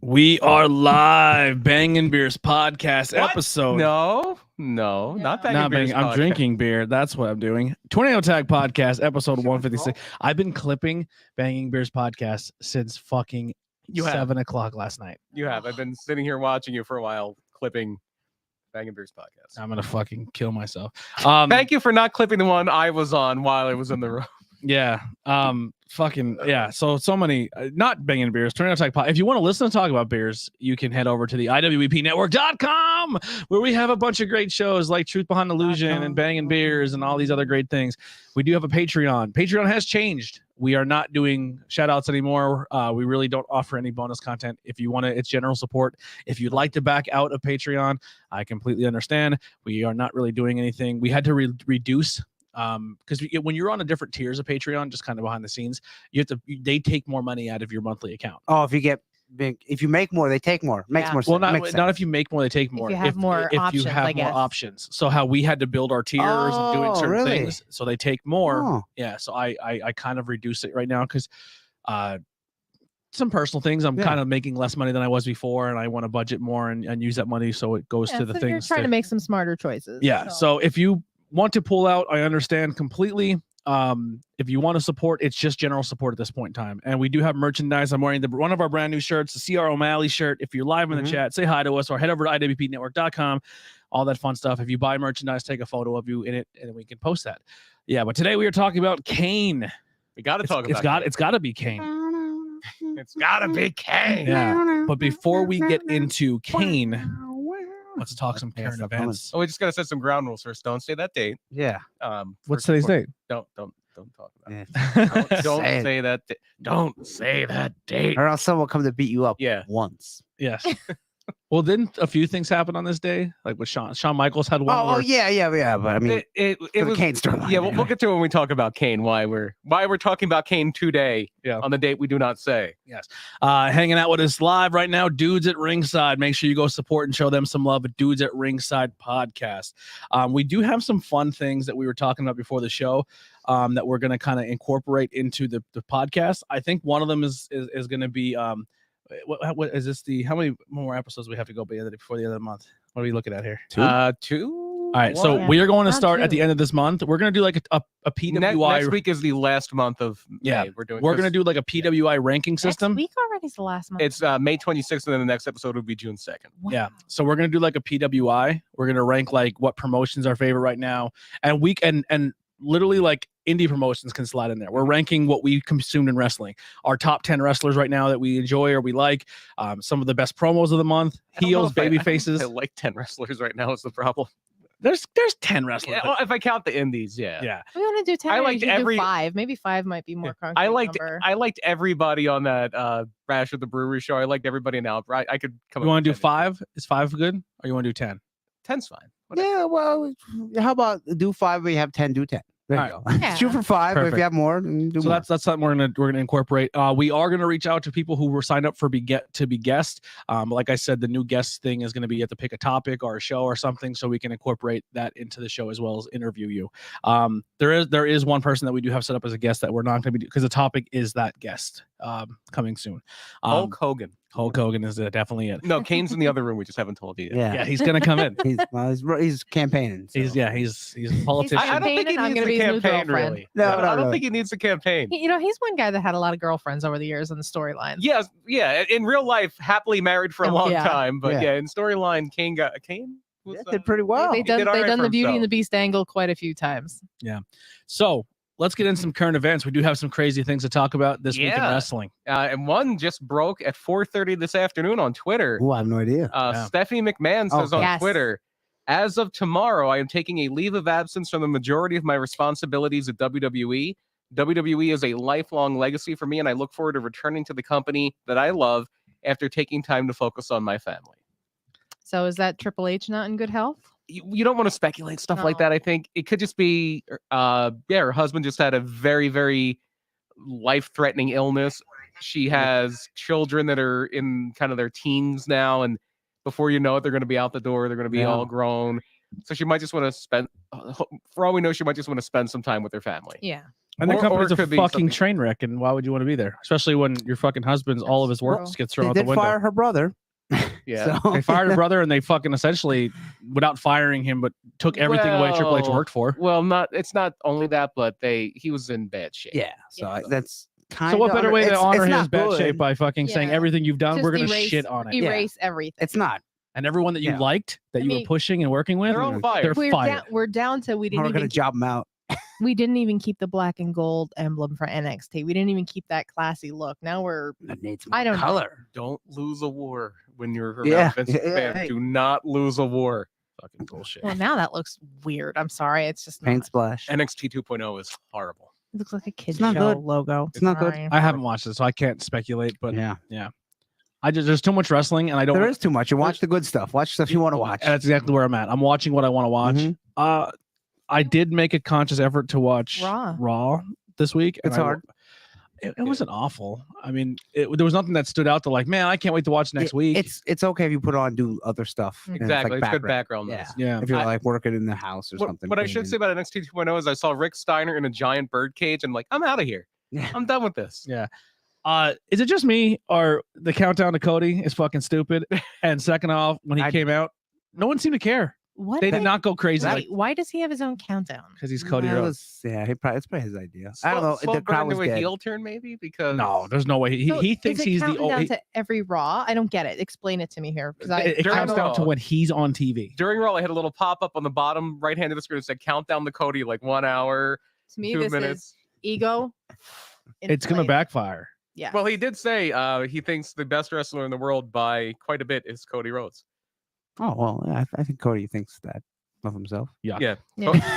We are live, Bangin' Beers podcast episode. No, not Bangin' Not Beers banging. I'm podcast. drinking beer. That's what I'm doing. Tornado Tag podcast episode 156. I've been clipping Banging Beers podcast since fucking 7 o'clock last night. You have. I've been sitting here watching you for a while, clipping Bangin' Beers podcast. I'm gonna fucking kill myself. Thank you for not clipping the one I was on while I was in the room. Yeah. Fucking yeah. So many not Banging Beers. Tornado Tag Pod. If you want to listen to talk about beers, you can head over to the iwepnetwork.com where we have a bunch of great shows like Truth Behind Illusion and Banging Beers and all these other great things. We do have a Patreon. Patreon has changed. We are not doing shout outs anymore. We really don't offer any bonus content. If you want to, it's general support. If you'd like to back out of Patreon, I completely understand. We are not really doing anything. We had to reduce because when you're on a different tiers of Patreon, just kind of behind the scenes, they take more money out of your monthly account. Oh, if you get big, if you make more, they take more. Makes more sense. Well, not if you make more, they take more. If you have more options, you have I more guess. options. So how we had to build our tiers and doing certain things, so they take more. Oh. Yeah. So I kind of reduce it right now because some personal things. I'm kind of making less money than I was before, and I want to budget more and use that money so it goes to the so things. You're trying to make some smarter choices. Yeah. So if you want to pull out, I understand completely. If you want to support, it's just general support at this point in time. And we do have merchandise. I'm wearing one of our brand new shirts, the CR O'Malley shirt. If you're live in the chat, say hi to us or head over to iwpnetwork.com, all that fun stuff. If you buy merchandise, take a photo of you in it and we can post that. Yeah, but today we are talking about Kane. We got to talk about It's got to be Kane. It's got to be Kane. Yeah. But before we get into Kane, let's talk some current events. Oh, we just got to set some ground rules first. Don't say that date. Yeah. What's today's date? Don't talk about it. Don't say that. Don't say that date. Or else someone will come to beat you up. Yeah. Once. Yes. Well, didn't a few things happen on this day? Like with Shawn Michaels had one. Oh, yeah. But I mean, it for was the Kane storyline. Yeah, we'll get to it when we talk about Kane. Why we're talking about Kane today on the date we do not say. Yes. Hanging out with us live right now, Dudes at Ringside. Make sure you go support and show them some love at Dudes at Ringside podcast. We do have some fun things that we were talking about before the show that we're going to kind of incorporate into the podcast. I think one of them is going to be what is this? How many more episodes we have to go before the end of the month? What are we looking at here? 2. 2. All right, so we are going to start at the end of this month. We're going to do like a PWI. Next week is the last month of May. We're going to do like a PWI ranking system. Next week already is the last month. It's May 26th, and then the next episode will be June 2nd. Wow. Yeah, so we're going to do like a PWI. We're going to rank like what promotions are favorite right now, and literally like indie promotions can slide in there. We're ranking what we consumed in wrestling, our top 10 wrestlers right now that we enjoy or we like, some of the best promos of the month, heels, baby faces. I like 10 wrestlers right now is the problem. There's 10 wrestlers. Yeah, well, if I count the indies, yeah. We want to do 10. I liked do 5. Maybe 5 might be more concrete. I liked everybody on that Rash at the Brewery show. I liked everybody now. Right, I could come. You want to do 5? Is 5 good, or you want to do 10? 10's fine. Whatever. Yeah, well, how about do 5 where you have 10, do 10. There you go. Yeah. Shoot for 5, but if Perfect. you have more, then do So more. that's something we're gonna incorporate. We are gonna reach out to people who were signed up for to be guests. Like I said, the new guest thing is gonna be you have to pick a topic or a show or something, so we can incorporate that into the show as well as interview you. There is one person that we do have set up as a guest that we're not gonna be because the topic is that guest coming soon. Hulk Hogan. Hulk Hogan is definitely it. No, Kane's in the other room. We just haven't told you yet. Yeah, he's gonna come in. He's campaigning. So. He's a politician. I don't think he I'm needs gonna a be his new campaign, girlfriend. really. No, I don't no. think he needs a campaign. He's one guy that had a lot of girlfriends over the years in the storyline. Yes, yeah. In real life, happily married for a long Yeah. time, but Yeah. in storyline, Kane was, did pretty well. They've did all right done for the Beauty and himself. the Beast angle quite a few times. So let's get into some current events. We do have some crazy things to talk about this week in Yeah. wrestling. and one just broke at 4:30 this afternoon on Twitter. Oh, I have no idea. Stephanie McMahon says on Yes. Twitter, as of tomorrow, I am taking a leave of absence from the majority of my responsibilities at WWE. WWE is a lifelong legacy for me, and I look forward to returning to the company that I love after taking time to focus on my family. So is that Triple H not in good health? You don't want to speculate stuff like No. that. I think it could just be, her husband just had a very, very life-threatening illness. She has children that are in kind of their teens now, and before you know it, they're going to be out the door. They're going to be all grown. So she might just want to spend, for all we know, she might just want to spend some time with her family. Yeah. And the Or company's it a could be fucking something- train wreck, and why would you want to be there? Especially when your fucking husband's all of his work That's gets They thrown out the did window. fire her brother. Yeah. So, They fired her brother, and they fucking essentially, without firing him, but took everything away Triple H Well, worked for. Well, it's not only that, but he was in bad shape. Yeah. So Yeah. that's kind So of what better way to honor his not bad good. shape by fucking saying Yeah. everything you've done, Just we're gonna erase- shit on it. Erase everything. It's not. And everyone that you Yeah. liked, that I you were mean, pushing and working with, They're all fired. they're We're fired. down. We're down to we We're didn't gonna even job them out. we didn't even keep the black and gold emblem for NXT. We didn't even keep that classy look. Now we're That needs I more don't know. color. Don't lose a war when you're around Yeah. Vince Yeah, McMahon. hey. Do not lose a war. Fucking bullshit. well now that looks weird. I'm sorry. It's just Paint not. splash. NXT 2.0 is horrible. It looks like a kid's not show good. logo. It's not good. Sorry. I haven't watched it, so I can't speculate. But Yeah. I just there's too much wrestling, and I don't. There is too much. You watch the good stuff. Watch stuff you want to watch. And that's exactly where I'm at. I'm watching what I want to watch. Mhm. I did make a conscious effort to watch Raw. this week. It's and hard. It wasn't awful. I mean, there was nothing that stood out to like, man, I can't wait to watch next week. It's okay if you put on do other stuff. and Exactly. It's, like good background. background noise. yeah. If you're I- like working in the house or something. What I should say about NXT 2.0 is I saw Rick Steiner in a giant bird cage and like, I'm out of here. Yeah. I'm done with this. Yeah. Is it just me or the countdown to Cody is fucking stupid? And second off, when he came out, no one seemed to care. What? They did not go crazy Wait, why does he have his own countdown? because he's Cody That Rhodes. was, it's probably his idea. I don't know. Slow The crowd burn was into a dead. heel turn maybe because No, there's no way. So He is thinks it he's the counting down only. to every Raw. I don't get it. Explain it to me here because It During comes down to Raw. when he's on TV. during Raw I had a little pop up on the bottom right hand of the screen that said countdown to Cody like 1 hour, to me 2 this minutes. is ego. It's gonna inflated. backfire. Yeah. Well, he did say he thinks the best wrestler in the world by quite a bit is Cody Rhodes. Oh well, yeah, I think Cody thinks that of himself. Yeah. Yeah.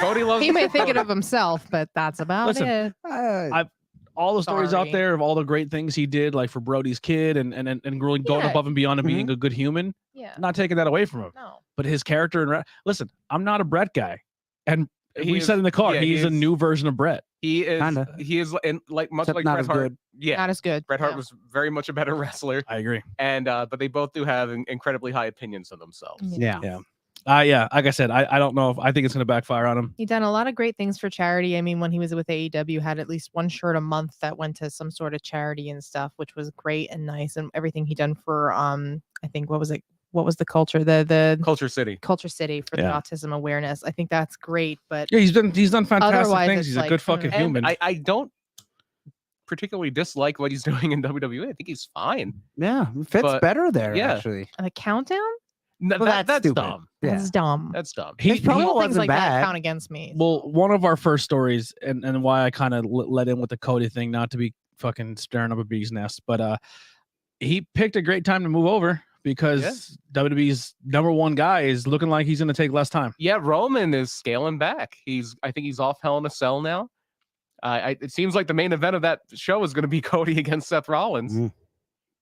Cody loves he the may Triple think it H. of himself, but that's about Listen, it. All the stories out Sorry. there of all the great things he did, like for Brody's kid and really going Yeah. above and beyond and being a good human. Yeah. I'm not taking that away from him. No. But his character and listen, I'm not a Brett guy, and He we is- said in the car, yeah, he he's a is- new version of Brett. He is Kinda. he is and like much Except like not Bret as Hart. good. Yeah. Not as good. Bret Hart No. was very much a better wrestler, I agree. and but they both do have incredibly high opinions of themselves. Yeah. Yeah. Yeah. Like I said, I don't know if I think it's gonna backfire on him. He done a lot of great things for charity. I mean, when he was with AEW, had at least one shirt a month that went to some sort of charity and stuff, which was great and nice. And everything he done for I think what was it? What was the culture? The Culture City. Culture City for the Yeah. autism awareness. I think that's great. But Yeah, he's done fantastic Otherwise, things. it's He's a like, good fucking mm. human. And I don't particularly dislike what he's doing in WWE. I think he's fine. Yeah, it fits But, better there. yeah. Actually, the countdown? No, Well, that's that's stupid. dumb. yeah. That's dumb. That's dumb. he, His promo Little things wasn't like that bad. count against me. well, one of our first stories, and why I kind of let in with the Cody thing, not to be fucking stirring up a bee's nest, but he picked a great time to move over because WWE's #1 guy is looking like he's going to take less time. Yeah, Roman is scaling back. I think he's off Hell in a Cell now. It seems like the main event of that show is going to be Cody against Seth Rollins, Mm.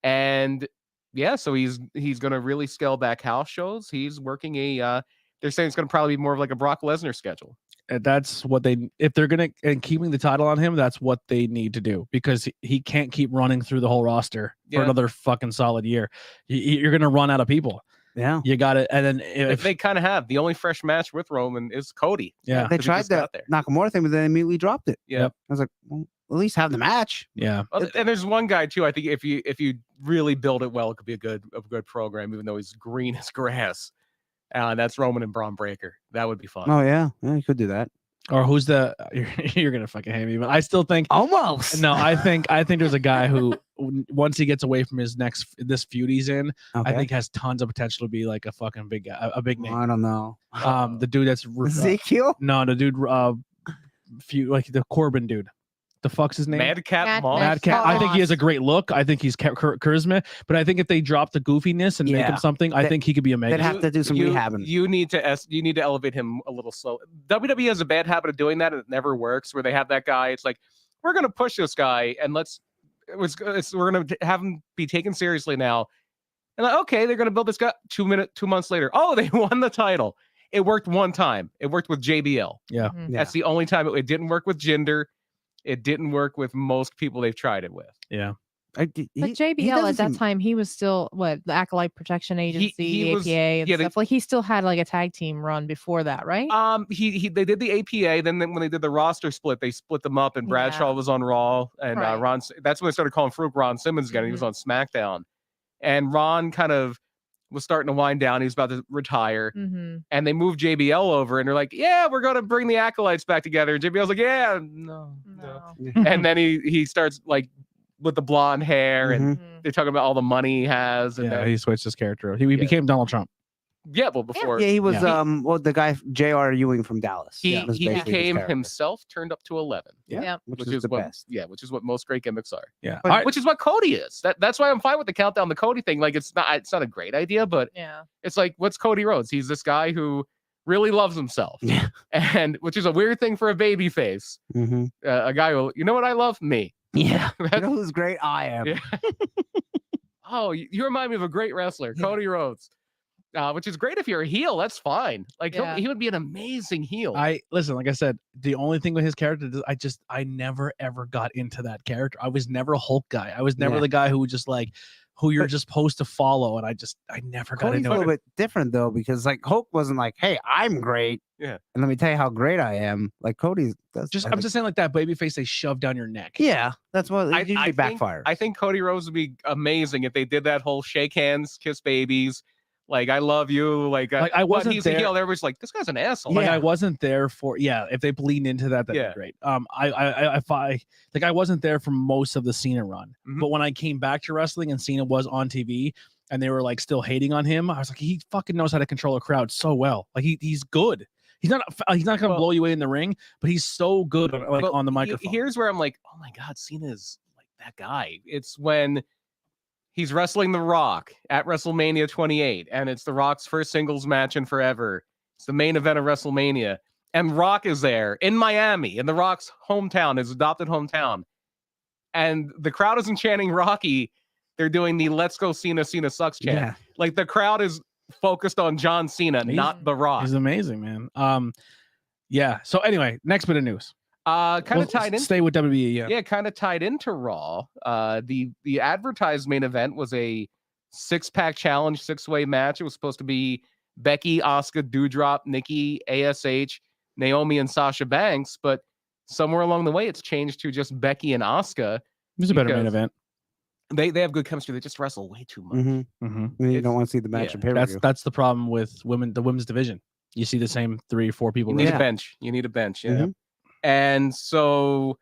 and yeah, so he's going to really scale back house shows. He's working they're saying it's going to probably be more of like a Brock Lesnar schedule. And that's what if they're going to, and keeping the title on him, that's what they need to do because he can't keep running through the whole roster for Yeah. another fucking solid year. You're going to run out of people. Yeah, You got it. And then If they kind of have the only fresh match with Roman is Cody. yeah, they 'cause he tried just the got there. Nakamura thing, but then immediately dropped it. Yeah. Yep. I was like, well, at least have the match. yeah. And there's one guy too. I think if you really build it well, it could be a good program, even though he's green as grass. That's Roman and Braun Breaker. That would be fun. Oh yeah, you could do that. Or who's you're going to fucking hate me, but I still think, Almost. no, I think there's a guy who once he gets away from this feud he's in, Okay. I think has tons of potential to be like a fucking big guy, a big name. I don't know. The dude that's Ezekiel. no, the dude feud like the Corbin dude. The fuck's his name? Madcap Moss. Mad Cat. I think he has a Moss. great look. I think he's charisma. But I think if they drop the goofiness and make him Yeah. something, I They- think he could be amazing. They'd have to do some rehabbing. You need to elevate him a little slow. WWE has a bad habit of doing that, and it never works. Where they have that guy, it's like we're gonna push this guy, and we're gonna have him be taken seriously now. And like, okay, they're gonna build this guy. 2 months later, oh, they won the title. It worked one time. It worked with JBL. Mhm. Yeah. That's the only time it didn't work with Jinder. It didn't work with most people they've tried it with. Yeah. But JBL at that time, he was still the Acolyte Protection Agency, he was- APA, and yeah, stuff. Like he still had like a tag team run before that, right? They did the APA. Then when they did the roster split, they split them up, and Bradshaw Yeah. was on Raw, and Right. Ron. That's when they started calling Farouk Ron Simmons again. He was on SmackDown, and Ron kind of was starting to wind down. He was about to retire, and they moved JBL over, and they're like, "Yeah, we're gonna bring the Acolytes back together." And JBL's like, "Yeah, no." And then he starts like with the blonde hair, and they're talking about all the money he has, and then he switched his character. He became Donald Trump. well before Yeah, he was the guy J.R. Ewing from Dallas. he was basically his became character. himself turned up to 11. Yeah. which is the what, best. Yeah, which is what most great gimmicks are. Yeah. But- All right. Which is what Cody is. That's why I'm fine with the countdown the Cody thing. Like it's not a great idea, but Yeah. it's like, what's Cody Rhodes? He's this guy who really loves himself. Yeah. And which is a weird thing for a baby face. A guy who, you know what I love? Me. Yeah. You know who's great? I am. Yeah. Oh, you remind me of a great wrestler, Cody Rhodes. Which is great if you're a heel. That's fine. Like he would be an amazing heel. Listen, like I said, the only thing with his character is I never ever got into that character. I was never a Hulk guy. I was never the guy who just like who you're just supposed to follow, and I never got Cody's into a it. little bit different though, because like Hulk wasn't like, "Hey, I'm great." Yeah. And let me tell you how great I am. Like Cody's I'm just saying like that babyface they shove down your neck. Yeah, that's what it usually think- backfires. I think Cody Rhodes would be amazing if they did that whole shake hands, kiss babies. Like I love you. Like I wasn't he's there. a heel. Everybody's like, this guy's an asshole. Like I wasn't there for if they leaned into that'd be great. I wasn't there for most of the Cena run, but when I came back to wrestling and Cena was on TV and they were like still hating on him, I was like, he fucking knows how to control a crowd so well. Like he's good. He's not gonna blow you away in the ring, but he's so good on the microphone. Here's where I'm like, oh my god, Cena's like that guy. It's when he's wrestling The Rock at WrestleMania 28, and it's The Rock's first singles match in forever. It's the main event of WrestleMania, and Rock is there in Miami, in The Rock's hometown, his adopted hometown, and the crowd isn't chanting Rocky. They're doing the "Let's Go Cena, Cena Sucks" chant. Yeah. Like the crowd is focused on John Cena, not The Rock. He's amazing, man. Yeah. So anyway, next bit of news. Kind of tied in. Stay with WWE. Yeah, kind of tied into Raw. The advertised main event was a 6-pack challenge, 6-way match. It was supposed to be Becky, Asuka, Doudrop, Nikki, ASH, Naomi, and Sasha Banks, but somewhere along the way, it's changed to just Becky and Asuka. It was a better main event. They have good chemistry. They just wrestle way too much. You don't want to see the match in pay-per-view. That's the problem with the women's division. You see the same 3 or 4 people. You need a bench. You need a bench. Yeah. And so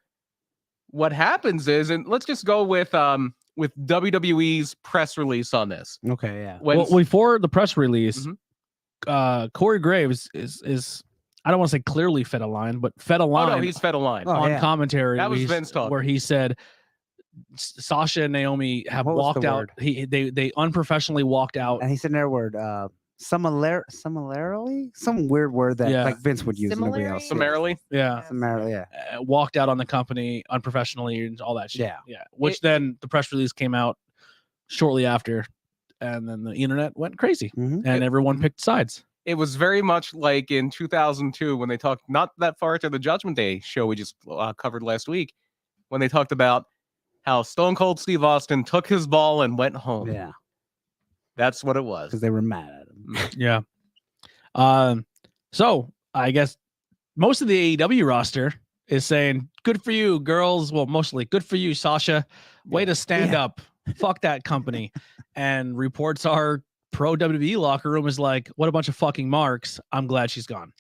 what happens is, and let's just go with WWE's press release on this. Okay, yeah. Well, before the press release, Corey Graves is I don't want to say clearly fed a line, but fed a line. Oh no, he's fed a line on commentary. That was Vince talking. Where he said Sasha and Naomi have walked out. They unprofessionally walked out. And he said their word, similarly, some weird word that like Vince would use. Nobody else. Summarily, summarily, walked out on the company unprofessionally and all that shit. Yeah. Which then the press release came out shortly after, and then the internet went crazy, and everyone picked sides. It was very much like in 2002 when they talked, not that far into the Judgment Day show we just covered last week, when they talked about how Stone Cold Steve Austin took his ball and went home. Yeah. That's what it was. Because they were mad at him. Yeah. So I guess most of the AEW roster is saying, good for you, girls. Well, mostly good for you, Sasha. Way to stand up. Fuck that company. And reports are pro WWE locker room is like, what a bunch of fucking marks. I'm glad she's gone.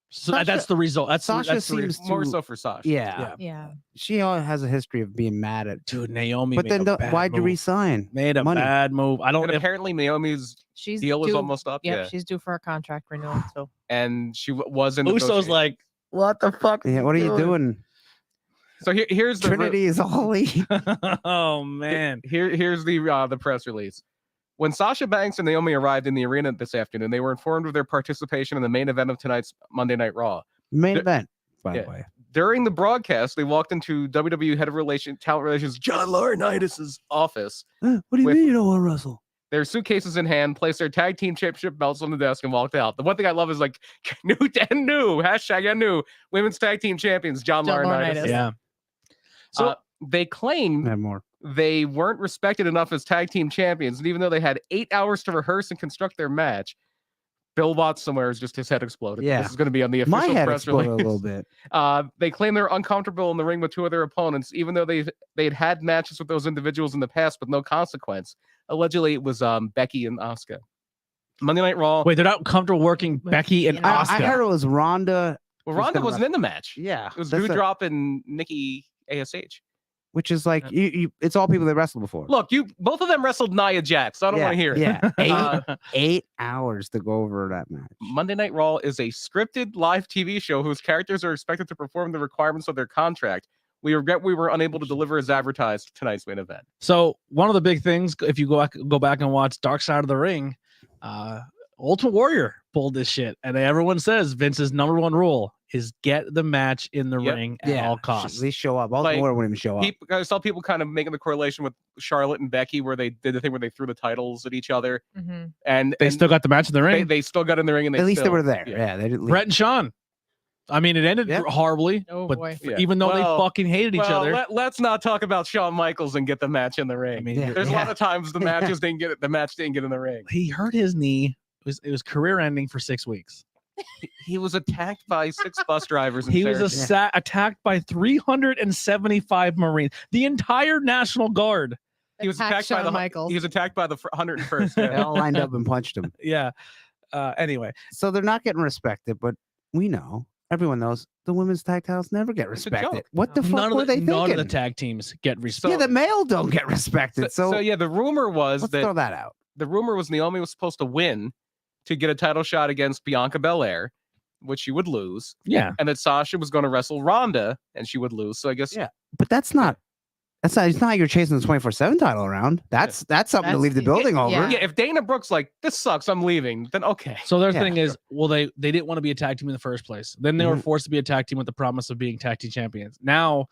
So that's the result. Sasha seems more so for Sasha. Yeah. She has a history of being mad at Naomi. But then why'd you resign? Made a bad move. I don't. And apparently Naomi's deal was almost up. Yeah, she's due for a contract renewal. So. And she was in. Uso's like, what the fuck? Yeah, what are you doing? So here's the Trinity is holy. Oh man. Here's the press release. When Sasha Banks and Naomi arrived in the arena this afternoon, they were informed of their participation in the main event of tonight's Monday Night Raw. Main event, by the way. During the broadcast, they walked into WWE Head of Talent Relations John Laurinaitis' office. What do you mean you don't want to wrestle? Their suitcases in hand, placed their tag team championship belts on the desk, and walked out. The one thing I love is like new hashtag women's tag team champions John Laurinaitis. Yeah. So they claim they weren't respected enough as tag team champions. And even though they had 8 hours to rehearse and construct their match, Bill Watts somewhere is just his head exploded. Yeah. This is going to be on the My official head press exploded release. a little bit. They claim they're uncomfortable in the ring with two of their opponents, even though they'd had matches with those individuals in the past with no consequence. Allegedly, it was Becky and Asuka. Monday Night Raw. Wait, they're not comfortable working Becky and I Asuka. heard it was Ronda. Well, Ronda wasn't in the match. Yeah, It was that's Doudrop and Nikki ASH. which is like it's all people that wrestled before. Look, both of them wrestled Nia Jax, so I don't want to hear it. Yeah, 8 hours to go over that match. Monday Night Raw is a scripted live TV show whose characters are expected to perform the requirements of their contract. We regret we were unable to deliver as advertised tonight's main event. So one of the big things, if you go back and watch Dark Side of the Ring, Ultimate Warrior pulled this shit, and everyone says Vince's number one rule is get the match in the ring at all costs. At least show up. Ultimate Warrior wouldn't even show up. I saw people kind of making the correlation with Charlotte and Becky, where they did the thing where they threw the titles at each other, and They still got the match in the ring. they still got in the ring, and At least they still- were there. yeah. Yeah, they didn't leave. Brett and Sean. I mean, it ended Yeah. horribly, Oh, but boy. Yeah. even though they Well- fucking hated each Well, other, let's not talk about Shawn Michaels and get the match in the ring. I mean, Yeah. There's a lot of times the matches didn't get it. The match didn't get in the ring. he hurt his knee. It was career ending for 6 weeks. He was attacked by 6 bus drivers. He was attacked by 375 Marines, the entire National Guard. He was Attack attacked by Shawn the Michaels. He was attacked by the 101st. They Yeah. all lined up and punched him. Yeah. Anyway, So they're not getting respected, but we know, everyone knows, the women's tag titles never get It's a respected. joke. What the fuck none were of they the, none thinking? of the tag teams get respect. Yeah, the male don't get respected. So, yeah, the rumor was let's that throw that out. the rumor was Naomi was supposed to win to get a title shot against Bianca Belair, which she would lose, Yeah. and that Sasha was going to wrestle Ronda and she would lose. So I guess Yeah. But it's not it's not like you're chasing the 24/7 title around. That's something to That's leave the the- building over. yeah. yeah, if Dana Brooks like this sucks, I'm leaving, then okay. So their Yeah, thing is, well, they didn't want to be a tag team in the first place. Then they were Mhm. forced to be a tag team with the promise of being tag team champions. Now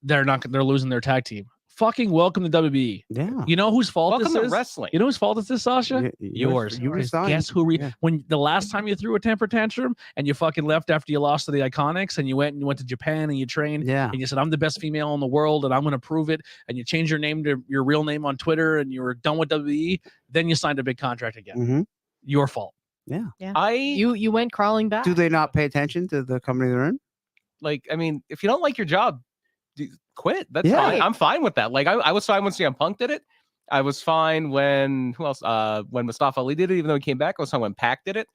they're losing their tag team. Fucking welcome to WB. Yeah. You know whose fault Welcome this to is? wrestling. You know whose fault is this, Sasha? Yours. You 'Cause resigned. guess who? Yeah. When the last time you threw a temper tantrum and you fucking left after you lost to the Iconics and you went to Japan and you trained Yeah. and you said, I'm the best female in the world and I'm going to prove it. And you changed your name to your real name on Twitter and you were done with WWE. Then you signed a big contract again. Mhm. Your fault. You went crawling back. Do they not pay attention to the company they're in? I mean, if you don't like your job, quit. That's Yeah. fine. I'm fine with that. Like I was fine when CM Punk did it. I was fine when who else? When Mustafa Ali did it, even though he came back. I was fine when Pac did it,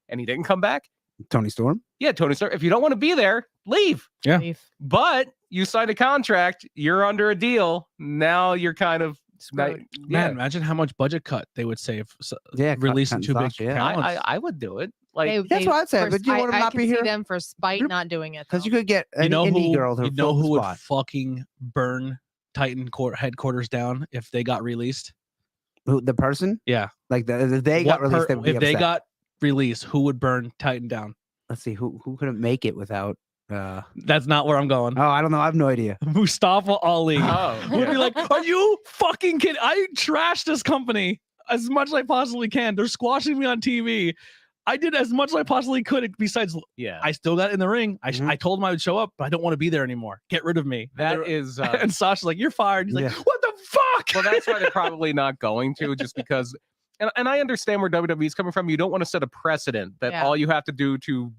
and he didn't come back. Tony Storm? Yeah, Tony Stark. If you don't want to be there, leave. Yeah. Leave. But you signed a contract. You're under a deal. Now you're kind of Screwed. Man, imagine how much budget cut they would save Yeah. releasing two big Sasha, yeah. talents. I would do it. Like They- That's they- what I'd say, for but you want spite- them I not can be see here? them for spite not doing it. Because you though. could get an you know indie who, girl to you know fill the who would spot. fucking burn Titan headquarters down if they got released? Who, the person? Yeah. Like if they got What released, they would be if they upset. got released, who would burn Titan down? Let's see, who couldn't make it without That's not where I'm going. I don't know. I have no idea. Mustafa Ali. oh, Would be like, are you fucking kidding? I trashed this company as much as I possibly can. They're squashing me on TV. I did as much as I possibly could. Besides, yeah. I still got in the ring. Mhm. I told him I would show up, but I don't want to be there anymore. Get rid of me. That is. And Sasha's like, you're fired. He's like, Yeah. what the fuck? Well, that's why they're probably not going to, just because. And I understand where WWE's coming from. You don't want to set a precedent that Yeah. all you have to do to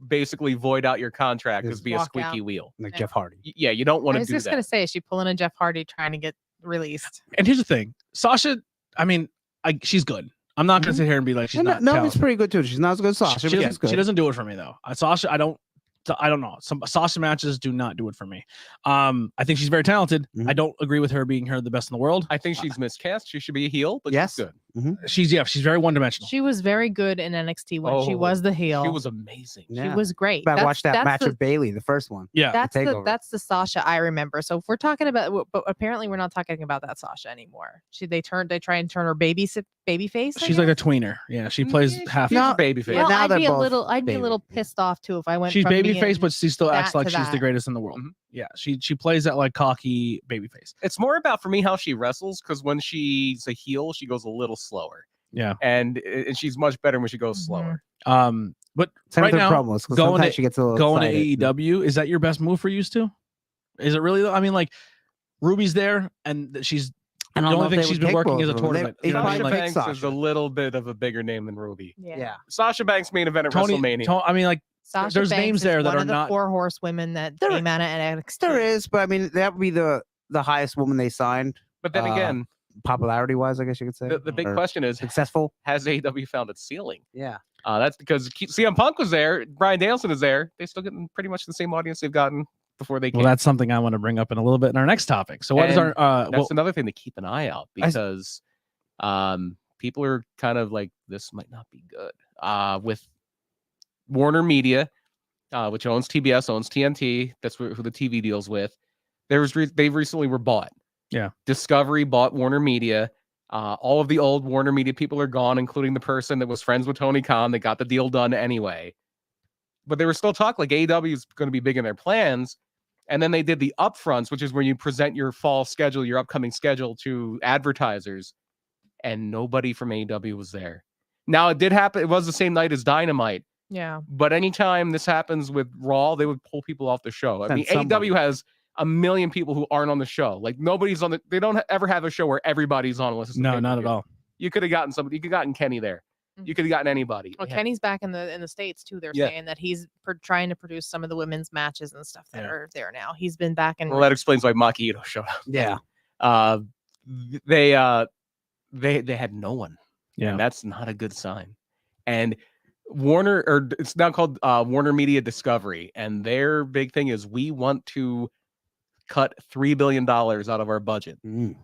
basically void out your contract is Is be a walk squeaky out. wheel. Like Yeah. Jeff Hardy. Yeah, you don't want I to was do just that. gonna say, is she pulling a Jeff Hardy trying to get released? And here's the thing, Sasha. I mean, she's good. I'm not gonna sit here and be like she's And not. Naomi's talented. pretty good too. She's not as good as Sasha, She but she's good. doesn't do it for me though. Sasha, I don't know. Some Sasha matches do not do it for me. I think she's very talented. Mhm. I don't agree with her being the best in the world. I think she's miscast. She should be a heel, but Yes. she's good. She's very one dimensional. She was very good in NXT when she Oh, was the heel. She was amazing. She Yeah. was great. I watched that that's match the, with Bailey, the first one. Yeah, takeover. that's the Sasha I remember. So if we're talking about, but apparently we're not talking about that Sasha anymore. They try and turn her baby face. I she's like a guess? tweener. Yeah, she plays Yeah, half. She's No, a babyface. Yeah, Well, now I'd they're be a both little baby. pissed off too if I went. She's from babyface, being but she still acts that like to she's the that. greatest in the world. Mhm. Yeah, she plays that like cocky babyface. It's more about for me how she wrestles, because when she's a heel, she goes a little slower. Yeah. And she's much better when she goes Mhm. slower. But Same right with her now, promos. 'Cause going sometimes to- she gets a little going to excited. AEW, is that your best move for used to? Is it really? I mean, like Ruby's there, and she's And the only thing she's been working is a tournament. They, You know what I Sasha mean? probably Like, Banks picked is a Sasha. little bit of a bigger name than Ruby. Yeah. Sasha Banks main event at Tony, WrestleMania. I mean, like, Sasha there's Banks names is there that one are of the not. 4 horsewomen that There- came out of NXT. There is, but I mean, that would be the highest woman they signed, But then again, popularity wise, I guess you could say. the big or question is, successful. has AEW found its ceiling? Yeah. That's because CM Punk was there, Bryan Danielson is there. They still getting pretty much the same audience they've gotten before they came. Well, that's something I want to bring up in a little bit in our next topic. So, what is And our? That's another thing to keep an eye out because people are kind of like, this might not be good. With Warner Media, which owns TBS, owns TNT, that's who the TV deals with. They recently were bought. Yeah. Discovery bought Warner Media. All of the old Warner Media people are gone, including the person that was friends with Tony Khan. They got the deal done anyway. But there was still talk like AEW is going to be big in their plans. And then they did the upfronts, which is where you present your fall schedule, your upcoming schedule to advertisers. And nobody from AEW was there. Now, it did happen. It was the same night as Dynamite. Yeah. But anytime this happens with Raw, they would pull people off the show. I Send mean, somebody. AEW has a million people who aren't on the show. Like, nobody's on the... They don't ever have a show where everybody's on unless it's the no, not at pay-per-view. all. You could have gotten somebody. You could have gotten Kenny there. You could have gotten anybody. Well, Yeah. Kenny's back in the States too. They're Yeah. saying that he's trying to produce some of the women's matches and stuff that Yeah. are there now. He's been back in. Well, that explains why Maki Ito showed up. Yeah. They had no one. Yeah. And that's not a good sign. And Warner, or it's now called Warner Media Discovery, and their big thing is we want to cut $3 billion out of our budget. Mm.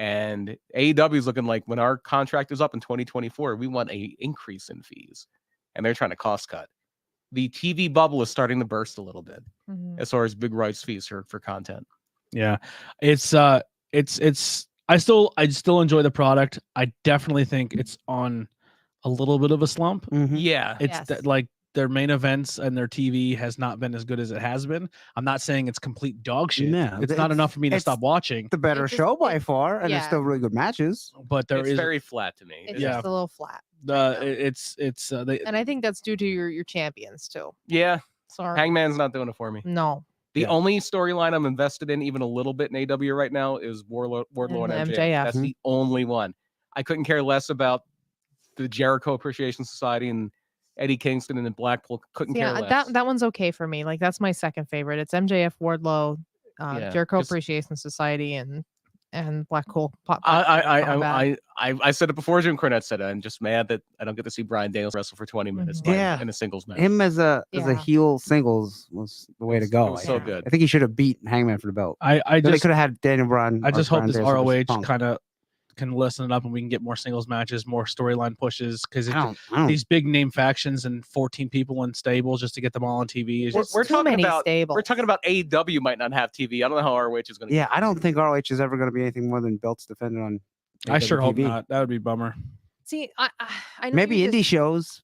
And AEW is looking like, when our contract is up in 2024, we want a increase in fees, and they're trying to cost cut. The TV bubble is starting to burst a little bit Mhm. as far as big rights fees for content. Yeah, it's I still enjoy the product. I definitely think it's on a little bit of a slump. Mhm. Yeah, It's Yes. like their main events and their TV has not been as good as it has been. I'm not saying it's complete dog shit. No, it's not enough for me to it's stop watching. The better It just- show by it- far, and yeah. there's still really good matches. But there it's is very flat to me. It's Yeah. just a little flat. they, And I think that's due to your champions too. Yeah, Sorry. Hangman's not doing it for me. No. The Yeah. only storyline I'm invested in, even a little bit in AW right now, is Wardlow and And MJF. That's Mhm. the only one. I couldn't care less about the Jericho Appreciation Society and Eddie Kingston and then Blackpool. Couldn't care Yeah, less. that one's okay for me. Like that's my second favorite. It's MJF, Wardlow, Yeah, Jericho just- Appreciation Society, and Blackpool. I said it before Jim Cornette said it. I'm just mad that I don't get to see Bryan Danielson wrestle for 20 minutes Mhm. Yeah. in a singles match. Him as a Yeah. heel singles was the way to It go. was I so think. good. I think he should have beat Hangman for the belt. I Then they just could have had Daniel Bryan. I or just hope Bryan this Danielson versus ROH Punk. kind of can listen it up and we can get more singles matches, more storyline pushes, because I don't. these big name factions and 14 people in stables just to get them all on TV is We're- just we're too talking many about- stables. We're talking about AEW might not have TV. I don't know how ROH is going to. Yeah, I don't think ROH is ever going to be anything more than belts defended on. I sure hope AWTV. not. That would be a bummer. See, I know Maybe you indie just- shows.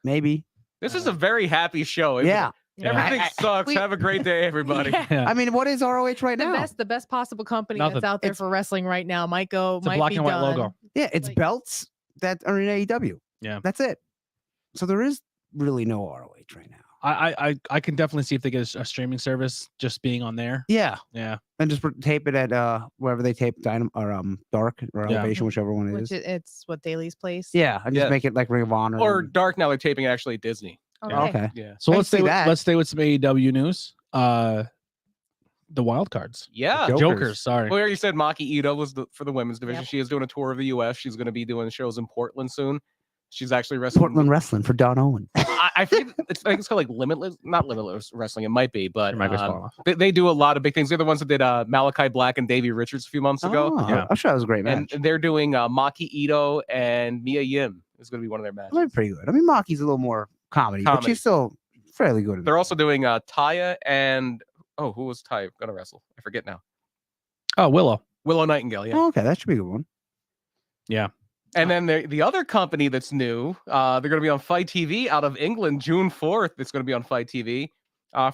Maybe. This is a very happy show. isn't Yeah. it? Everything I- sucks. we- Have a great day, everybody. Yeah. Yeah. I mean, what is ROH right the now? best possible company Nothing. that's out there It's- for wrestling right now might a black be and white done. logo. Yeah, it's like- belts that are in AEW. Yeah. That's it. So there is really no ROH right now. I can definitely see if they get a streaming service just being on there. Yeah. Yeah. And just tape it at wherever they tape Dynam or Dark or Yeah. Elevation, whichever one it Which is. it's what Daly's place. Yeah, and just Yeah. make it like Ring of Honor. Or and- Dark now. They're taping it actually at Disney. Okay. okay. Yeah. So I let's see stay with, that. let's stay with some AEW news. The wild cards. Yeah. Jokers. Jokers, sorry. Well, you said Maki Ito was for the women's division. Yep. She is doing a tour of the U.S. She's going to be doing shows in Portland soon. She's actually wrestling. Portland Wrestling for Don Owen. I think I think it's called like not Limitless Wrestling. It might be, but Your mic was falling off. they do a lot of big things. They're the ones that did Malachi Black and Davey Richards a few months ago. Oh, Yeah. I'm sure that was a great And match. they're doing Maki Ito and Mia Yim is going to be one of their matches. They're pretty good. I mean, Maki's a little more comedy, but Comedy. she's still fairly good. They're also doing Taya and who was Taya going to wrestle? I forget now. Oh, Willow. Willow Nightingale, yeah. Oh, okay, that should be a good one. And then the other company that's new, they're going to be on Fight TV out of England, June 4th. It's going to be on Fight TV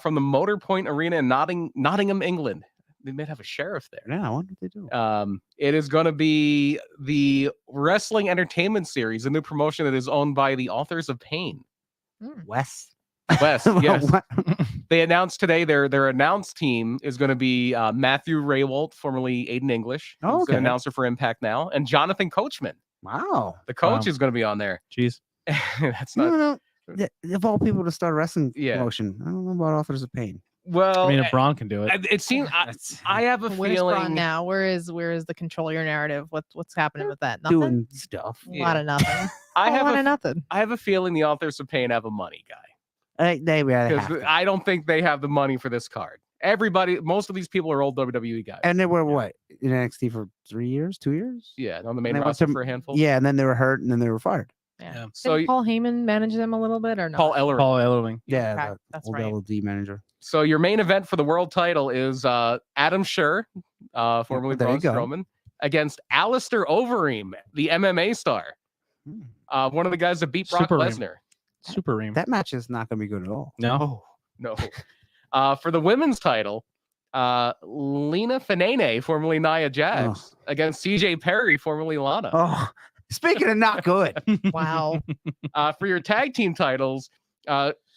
from the Motor Point Arena in Nottingham, England. They might have a sheriff there. Yeah, I wonder what they do. It is going to be the Wrestling Entertainment Series, a new promotion that is owned by the authors of Pain. Mm. Wes. West, yes. What? They announced today their announced team is going to be Matthew Raywalt, formerly Aiden English, who's Okay. an announcer for Impact now, and Jonathan Coachman. Wow. The coach Wow. is going to be on there. Jeez. That's No, not no. Of all people to start a wrestling Yeah. promotion, I don't know about Authors of Pain. well. I mean, if Braun can do it. It seems I have a Where's Braun feeling now? Where is the control your narrative? What's happening with that? Nothing. Doing stuff. A lot of nothing. I a have lot a of nothing. I have a feeling the Authors of Pain have a money guy. They have Because to. I don't think they have the money for this card. Most of these people are old WWE guys. And they were what in NXT for 3 years, 2 years? Yeah, on the main they went roster to- for a handful. Yeah, and then they were hurt, and then they were fired. Yeah. So Did Paul Heyman manage them a little bit or not? Paul Ellering. Paul Ellering. Yeah, Okay, the that's old right. LD manager. So your main event for the world title is Adam Scherr, formerly there you Braun go. Strowman, against Alistair Overeem, the MMA star. Hmm. One of the guys that beat Brock Super Reem. Lesnar. Super Ream. That match is not going to be good at all. No. No. For the women's title, Lena Fanene, formerly Nia Jax, against CJ Perry, formerly Lana. Oh, speaking of not good. Wow. For your tag team titles,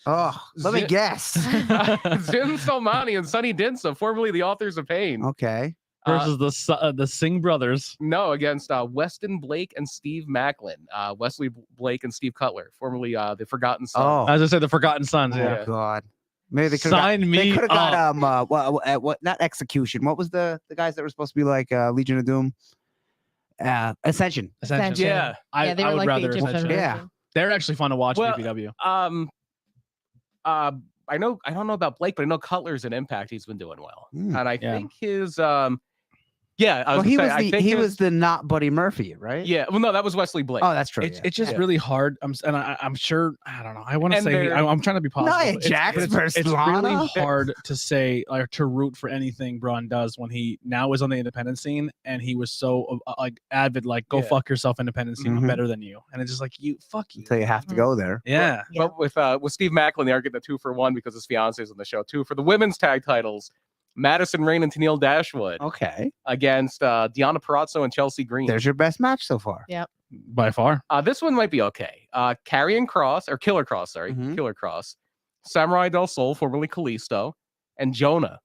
Oh, let me Zip- guess. Zim Salmani and Sonny Dinsa, formerly the Authors of Pain. Okay. Versus the Singh brothers. No, against Weston Blake and Steve Macklin. Wesley Blake and Steve Cutler, formerly the Forgotten Son. Oh, As I said, the Forgotten Sons. oh Yeah. God. Maybe they could Sign They me could have up. got what not execution. What was the guys that were supposed to be like Legion of Doom? Ascension. Essentially. Yeah. Yeah, they I were would like rather the Egyptian Ascension. Yeah. version. They're actually fun to watch. Well, BPW. I don't know about Blake, but I know Cutler's in Impact. He's been doing well, Hmm. and I Yeah. think his yeah. I Well, was he gonna was say, I the think he his- was the not Buddy Murphy, right? yeah. Well, no, that was Wesley Blake. Oh, that's true. It's yeah. just Yeah. really hard. I'm sure. I don't know. I want to And say they're- I'm trying to be positive. Nia but it's- Jax but it's, versus it's Lana? really hard to say or to root for anything Braun does when he now is on the independent scene and he was so like avid, like go Yeah. fuck yourself, independent scene. I'm Mhm. better than you, and it's just like you fuck you. Until you have to go there. Yeah. Yeah. But with Steve Macklin, they are getting a 2-for-1 because his fiance is on the show too. For the women's tag titles, Madison Rayne and Tennille Dashwood Okay. against Deonna Purrazzo and Chelsea Green. There's your best match so far. By far. This one might be okay. Karrion Kross, or Killer Cross, sorry. Mhm. Killer Cross. Samurai Del Sol, formerly Kalisto, and Jonah,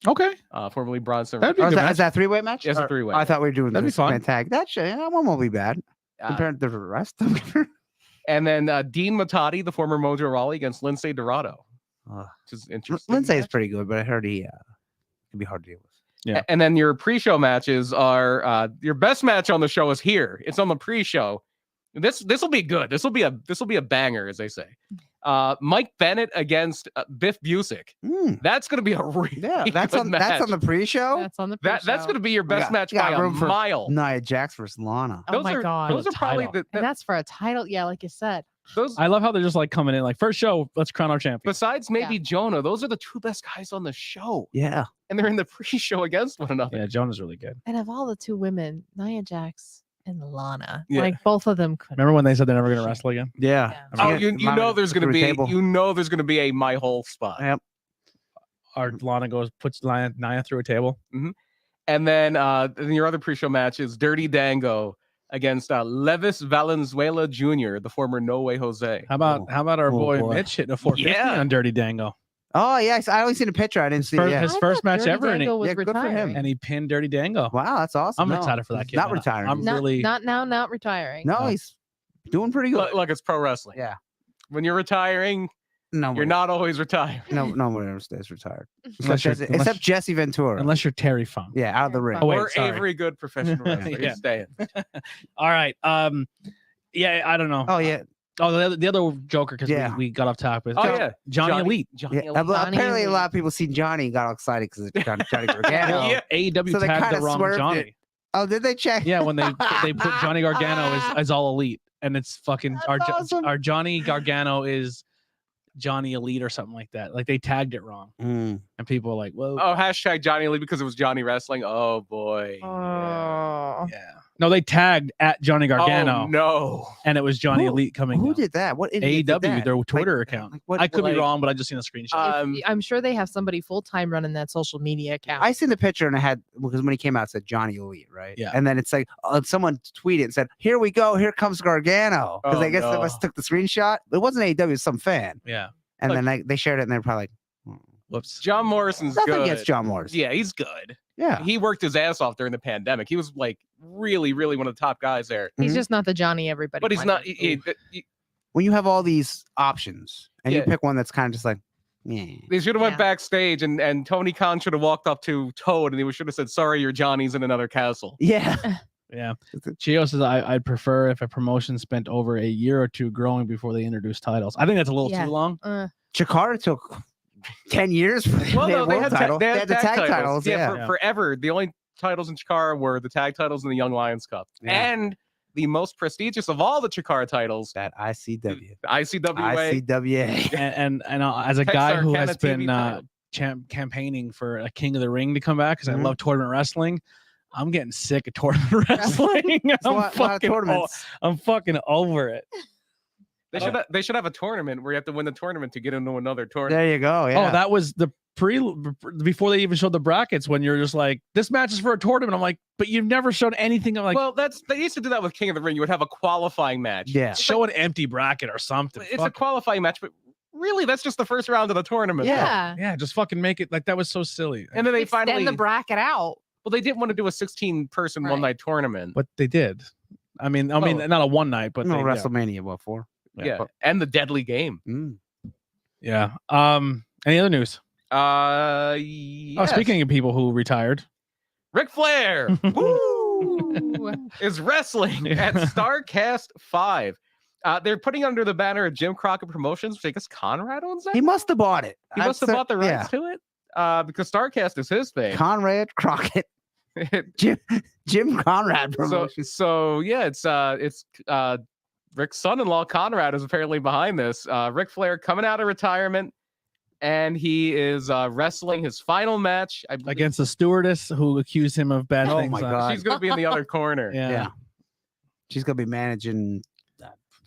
Okay. formerly Bronson. That'd be Oh, a is good that, match. is that a three-way match? Yes, a Or- three-way. I thought we were doing That'd be this fun. man tag. That one won't be bad compared to the rest of them. And then Dean Matati, the former Mojo Rawley, against Lindsay Dorado, which is interesting. Lindsay is pretty good, but I heard he can be hard to deal with. Yeah. And then your pre-show matches are your best match on the show is here. It's on the pre-show. This will be good. This will be a banger, as they say. Mike Bennett against Biff Busick. Mm, That's going to be a really yeah, that's good on match. the pre-show. That's on the That's pre-show. going to be your best got- match got by a room for- mile. Nia Jax versus Lana. Oh my God. Those are probably Title. the And that's for a title. Yeah, like you said. those. I love how they're just like coming in like first show. Let's crown our champion. Besides maybe Jonah, those are the two best guys on the show, Yeah. and they're in the pre-show against one another. Yeah, Jonah's really good. And of all the two women, Nia Jax and Lana, Yeah. like both of them could. Remember when they said they're never going to wrestle again? Yeah. Yeah. Oh, you know there's going to be a my whole spot. Yep. Our Lana puts Nia through a table. And then your other pre-show match is Dirty Dango against Levis Valenzuela Jr., the former No Way Jose. How about our Oh, boy, boy. Mitch hitting a 450 Yeah. on Dirty Dango? Oh yes, I only seen a picture. I didn't see. First- it. Yeah. his I first thought match Dirty ever, and Dango was Yeah, good for him. retiring. And he pinned Dirty Dango. Wow, that's awesome. I'm No, excited for that he's kid. Not man. retiring. I'm Not, really not now, not retiring. No, he's doing pretty good. Look, it's pro wrestling. Yeah. When you're retiring, No, you're not always retired. No, no one ever stays retired Unless you're- except Jesse Ventura. unless you're Terry Funk. Yeah, out of the ring. Oh, wait, or sorry. Avery Good professional wrestler. Yeah. He's staying. All right. Yeah, I don't know. Oh yeah, Oh, the other Joker because Yeah. we got off topic. Oh yeah, Johnny Elite. Johnny yeah. Elite. Apparently, a Elite. lot of people seen Johnny and got all excited because it's Johnny Gargano. Yeah. AEW So they tagged the kinda wrong swerved Johnny. it. Oh, did they check? Yeah, when they put Johnny Gargano as all elite, and it's fucking That's awesome. our Johnny Gargano is Johnny Elite or something like that. Like they tagged it wrong, Mm. and people were like, "Whoa." Oh, hashtag Johnny Elite because it was Johnny Wrestling. Oh boy. Oh. Yeah. No, they tagged at Johnny Gargano, Oh no. and it was Johnny Who- Elite coming. Who down. did that? What idiot did AEW, that? their Twitter Like- account. like what- I could like- be wrong, but I just seen a screenshot. I'm sure they have somebody full time running that social media account. I seen the picture and I had because when he came out, it said Johnny Elite, right? Yeah. And then it's like someone tweeted and said, "Here we go. Here comes Gargano." Because Oh, I guess they no. must took the screenshot. It wasn't AEW, it was some fan. Yeah. And Like- then they shared it, and they're probably like, Whoops. John Morrison's nothing good. against John Morrison. Yeah, he's good. Yeah. He worked his ass off during the pandemic. He was like really, really one of the top guys there. He's Mhm. just not the Johnny everybody. But he's not. wanted. When you have all these options and you Yeah. pick one that's kind of just like, yeah. They should have went Yeah. backstage and Tony Khan should have walked up to Toad and he should have said, "Sorry, your Johnny's in another castle." Yeah. Yeah. Chio says I'd prefer if a promotion spent over a year or two growing before they introduced titles. I think that's a little Yeah. too long. Chikara took 10 years for the Well, no, they world had, title. they had the tag titles. Yeah, Yeah. forever. The only titles in Chikara were the tag titles and the Young Lions Cup. Yeah. And the most prestigious of all the Chikara titles, That ICW. the ICWA. ICWA. And as a Texarkana guy who has TV been title. campaigning for a King of the Ring to come back because Mhm. I love tournament wrestling, I'm getting sick of tournament wrestling. A lot of tournaments. I'm fucking over it. They should have a tournament where you have to win the tournament to get into another tournament. There you go. Yeah. Oh, that was the before they even showed the brackets when you're just like, this match is for a tournament. I'm like, but you've never shown anything. I'm like, Well, they used to do that with King of the Ring. You would have a qualifying match. Yeah. show an empty bracket or something. It's a Fuck. qualifying match, but really, that's just the first round of the tournament. Yeah. Yeah, just fucking make it like that was so silly. And then they Extend finally, the bracket out. well, they didn't want to do a 16-person Right. one-night tournament. But they did. I mean, Oh. not a one night, but no they, WrestleMania before. Yeah, and the Deadly Game. yeah. Any other news? Yes. Oh, speaking of people who retired, Ric Flair Ooh. is wrestling at StarCast 5. They're putting under the banner of Jim Crockett Promotions, which I guess Conrad owns that. He must have bought it. He must have bought the rights to it because StarCast is his thing. Conrad Crockett. Jim Conrad Promotions. So yeah, it's Rick's son-in-law Conrad is apparently behind this. Ric Flair coming out of retirement, and he is wrestling his final match against the stewardess who accused him of bad Oh things. my on- God. She's going to be in the other corner. Yeah. Yeah. She's gonna be managing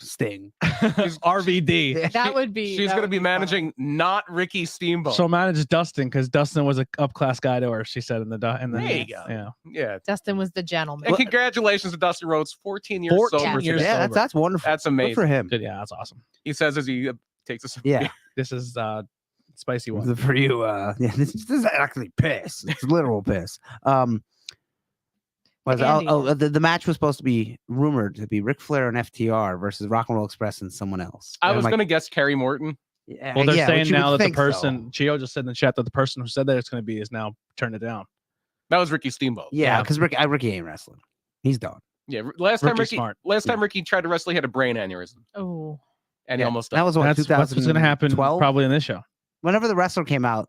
Sting. RVD. That would be. She's that going to would be fun. managing not Ricky Steamboat. So managed Dustin because Dustin was a upclass guy to her. She said in the There you go. Yeah. Yeah. Dustin was the gentleman. And congratulations to Dustin Rhodes, 14 years 14 sober. years. today. Yeah, sober. that's wonderful. That's Good amazing. for him. Good. Yeah, that's awesome. He says as he takes us. Yeah. This is spicy one. For you, yeah, this is actually piss. It's literal piss. The match was supposed to be rumored to be Ric Flair and FTR versus Rock and Roll Express and someone else. I And was I'm like, going to guess Kerry Morton. yeah, Well, they're yeah, saying which you would now that the think so. person, Gio just said in the chat that the person who said that it's going to be is now turned it down. That was Ricky Steamboat. Yeah, Yeah. because Ricky ain't wrestling. He's done. Yeah. Last time Ricky's Ricky, smart. last time Ricky tried to wrestle, he had a brain aneurysm, Oh. and Yeah, he almost That died. was what That's what's going to happen 2012. probably in this show. Whenever the wrestler came out,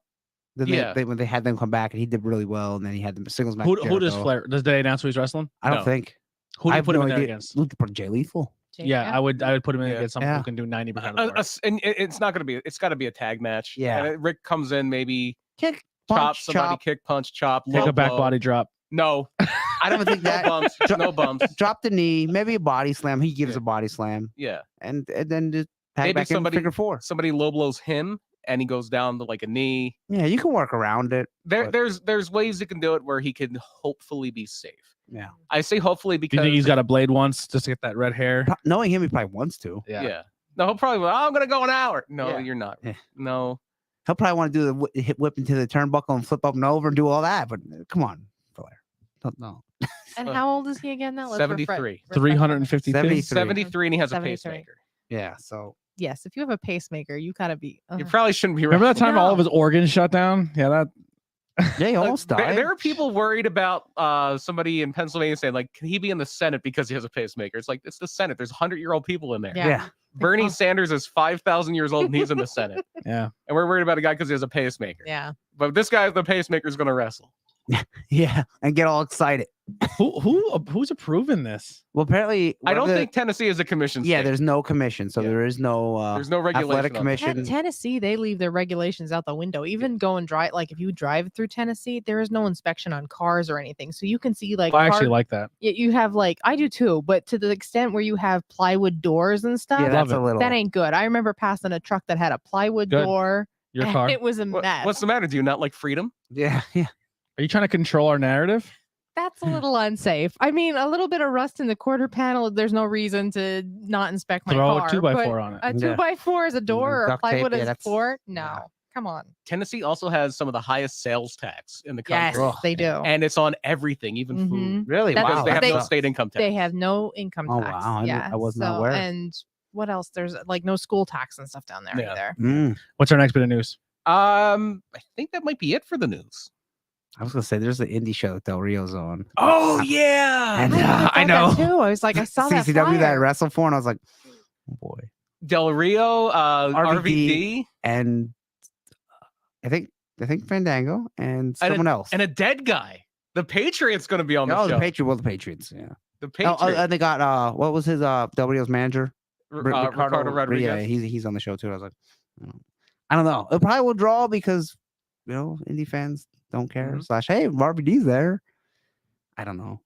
then Yeah. when they had them come back and he did really well, and then he had the singles match. Who with does Jericho. Flair? Does they announce who he's wrestling? I don't No. think. Who do I you have put him no in there idea. against? Look for Jay Lethal. Yeah, I would put him in Yeah. against someone Yeah. who can do 90% of the work. And it's not going to be. It's got to be a tag match. Yeah. And Rick comes in, maybe Kick, chop punch, somebody, chop. kick, punch, chop, Take low a back blow. body drop. No, I don't think no that. bumps. Dro- No bumps. Drop the knee, maybe a body slam. He gives Yeah. a body slam, Yeah. and then just tag Maybe back somebody- in figure four. Somebody low blows him, and he goes down to like a knee. Yeah, you can work around it. But- There's ways you can do it where he can hopefully be safe. Yeah, I say hopefully Do because you think he's got a blade once just to get that red hair? knowing him, he probably wants to. yeah. No, he'll probably. Oh, I'm gonna go an hour. No, Yeah. you're not. Yeah. No. He'll probably want to do the hip whip into the turnbuckle and flip up and over and do all that. But come on, Flair. No. And how old is he again now? Let's 73. 352. 73. 73, and he has a 73. pacemaker. Yeah. So Yes, if you have a pacemaker, you gotta be. You probably shouldn't be. Remember that wrestling. time all of No. his organs shut down? Yeah, that. yeah, he almost There, died. there are people worried about somebody in Pennsylvania saying, like, can he be in the Senate because he has a pacemaker? It's like, it's the Senate. There's 100-year-old people in there. Yeah. Yeah. Bernie Oh. Sanders is 5,000 years old and he's in the Senate. Yeah. And we're worried about a guy because he has a pacemaker. Yeah. But this guy with the pacemaker is going to wrestle. Yeah, and get all excited. Who's approving this? Well, apparently, I don't the- think Tennessee is a commission Yeah, state. there's no commission, so Yeah. there is no. There's no regulation. athletic on that. commission. Tennessee, they leave their regulations out the window. Even go and drive, like if you drive through Tennessee, there is no inspection on cars or anything. So you can see like I actually car- like that. you have like I do too, but to the extent where you have plywood doors and stuff, Yeah, Love that's a it. little. that ain't good. I remember passing a truck that had a plywood Good. door. Your and car. It was a mess. What's the matter? Do you not like freedom? Yeah, yeah. Are you trying to control our narrative? That's a little unsafe. I mean, a little bit of rust in the quarter panel. There's no reason to not inspect my Throw car. a 2x4 but on it. A Yeah. 2x4 is a door, or Duct tape, plywood yeah, is that's- floor. No, yeah. come on. Tennessee also has some of the highest sales tax in the Yes, country. Ugh. they do. And it's on everything, even Mhm. food. Really? That's- Because Wow. they have that no sucks. state income tax. They have no income Oh, tax. wow. Yeah, I was not so- aware. And what else? There's like no school tax and stuff down there Yeah. either. Mm. What's our next bit of news? I think that might be it for the news. I was gonna say there's the indie show that Del Rio's on. Oh yeah, And, I I thought know. that too. I was like, I saw that CCW that I flyer. wrestled for, and I was like, oh boy. Del Rio, RVD, And I think Fandango and someone else. and a dead guy. The Patriot's going to be on the oh, show. the Patriot. Well, the Patriots. Yeah. The Oh, Patriot. and they got what was his Del Rio's manager? Ricardo Rodriguez. Yeah, he's on the show too. I was like, I don't know. It probably will draw because indie fans don't care. Mhm. Hey, RVD's there. I don't know.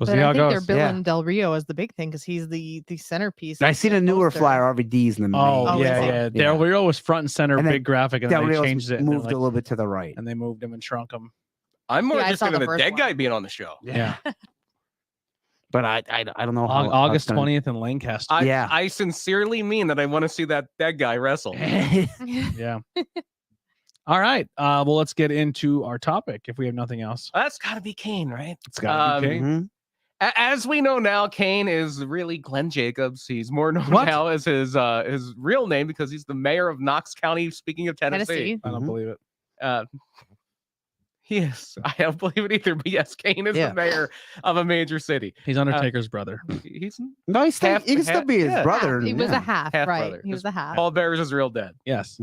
We'll But see how I it think they're goes. billing Del Rio as the big thing because he's the centerpiece. I of seen the a newer poster. flyer. RVD's in the main. Oh, Oh, yeah, is it? yeah. Del Rio was front and center, And then big graphic, and Del then they Rio's changed it. And, moved like, a little bit to the right. and they moved him and shrunk him. I'm more Yeah, I saw interested in the the first dead one. guy being on the show. Yeah. But I don't know how August how it's 20th in Lancaster. I sincerely mean that I want to see that dead guy wrestle. gonna- Yeah. All right. Well, let's get into our topic if we have nothing else. That's got to be Kane, right? It's got to be Kane. Mhm. As we know now, Kane is really Glenn Jacobs. He's more known What? now as his real name because he's the mayor of Knox County. Speaking of Tennessee, I don't Mhm. believe it. He is. I don't believe it either. But yes, Kane is Yeah. the mayor of a major city. He's Undertaker's brother. He's No, he's still, Half- he can still half- be his yeah. brother. He was yeah. a half, Half right? brother. He was a half. Paul Bearers is real dead. Yes.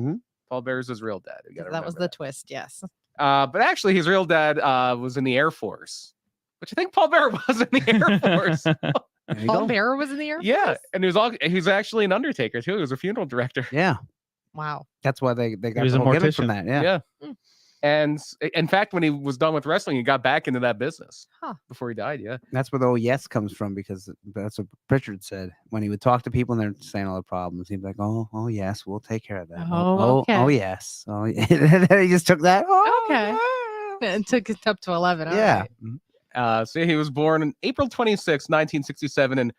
Paul Bearers is real dead. We gotta That was remember the twist. Yes. But actually, his real dad was in the Air Force, which I think Paul Bearer was in the Air Force. There you Paul go. Bearer was in the Air Force. Yeah, and he's actually an undertaker too. He was a funeral director. Yeah, Wow. that's why they got was the a whole gimmick mortician. from that. Yeah. Yeah. And in fact, when he was done with wrestling, he got back into that business Huh. before he died. Yeah. That's where the "oh yes" comes from because that's what Pritchard said when he would talk to people and they're saying all the problems. He'd be like, "Oh yes, we'll take care of that." Oh, okay. oh yes. Oh, yeah. And then he just took that. Oh, Okay. And took it up to 11. all Yeah. right. So he was born on April 26, 1967 in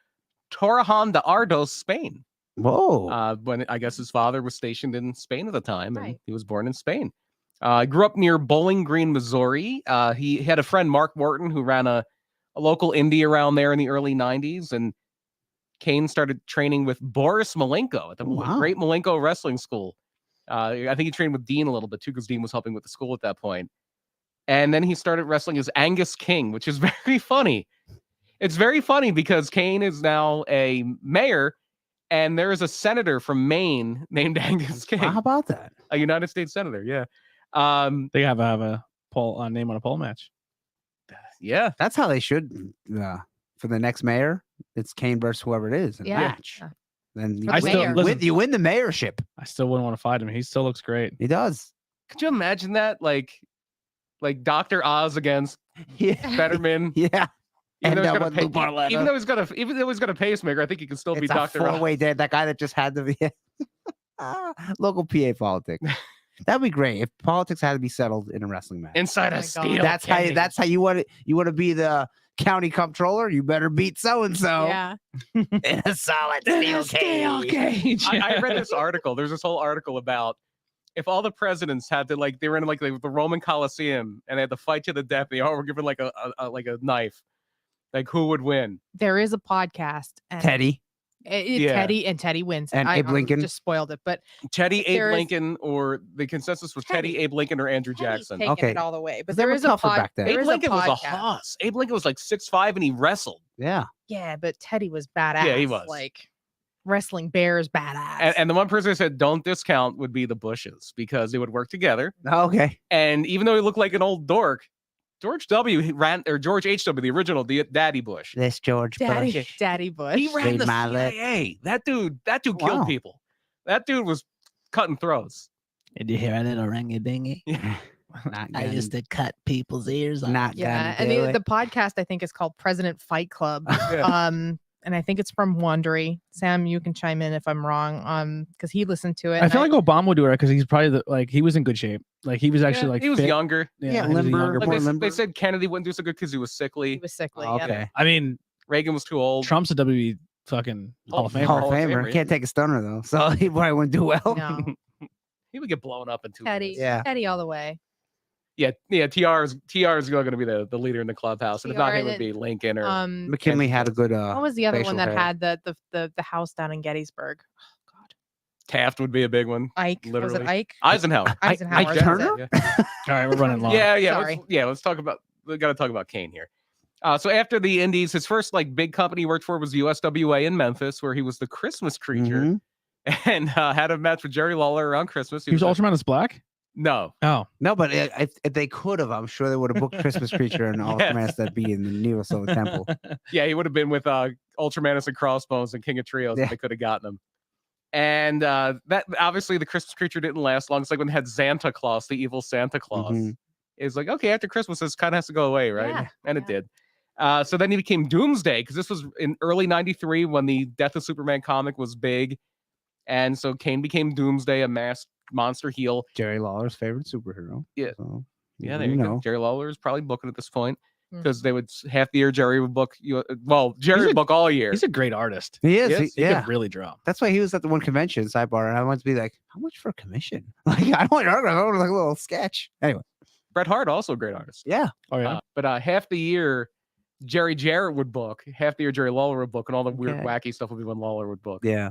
Torrejon de Ardoz, Spain. Whoa. When I guess his father was stationed in Spain at the time, and Right. he was born in Spain. He grew up near Bowling Green, Missouri. He had a friend, Mark Morton, who ran a local indie around there in the early 90s, and Kane started training with Boris Malenko at the Wow. Great Malenko Wrestling School. I think he trained with Dean a little bit too, because Dean was helping with the school at that point. And then he started wrestling as Angus King, which is very funny. It's very funny because Kane is now a mayor, and there is a senator from Maine named Angus King, How about that? a United States senator. Yeah. They have a poll name on a pole match. Yeah. That's how they should. For the next mayor, it's Kane versus whoever it is in Yeah. a match. Yeah. Then For the mayor. listen, you win the mayorship. I still wouldn't want to fight him. He still looks great. He does. Could you imagine that? Like Dr. Oz against Yeah. Fetterman. Yeah. Even And though, he's got what a Lou Barletta. even though he's got a pacemaker, I think he can still be It's a Dr. Oz. four-way dead. That guy that just had to be local PA politics. That'd be great if politics had to be settled in a wrestling match. Inside Oh a my God. steel. That's how you want it. You want to be the county comptroller. You better beat so and so Yeah. in a solid steel cage. I read this article. There's this whole article about if all the presidents had to they were in the Roman Colosseum and they had to fight to the death. They all were given like a knife. Like who would win? There is a podcast. And Teddy. Yeah. Teddy wins. And I Abe Lincoln. just spoiled it, but Teddy, Abe There is- Lincoln, or the consensus was Teddy, Teddy. Abe Lincoln, or Andrew Teddy's Jackson. taking Okay. it all the way. But They there were is a tougher back then. there Abe is Lincoln was a podcast. hoss. Abe Lincoln was like 6'5" and he wrestled. Yeah. Yeah, but Teddy was badass. Yeah, he was. Like wrestling bears badass. And the one person who said don't discount would be the Bushes because they would work together. Okay. And even though he looked like an old dork, George H.W., the original Daddy Bush. This George Bush. Daddy Bush. He ran They the mallet. CIA. That dude killed Wow. people. That dude was cutting throats. Did you hear a little ringy dingy? Not I gonna, used to cut people's ears off. not Yeah, gonna and do the it. podcast I think is called President Fight Club. Yeah. and I think it's from Wandery. Sam, you can chime in if I'm wrong, because he listened to it. I and feel like Obama would do it because he's probably he was in good shape. Like he was actually he was fit. younger. Yeah, he was a limber, younger Like more boy. they limber. said, Kennedy wouldn't do so good because he was he sickly. was sickly. Oh, Yep. okay. I mean, Reagan was too old. Trump's a WWE fucking Hall of Famer. Hall of Hall of Famer. Famer, Can't take a stunner though, so he probably wouldn't do well. No, He would get blown up in 2 Teddy, minutes. Yeah. Teddy all the way. Yeah. TR is going to be the leader in the clubhouse, and if not TR, him, it would and be Lincoln or McKinley had a good. What was the other one facial that hair. had the house down in Gettysburg? Oh God, Taft would be a big one. Ike. Was Literally. it Ike? Eisenhower. Eisenhower. Ike that was Turner? it. Yeah. All right, we're running long. Sorry. Let's talk about. We got to talk about Kane here. So after the Indies, his first big company he worked for was USWA in Memphis, where he was the Christmas creature, Mhm. and had a match with Jerry Lawler around Christmas. He was Ultraman is black. No, Oh, No, but if they could have, I'm sure they would have booked Christmas Creature and all the Yes. commands that be in the Neo Silver Temple. yeah, he would have been with Ultramanus and Crossbones and King of Trios Yeah. if they could have gotten him. And that obviously the Christmas creature didn't last long. It's like when they had Santa Claus, the evil Santa Claus. Mhm. It's like, okay, after Christmas, this kind of has to go away, right? Yeah, And it yeah. did. So then he became Doomsday because this was in early '93 when the Death of Superman comic was big. And so Kane became Doomsday, a masked monster heel. Jerry Lawler's favorite superhero. Yeah. So, Yeah, there you know. go. Jerry Lawler is probably booking at this point Mhm. because they would half the year Jerry would book you. Well, Jerry He's would Mm-hmm. book all year. he's a great artist. He is. Yes, He yeah. could really draw. That's why he was at the one convention sidebar, and I wanted to be like, "How much for a commission?" Like, I don't want autograph. I want like a little sketch. Anyway, Bret Hart, also a great artist. yeah. Oh yeah. But half the year Jerry Jarrett would book, half the year Jerry Lawler would book, and all the weird, Okay. wacky stuff would be when Lawler would book. Yeah.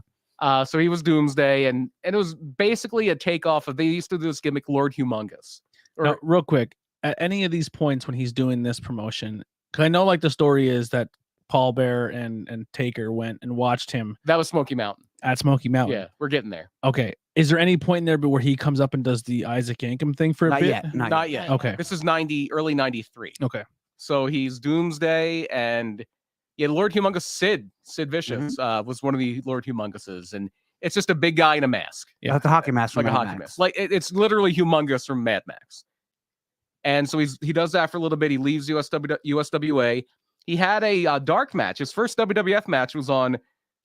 So he was Doomsday, and it was basically a takeoff of they used to do this gimmick, Lord Humongous. Or Now, real quick, at any of these points when he's doing this promotion, because I know the story is that Paul Bear and Taker went and watched him that was Smoky Mountain. at Smoky Mountain. Yeah, we're getting there. Okay. Is there any point in there where he comes up and does the Isaac Yankem thing for a Not bit? yet. Not yet. Okay. This is early 93. Okay. So he's Doomsday, and Lord Humongous Sid Vicious was one of the Lord Humongouses, and it's just a big guy in a mask, Yeah. Like the hockey mask from like a Mad hockey Max. mask. Like it's literally Humongous from Mad Max. And so he does that for a little bit. He leaves USWA. He had a dark match. His first WWF match was on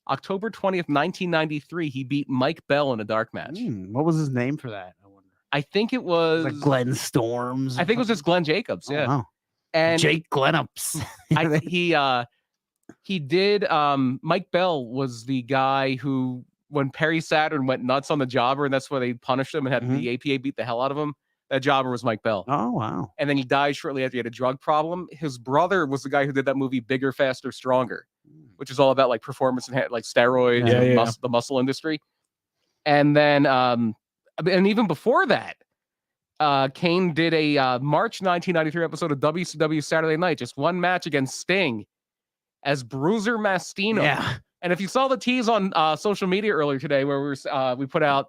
October 20th, 1993. He beat Mike Bell in a dark match. What was his name for that? I wonder. I think it was. Like Glenn Storms. I think it was just Glenn Jacobs. Oh, Yeah, wow. and Jake Glenups. he did. Mike Bell was the guy who, when Perry Saturn went nuts on the jobber, and that's why they punished him and had the APA beat the hell out of him. That jobber was Mike Bell. Oh wow. And then he died shortly after he had a drug problem. His brother was the guy who did that movie Bigger, Faster, Stronger, which is all about like performance and like steroids Yeah, and yeah. the muscle industry. And then, and even before that, Kane did a March 1993 episode of WCW Saturday Night, just one match against Sting as Bruiser Mastino. Yeah. And if you saw the tease on social media earlier today, where we put out,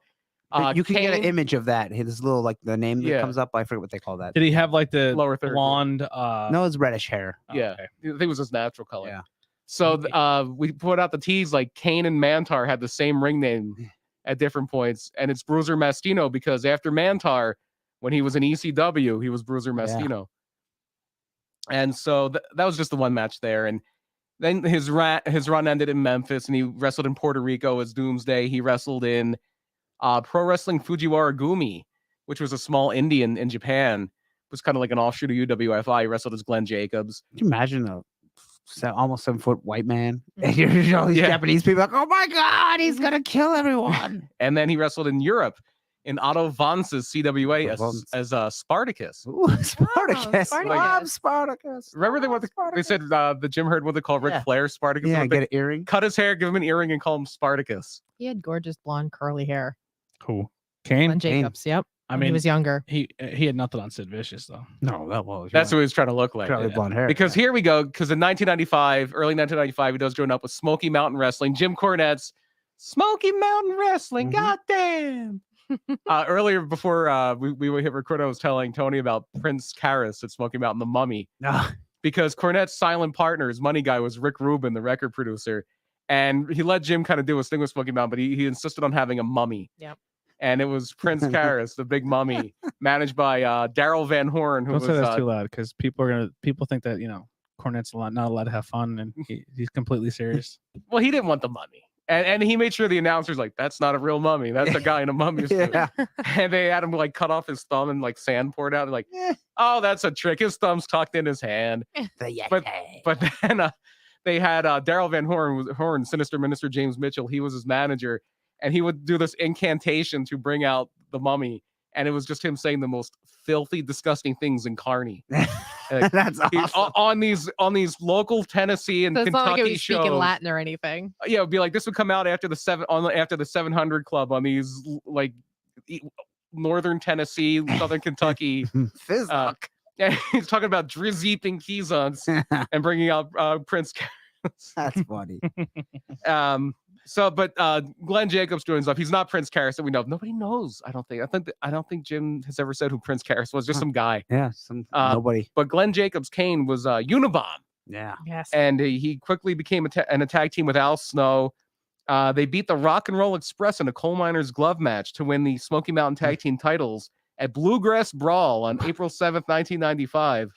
You can get an Kane- image of that. His little like the name that Yeah. comes up. I forget what they call that. Did he have like the Lower third, yeah. blonde? No, it's reddish hair. Oh, Yeah. okay. I think it was his natural color. Yeah. So we put out the tease like Kane and Mantar had the same ring name at different points, and it's Bruiser Mastino because after Mantar, when he was in ECW, he was Bruiser Mastino. And so that was just the one match there, and then his run ended in Memphis, and he wrestled in Puerto Rico as Doomsday. He wrestled in Pro Wrestling Fujiwara Gumi, which was a small Indian in Japan. It was kind of like an offshoot of UWFI. He wrestled as Glenn Jacobs. Can you imagine a almost 7-foot white man? And you're all these Yeah. Japanese people like, oh my god, he's gonna kill everyone. And then he wrestled in Europe in Otto Vance's CWA Vance. as Spartacus. Ooh, Spartacus. Spartacus. Love Spartacus. Remember Love they said the Jim Herd what they call Ric Yeah. Flair Spartacus? Yeah, They get an earring. cut his hair, give him an earring, and call him Spartacus. He had gorgeous blonde curly hair. Who? Kane? Glenn Jacobs. Yep. I When he mean, was younger. he had nothing on Sid Vicious though. No, that was That's what he was trying to look like. curly yeah. blonde hair. Because here we go. Because in 1995, early 1995, he does join up with Smoky Mountain Wrestling. Jim Cornette's Smoky Mountain Wrestling. Mhm. Goddamn. Earlier, before we hit record, I was telling Tony about Prince Karras at Smoky Mountain, the Mummy, No. because Cornette's silent partner, his money guy, was Rick Rubin, the record producer, and he let Jim kind of do his thing with Smoky Mountain, but he insisted on having a mummy. Yep. And it was Prince Karras, the big mummy, managed by Daryl Van Horn, who Don't was say that too loud because people think that Cornette's not allowed to have fun, and he's completely serious. Well, he didn't want the mummy. And he made sure the announcer's like, that's not a real mummy. That's a guy in a mummy suit. Yeah. And they had him like cut off his thumb and like sand poured out. They're like, oh, that's a trick. His thumb's tucked in his hand. But then they had Daryl Van Horn, Sinister Minister James Mitchell. He was his manager. And he would do this incantation to bring out the mummy. And it was just him saying the most filthy, disgusting things in Carney. That's awesome. On these local Tennessee and So it's not like it Kentucky was speaking shows. Latin or anything. Yeah, it'd be like this would come out after the 700 Club on these like northern Tennessee, southern Kentucky. Fizzlock. And he's talking about Drizzy and Keysons and bringing out Prince. That's funny. But Glenn Jacobs joins up. He's not Prince Karras that we know of. Nobody knows. I don't think Jim has ever said who Prince Karras was. Just some guy. Yeah, nobody. But Glenn Jacobs Kane was Unabomb. Yeah. Yes. And he quickly became a tag team with Al Snow. They beat the Rock and Roll Express in a coal miner's glove match to win the Smoky Mountain Tag Team titles at Bluegrass Brawl on April 7th, 1995.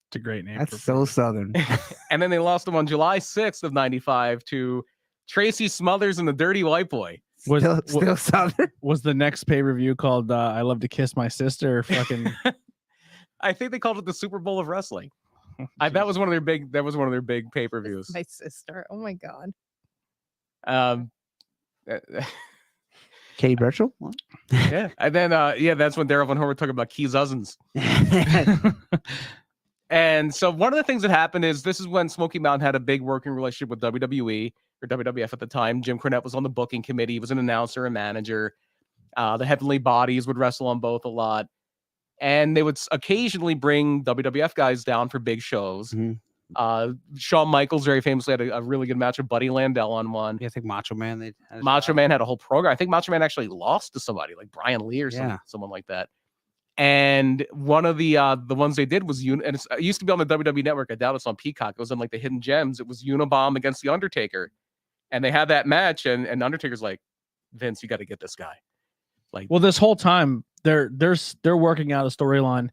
It's a great name. That's so southern. And then they lost them on July 6th of 95 to Tracy Smothers and the Dirty White Boy. Still southern. Was the next pay-per-view called I Love to Kiss My Sister or fucking I think they called it the Super Bowl of Wrestling. That was one of their big pay-per-views. My sister. Oh my god. Katie Burchill? What? Yeah. And then that's when Daryl Van Horn talking about Keys Cousins. And so one of the things that happened is this is when Smoky Mountain had a big working relationship with WWE or WWF at the time. Jim Cornette was on the booking committee. He was an announcer and manager. The Heavenly Bodies would wrestle on both a lot. And they would occasionally bring WWF guys down for big shows. Mm-hmm. Shawn Michaels very famously had a really good match with Buddy Landel on one. Yeah, I think Macho Man. Macho Man had a whole program. I think Macho Man actually lost to somebody like Brian Lee or someone like that. And one of the ones they did was it used to be on the WWE Network. I doubt it's on Peacock. It was on like the Hidden Gems. It was Unabomb against the Undertaker, and they had that match. And Undertaker's like, Vince, you got to get this guy. Like, well, this whole time they're working out a storyline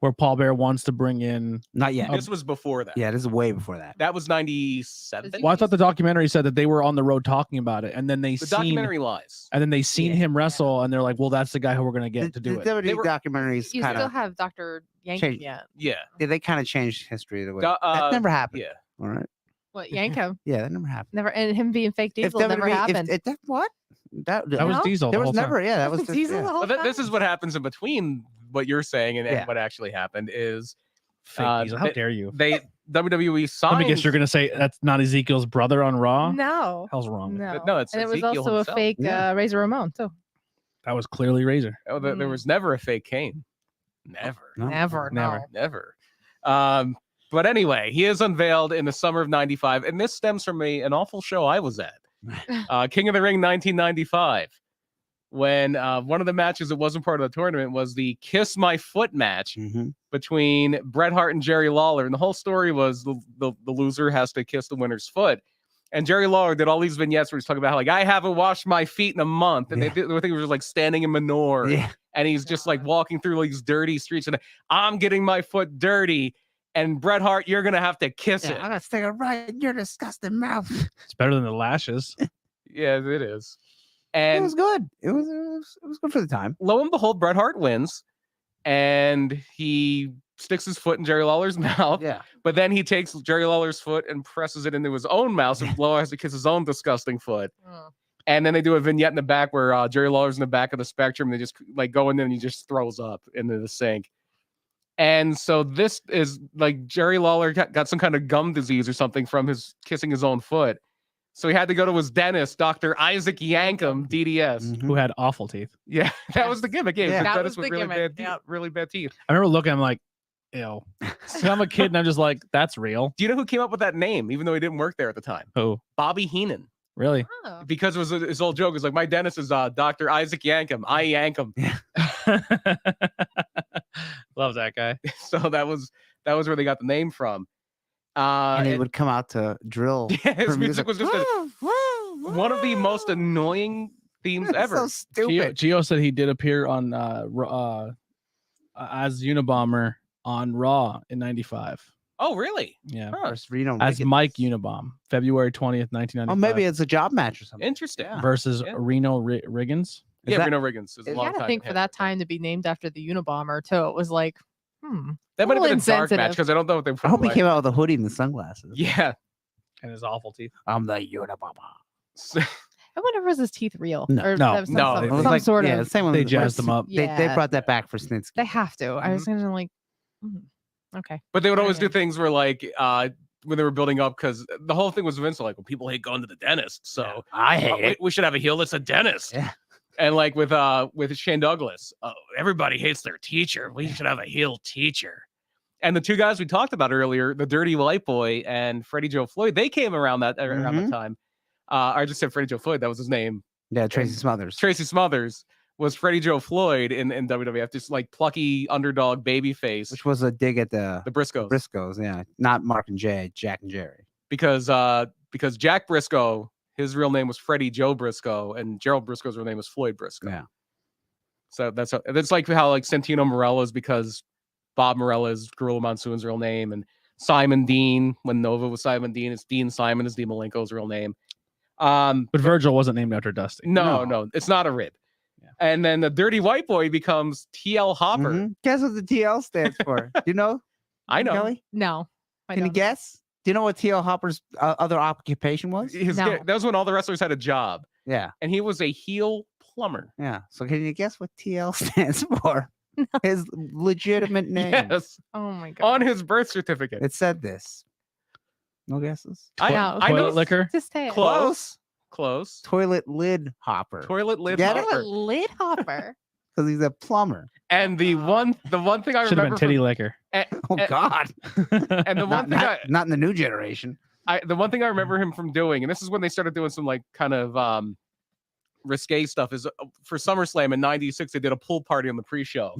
where Paul Bearer wants to bring in. Not yet. This was before that. Yeah, this is way before that. That was 97. Well, I thought the documentary said that they were on the road talking about it, and then the documentary lies. And then they seen him wrestle, and they're like, "Well, that's the guy who we're gonna get to do it." The documentaries You kind still of have Dr. Yankum yet. Yeah. they kind of changed history the way that never happened. Yeah. All right. What, Yankum? Yeah, that never happened. Never, and him being fake Diesel never happened. What? That was No? Diesel. There the was whole never. time. Yeah, that was Diesel the whole But time? this is what happens in between what you're saying and Yeah. what actually happened is Fake Diesel. How dare you? WWE signed. Let me guess, you're gonna say that's not Ezekiel's brother on Raw? No. Hell's wrong. No. No, it's and it was Ezekiel also himself. a fake Razor Ramon too. That was clearly Razor. Oh, there was never a fake Kane. Never. No. Never. Never. But anyway, he is unveiled in the summer of 95, and this stems from an awful show I was at. King of the Ring 1995. When one of the matches that wasn't part of the tournament was the Kiss My Foot match between Bret Hart and Jerry Lawler. And the whole story was the loser has to kiss the winner's foot. And Jerry Lawler did all these vignettes where he's talking about how, like, I haven't washed my feet in a month. And they think he was like standing in manure. Yeah. And he's just like walking through these dirty streets and I'm getting my foot dirty. And Bret Hart, you're going to have to kiss it. I'm going to stick it right in your disgusting mouth. It's better than the lashes. Yeah, it is. It And was good. It was good for the time. lo and behold, Bret Hart wins. And he sticks his foot in Jerry Lawler's mouth. Yeah. But then he takes Jerry Lawler's foot and presses it into his own mouth. So Lawler has to kiss his own disgusting foot. Oh. And then they do a vignette in the back where Jerry Lawler's in the back of the Spectrum. And they just like go in there and he just throws up into the sink. And so this is like Jerry Lawler got some kind of gum disease or something from his kissing his own foot. So he had to go to his dentist, Dr. Isaac Yankum, DDS. Who had awful teeth. Yeah, that was the gimmick. Yeah, Yeah. the That dentist was with the really gimmick, bad teeth. yeah. Really bad teeth. I remember looking, I'm like, ew. So I'm a kid and I'm just like, that's real. Do you know who came up with that name, even though he didn't work there at the time? Who? Bobby Heenan. Really? Oh. Because it was his old joke. It's like, my dentist is Dr. Isaac Yankum. I yank him. Love that guy. So that was where they got the name from. And he would come out to drill. Yeah, his for music was just one of the most annoying themes ever. So stupid. Gio said he did appear on as Unabomber on Raw in '95. Oh, really? Yeah. Huh. versus Reno As Riggins. Mike Unabomb, February 20th, 1995. Oh, maybe it's a job match or something. Interesting. Yeah. versus Yeah. Reno Riggins. Is Yeah, that- Reno Riggins is a you You long gotta time. think for ahead, that I think. time to be named after the Unabomber too. It was like, That a might have little been a dark match insensitive. because I don't know what they put. I hope he like- came out with a hoodie and the sunglasses. Yeah. And his awful teeth. I'm the Unabomber. I wonder if was his teeth real? No. Or No. that was No, some, it It was some like, sort yeah, of. the same one. They with- jazzed them up. They Yeah. brought that back for Snitsky. They have to. I was thinking like, okay. But they would always do Okay. things where like when they were building up because the whole thing was Vince like, well, people hate going to the dentist, so I hate it. we should have a heel that's a dentist. Yeah. And like with Shane Douglas, everybody hates their teacher. We should have a heel teacher. And the two guys we talked about earlier, the Dirty White Boy and Freddie Joe Floyd, they came around that time. I just said Freddie Joe Floyd, that was his name. Yeah, Tracy Smothers. Tracy Smothers was Freddie Joe Floyd in WWF, just like plucky underdog baby face. Which was a dig at the The Briscoes. Briscoes, yeah. Not Mark and Jay, Jack and Jerry. because Jack Briscoe, his real name was Freddie Joe Briscoe, and Gerald Briscoe's real name was Floyd Briscoe. Yeah. So that's like how like Santino Morella is because Bob Morella is Gorilla Monsoon's real name, and Simon Dean, when Nova was Simon Dean, it's Dean Simon is Dean Malenko's real name. But Virgil wasn't named after Dusty. No, it's not a rib. Yeah. And then the Dirty White Boy becomes TL Hopper. Mhm. Guess what the TL stands for? Do you know? I know. Kelly? No. I Can you don't. guess? Do you know what TL Hopper's other occupation was? No. That was when all the wrestlers had a job, Yeah, and he was a heel plumber. yeah. So can you guess what TL stands for? His legitimate name. Yes, Oh my god. on his birth certificate. It said this. No guesses. I No. know Toilet liquor. Just say it. Close. Toilet lid hopper. Toilet lid Get it? hopper. Lid hopper. Because he's a plumber. And the one thing I Should have been remember titty liquor. Oh And- God. and the one thing not in the new generation. the one thing I remember him from doing, and this is when they started doing some like kind of risque stuff, is for SummerSlam in '96 they did a pool party on the pre-show,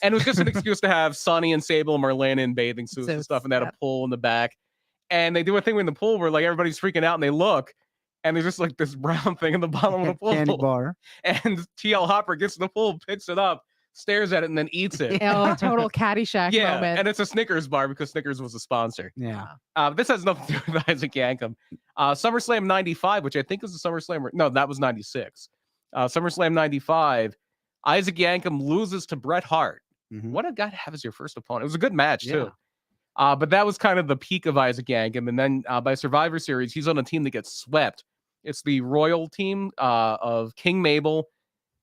and it was just an excuse to have Sonny and Sable and Marlena in bathing suits and Suits, stuff, and they had yeah. a pool in the back, and they do a thing in the pool where like everybody's freaking out and they look, and there's just like this brown thing in the bottom of the pool, Candy bar. and TL Hopper gets in the pool, picks it up, stares at it, and then eats it. Total Caddyshack Yeah, moment. and it's a Snickers bar because Snickers was a sponsor. Yeah. This has nothing to do with Isaac Yankem. SummerSlam 95, which I think is the SummerSlam. No, that was 96. SummerSlam 95, Isaac Yankem loses to Bret Hart. Mhm. What a guy to have as your first opponent. It was a good match, Yeah. too. But that was kind of the peak of Isaac Yankem. And then by Survivor Series, he's on a team that gets swept. It's the Royal team of King Mabel,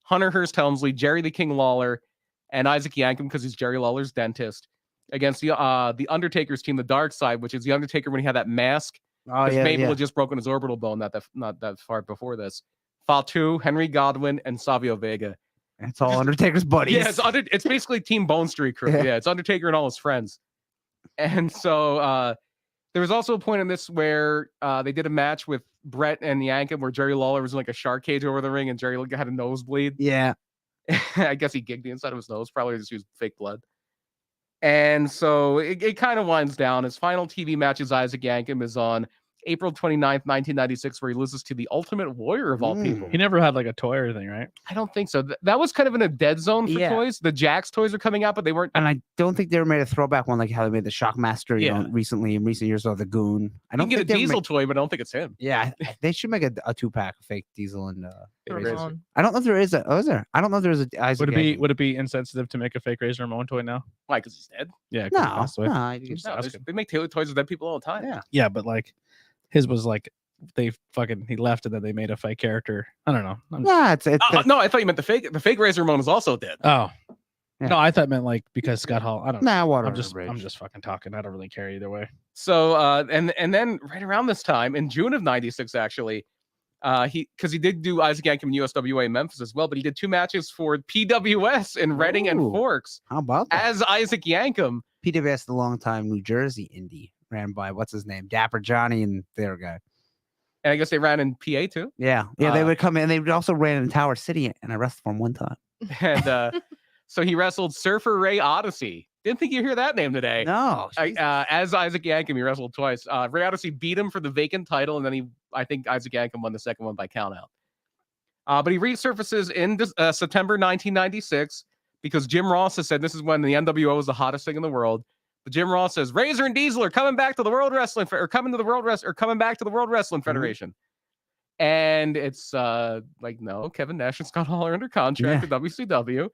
Hunter Hearst Helmsley, Jerry the King Lawler, and Isaac Yankem because he's Jerry Lawler's dentist, against the Undertaker's team, the Dark Side, which is the Undertaker when he had that mask. Oh Because yeah. Mabel yeah. had just broken his orbital bone not that far before this. Fatu, Henry Godwin, and Savio Vega. It's all Undertaker's buddies. Yeah, it's basically Team Bone Street crew. Yeah. Yeah, it's Undertaker and all his friends. And so there was also a point in this where they did a match with Brett and Yankem where Jerry Lawler was in like a shark cage over the ring and Jerry had a nosebleed. Yeah. I guess he gigged the inside of his nose, probably just used fake blood. And so it kind of winds down. His final TV match as Isaac Yankem is on April 29th, 1996, where he loses to the Ultimate Warrior of all people. He never had like a toy or anything, right? I don't think so. That was kind of in a dead zone for Yeah. toys. The Jax toys are coming out, but they weren't. And I don't think they ever made a throwback one like how they made the Shockmaster, you know, Yeah. recently in recent years, or the Goon. I You don't can get a think they ever Diesel made- toy, but I don't think it's him. Yeah, they should make a 2-pack of fake Diesel and It Razor. is. Ramon. I don't know if there is a. Oh, is there? I don't know if there's a Isaac. Would it be insensitive to make a fake Razor Ramon toy now? Why? Because he's dead. Yeah. 'cause he No, passed away. no. you can- Just No, asking. they make toys with dead people all the time. Yeah. Yeah, but like his was like he left and then they made a fake character. I don't know. Nah, it's No, I thought you meant the fake. The fake Razor Ramon is also dead. Oh. Yeah. No, I thought it meant like because Scott Hall. I don't know. nah, water. I'm under the just bridge. I'm just fucking talking. I don't really care either way. So and then right around this time in June of '96, actually, he did do Isaac Yankem in USWA in Memphis as well, but he did 2 matches for PWS in Reading and Ooh. Forks How about that? as Isaac Yankem. PWS, the longtime New Jersey indie, ran by what's his name, Dapper Johnny, and their guy. And I guess they ran in PA too. Yeah, they Uh, would come in. They would also ran in Tower City, and I wrestled for him one time. And so he wrestled Surfer Ray Odyssey. Didn't think you'd hear that name today. No, As Isaac Yankem, he wrestled twice. Ray Odyssey beat him for the vacant title, and then I think Isaac Yankem won the second one by countout. But he resurfaces in September 1996 because Jim Ross has said this is when the NWO was the hottest thing in the world. But Jim Ross says Razor and Diesel are coming back to the World Wrestling or coming to the World Wrestling or coming back to the World Wrestling Federation. And it's like, no, Kevin Nash and Scott Hall are under contract at WCW.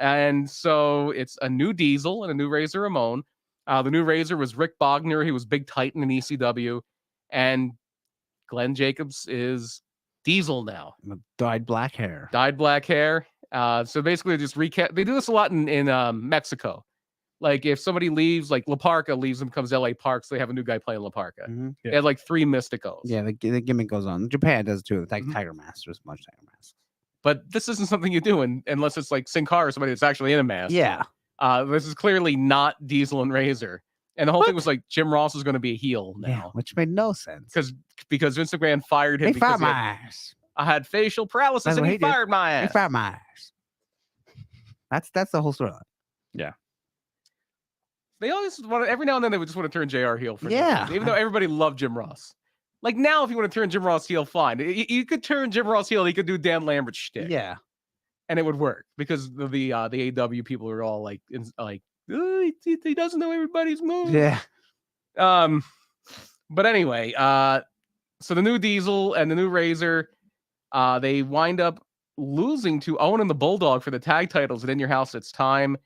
And so it's a new Diesel and a new Razor Ramon. The new Razor was Rick Bogner. He was Big Titan in ECW. And Glenn Jacobs is Diesel now. Dyed black hair. So basically just recap. They do this a lot in Mexico. Like if somebody leaves, like La Parca leaves and becomes LA Parks, they have a new guy playing La Parca. They had like 3 Mysticos. Yeah, the gimmick goes on. Japan does too. Like Tiger Mask, there's a bunch of Tiger Masks. But this isn't something you do unless it's like Sin Cara or somebody that's actually in a mask. Yeah. This is clearly not Diesel and Razor. And the whole thing was like Jim Ross is going to be a heel now. Yeah, which made no sense. Because Vince McMahon fired him He because fired my ass. I had facial paralysis That's and what he he did. fired my ass. He fired my ass. That's the whole storyline. They always want to, every now and then they would just want to turn JR heel for no Yeah. reason, even though everybody loved Jim Ross. Like now, if you want to turn Jim Ross heel, fine. You could turn Jim Ross heel. He could do Dan Lambert shtick. Yeah. And it would work because the AW people are all like, "Oh, he doesn't know everybody's moves. Yeah. But anyway, so the new Diesel and the new Razor, they wind up losing to Owen and the Bulldog for the tag titles at In Your House It's Time.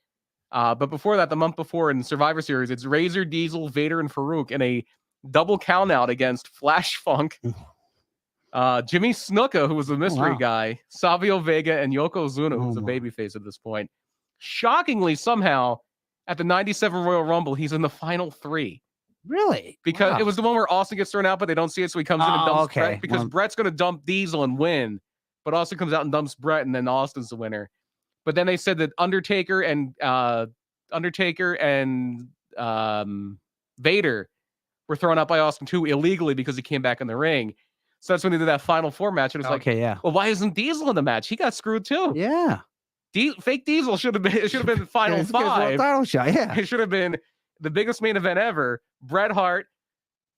But before that, the month before in Survivor Series, it's Razor, Diesel, Vader, and Farouk in a double countout against Flash Funk, Jimmy Snuka, who was the mystery guy, Savio Vega, and Yokozuna, who's a babyface at this point. Shockingly, somehow, at the 97 Royal Rumble, he's in the final 3. Really? Because it was the one where Austin gets thrown out, but they don't see it, so he comes in and dumps Brett. Because Brett's going to dump Diesel and win, but Austin comes out and dumps Brett, and then Austin's the winner. But then they said that Undertaker and Vader were thrown out by Austin too illegally because he came back in the ring. So that's when they did that final 4 match. And it's like, well, why isn't Diesel in the match? He got screwed too. Yeah. Fake Diesel should have been. It should have been final 5. Title shot. Yeah. It should have been the biggest main event ever. Bret Hart,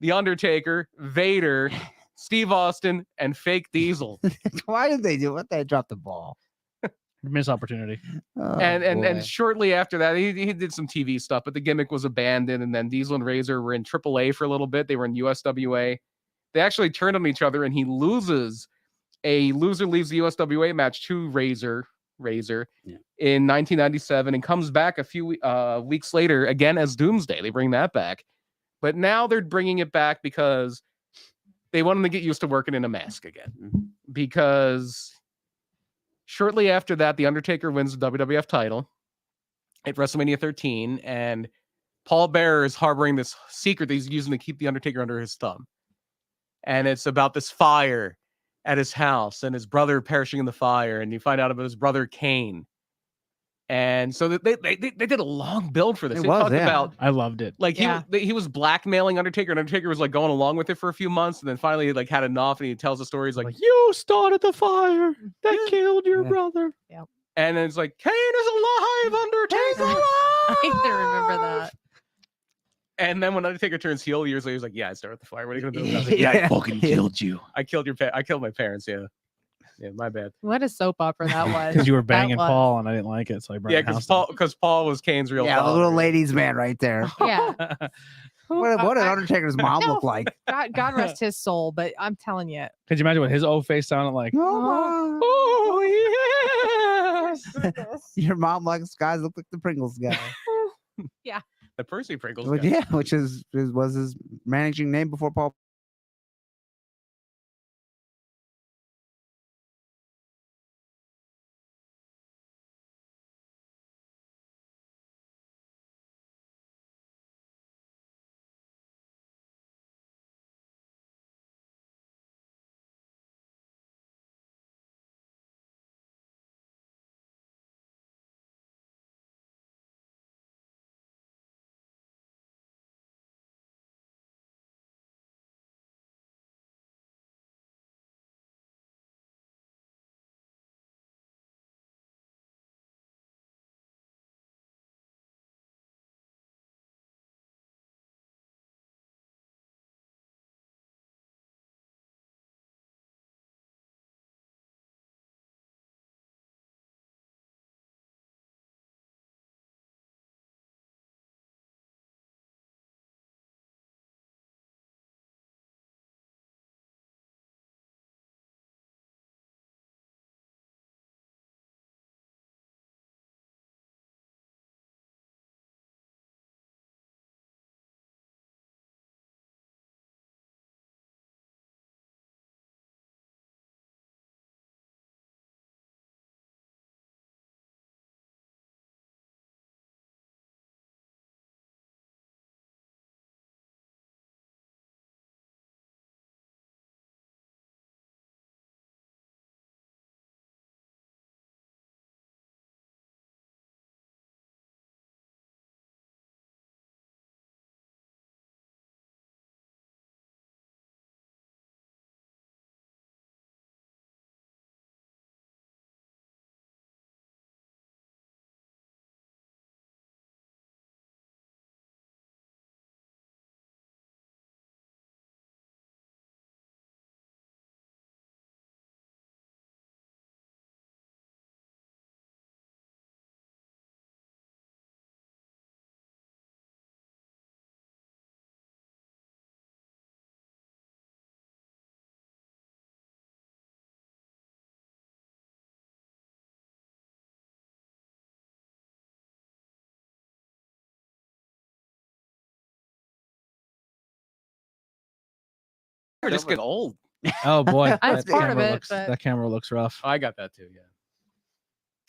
The Undertaker, Vader, Steve Austin, and fake Diesel. Why did they do it? They dropped the ball. Missed opportunity. And shortly after that, he did some TV stuff, but the gimmick was abandoned. And then Diesel and Razor were in AAA for a little bit. They were in USWA. They actually turned on each other, and he loses. A loser leaves the USWA match to Razor in 1997 and comes back a few weeks later again as Doomsday. They bring that back. But now they're bringing it back because they want him to get used to working in a mask again. Because shortly after that, The Undertaker wins the WWF title at WrestleMania 13, and Paul Bearer is harboring this secret that he's using to keep The Undertaker under his thumb. And it's about this fire at his house and his brother perishing in the fire, and you find out about his brother Kane. And so they did a long build for this. They talked about, I loved it. Like he was blackmailing Undertaker, and Undertaker was like going along with it for a few months, and then finally like had enough, and he tells the story. He's like, "You started the fire that killed your brother." Yeah. And then it's like, "Kane is alive, Undertaker." I didn't remember that. And then when Undertaker turns heel years later, he's like, "Yeah, I started the fire. What are you gonna do?" I was like, I fucking killed you. I killed my parents. Yeah, my bad. What a soap opera that was. Because you were banging Paul, and I didn't like it, so I brought because Paul was Kane's real. Yeah, father. the little ladies' man right there. Yeah. What did Undertaker's mom look like? God rest his soul, but I'm telling you. Could you imagine what his old face sounded like? Oh yes. Your mom likes guys look like the Pringles guy. Yeah. The Percy Pringles. Well, guy. yeah, which was his managing name before Paul We're just getting old. Oh boy, That's that part of camera it, looks but- that camera looks rough. I got that too. Yeah.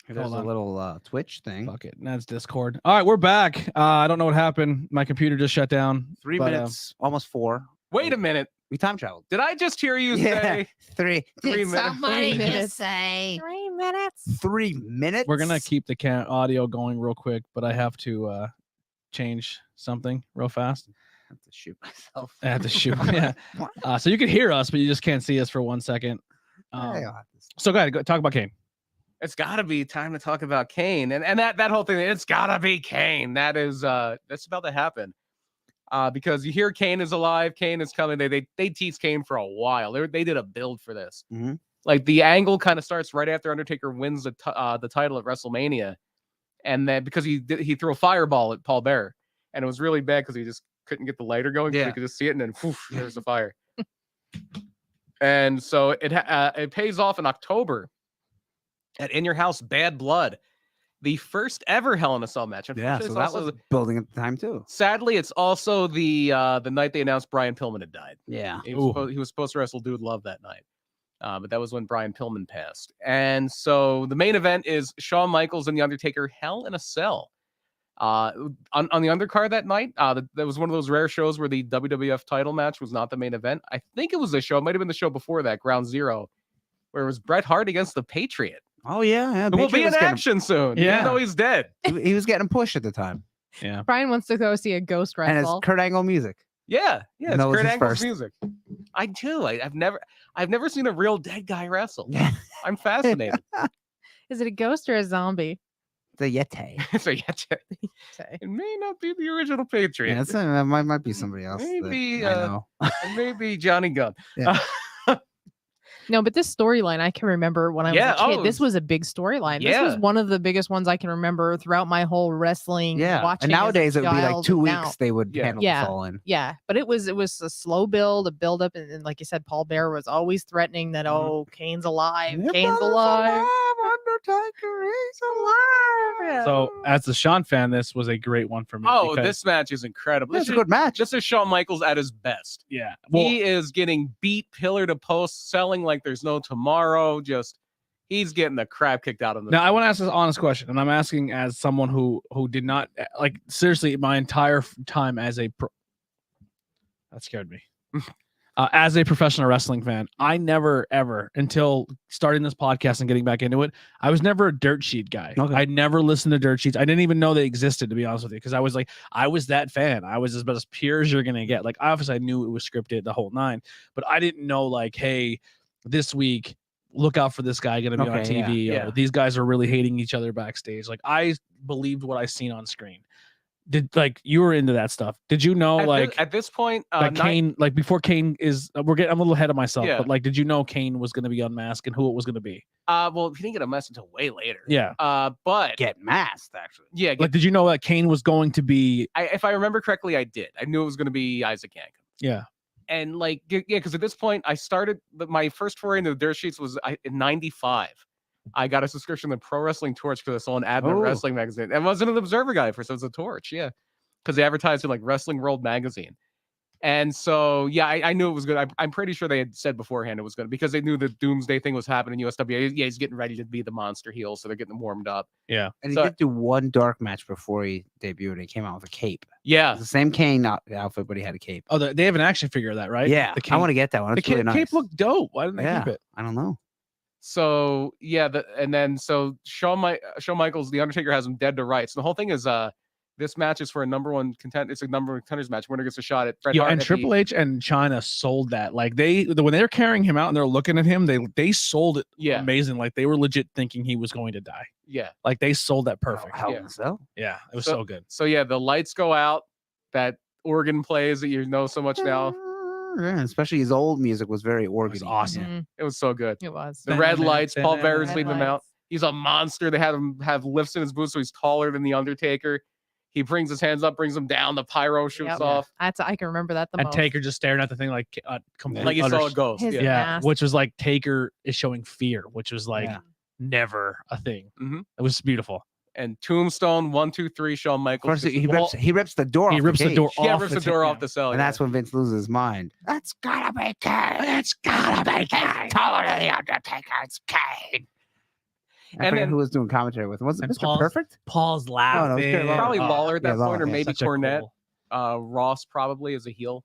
There's Hold a on. little Twitch thing. Fuck it, that's Discord. All right, we're back. I don't know what happened. My computer just shut down. 3 but, minutes, almost 4. Wait a minute. We time traveled. Did I just hear you Yeah. say 3 3 minutes? Somebody 3 just minutes. say. 3 minutes. 3 minutes. We're gonna keep the audio going real quick, but I have to change something real fast. I have to shoot myself. I have to shoot. Yeah. So you can hear us, but you just can't see us for 1 second. Hey, I'll have to- So go ahead, go talk about Kane. It's got to be time to talk about Kane, and that whole thing. It's got to be Kane. That is that's about to happen. Because you hear Kane is alive, Kane is coming. They teased Kane for a while. They did a build for this. Mhm. Like the angle kind of starts right after Undertaker wins the title at WrestleMania, and then because he threw a fireball at Paul Bearer, and it was really bad because he just couldn't get the lighter going. Yeah, you could just see it, and then poof, there's the fire. And so it pays off in October at In Your House Bad Blood, the first ever Hell in a Cell match. Yeah, so that was building at the time too. Sadly, it's also the night they announced Brian Pillman had died. Yeah. He was supposed to wrestle Dude Love that night. But that was when Brian Pillman passed. And so the main event is Shawn Michaels and The Undertaker Hell in a Cell. On the undercard that night, that was one of those rare shows where the WWF title match was not the main event. I think it was the show. It might have been the show before that, Ground Zero, where it was Bret Hart against the Patriot. Oh yeah. Who will be Patriot in was getting- action soon. Yeah. Even though he's dead. He was getting pushed at the time, Yeah. Brian wants to go see a ghost and it's wrestle. Kurt Angle music. Yeah. And It's that was Kurt his Angle's first. music. I do. I've never seen a real dead guy wrestle. Yeah. I'm fascinated. Is it a ghost or a zombie? The Yeti. So yeah, Okay. it may not be the original Patriot. Yeah, that might be somebody else. that Maybe, I know. It may be Johnny Gunn. Yeah. No, but this storyline I can remember when I was Yeah, a kid. oh, This was a big storyline. This was yeah. one of the biggest ones I can remember throughout my whole wrestling. Yeah. Watching And as a nowadays it would be like child 2 and weeks now. they would Yeah. handle Yeah. this all in. Yeah, but it was a slow build, a build up, and like you said, Paul Bearer was always threatening that Mhm. Kane's alive, Your Kane's brother's alive. Undertaker is alive. So as a Sean fan, this was a great one for me. Oh, because- this match is incredible. That's This a good match. This is Shawn Michaels at his best. yeah. Well, He is getting beat pillar to post, selling like there's no tomorrow. Just he's getting the crap kicked out of him. now I want to ask this honest question, and I'm asking as someone who did not like seriously my entire time as a pro. That scared me. As a professional wrestling fan, I never ever until starting this podcast and getting back into it, I was never a dirt sheet guy. Okay. I never listened to dirt sheets. I didn't even know they existed, to be honest with you, because I was that fan. I was as pure as you're gonna get. Like obviously I knew it was scripted the whole nine, but I didn't know like, hey, this week look out for this guy gonna be on Okay, yeah, TV. yeah. Or these guys are really hating each other backstage. Like I believed what I seen on screen. Did like you were into that stuff? Did you know at this point, that Kane, like before Kane is, I'm a little ahead of myself, Yeah. but like, did you know Kane was going to be unmasked and who it was going to be? well, he didn't get a message until way later. Yeah. But Get masked, actually. yeah, Like, did you know that Kane was going to be? if I remember correctly, I did. I knew it was going to be Isaac Yankem. Yeah. And like, yeah, because at this point, I started my first foray into the dirt sheets was in '95. I got a subscription to Pro Wrestling Torch because I saw an ad in a Oh. wrestling magazine. I wasn't an Observer guy first; it was a Torch, yeah, because they advertised in like Wrestling World magazine. And so, yeah, I knew it was good. I'm pretty sure they had said beforehand it was good because they knew the Doomsday thing was happening. USWA, yeah, he's getting ready to be the monster heel, so they're getting him warmed up. Yeah. And he So- did do one dark match before he debuted. And he came out with a cape. Yeah, It's the same Kane outfit, but he had a cape. Oh, they have an action figure of that, right? Yeah, The I Kane, want to get that one. the It's really nice. cape looked dope. Why didn't they Yeah. keep it? I don't know. so yeah, so Shawn Michaels, The Undertaker has him dead to rights. The whole thing is this match is for a number one contender. It's a number one contenders match. Winner gets a shot at Bret Yeah, Hart. and at the- Triple H and China sold that. Like when they're carrying him out and they're looking at him, they sold it Yeah, amazing. Like they were legit thinking he was going to die. yeah. Like they sold that perfect. Hell Yeah. in a Cell. Yeah, it was So- so good. So yeah, the lights go out. That organ plays that you know so much now. Yeah, especially his old music was very It was organy. awesome. Mhm, It was so good. it was. The red lights. Paul Bearer's Red leading them out. lights. He's a monster. They had him have lifts in his boots, so he's taller than the Undertaker. He brings his hands up, brings them down. The pyro shoots Yep. off. I can remember that the And most. Taker just staring at the thing like complete Like he utter saw a ghost. His- Yeah. yeah, mask. which was like Taker is showing fear, which was like Yeah. never a thing. Mhm. It was beautiful. and Tombstone 1, 2, 3. Shawn Michaels. First, he rips the door. He off rips the door cage. off. rips the door off the cell. And that's when Vince loses his mind. That's gotta be Kane. It's gotta be Kane. Taller than the Undertaker. It's Kane. I forget then- who was doing commentary with him. Was it And Mr. Perfect? Paul's no, laughing. it's good. probably Oh, Lawler at that yeah, point, Lawler, or yeah, maybe Such a Cornette. cool- Ross probably as a heel.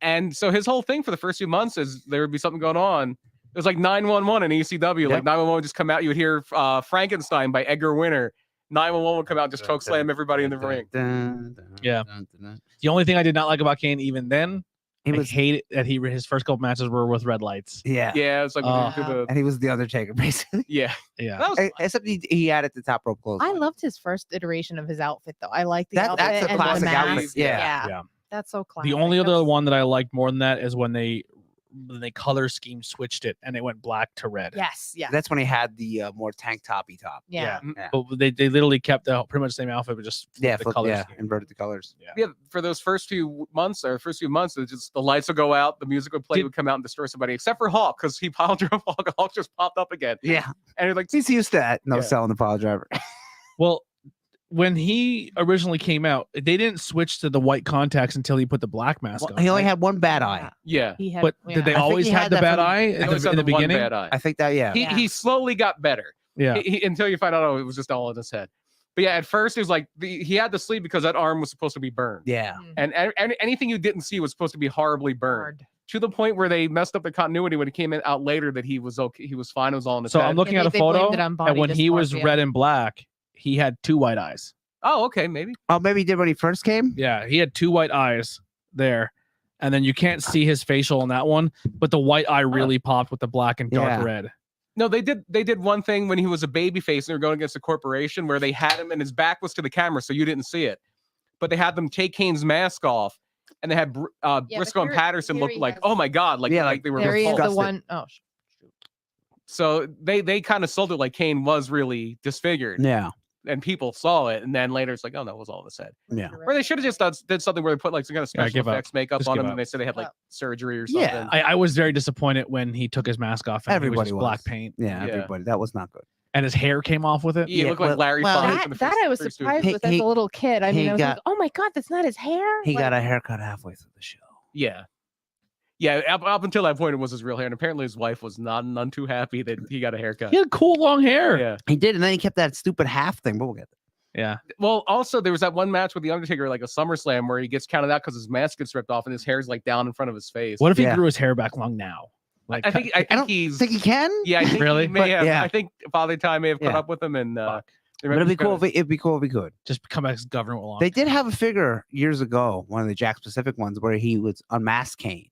And so his whole thing for the first few months is there would be something going on. It was like 911 in ECW. Yep. Like 911 would just come out. You would hear Frankenstein by Edgar Winter. 911 would come out and just choke slam everybody in the ring. Yeah. The only thing I did not like about Kane even then, He I was, hated that his first couple matches were with red lights. yeah. Yeah, it's like when Oh. they do And he was the Undertaker, basically. yeah. Yeah. That was Except he added the top rope close. I loved his first iteration of his outfit though. I like the That- outfit that's a and classic the outfit, mask. yeah. Yeah. That's so classic. The only other That's- one that I liked more than that is when they color scheme switched it and it went black to red. Yes, yeah, That's when he had the more tank toppy top. yeah. Yeah. But they literally kept pretty much the same outfit, but just Yeah, the color scheme. inverted the colors. yeah. For those first few months, it's just the lights would go out, the music would play, Did- would come out and destroy somebody, except for Hawk because he pile drove Hawk. Hawk just popped up again, Yeah, and you're like, he's used to that. No Yeah. selling the pile driver. Well, when he originally came out, they didn't switch to the white contacts until he put the black mask Well, on. he only right? had one bad eye. yeah. He had, But yeah. did they I think always he have had the that bad from- eye I in always the had the one beginning? bad eye. I think that, yeah. He, Yeah. he slowly got better. Yeah. Until you find out, oh, it was just all in his head. But yeah, at first it was like he had to sleep because that arm was supposed to be burned, Yeah. Mhm. and anything you didn't see was supposed to be horribly burned. Hard. To the point where they messed up the continuity when it came out later that he was okay, he was fine, it was all in his So head. I'm looking Yeah, at a they blamed photo, it on and body when he was dysmorphia. red and black, he had two white eyes. Oh, okay, maybe. Oh, maybe he did when he first came. Yeah, he had two white eyes there, and then you can't see his facial in that one, but the white eye really popped with the black and dark Yeah. red. No, they did one thing when he was a baby face and they were going against a corporation where they had him and his back was to the camera, so you didn't see it. But they had them take Kane's mask off, and they had but Briscoe and here- Patterson here look he like, has- oh my god, like Yeah, like they were There he is, the repulsed. one oh shoot. So they kind of sold it like Kane was really disfigured, Yeah. and people saw it, and then later it's like, oh, that was all in his head. Yeah. Or they should have just did something where they put like some kind of Yeah, special give up. effects makeup Just on give him, up. and they said they had like Up. surgery or Yeah. something. I was very disappointed when he took his mask off and Everybody it was was. just black paint, Yeah. Yeah. Everybody. That was not good. and his hair came off with it. He Yeah, looked like well- Larry well, Fine That, from the that first I was Three Stooges. surprised He- with as he- a little kid. I he mean, I was got- like, oh my god, that's not his hair. He Like, got a haircut halfway through the show. Yeah. Yeah, up until that point, it was his real hair, and apparently his wife was none too happy that he got a haircut. He had cool long hair. Yeah. He did, and then he kept that stupid half thing. But we'll get there. Yeah. Well, also there was that one match with the Undertaker, like a SummerSlam, where he gets counted out because his mask gets ripped off and his hair's like down in front of his face. What if he Yeah. grew his hair back long now? Like I think I don't he's Think he can? yeah, I think Really? he may But, have. yeah. I think Father Time may have caught Yeah. up with him, and fuck. But it'd be cool. It'd be cool if he could. Just come back as government long. They did have a figure years ago, one of the Jack Pacific ones, where he was unmasked Kane.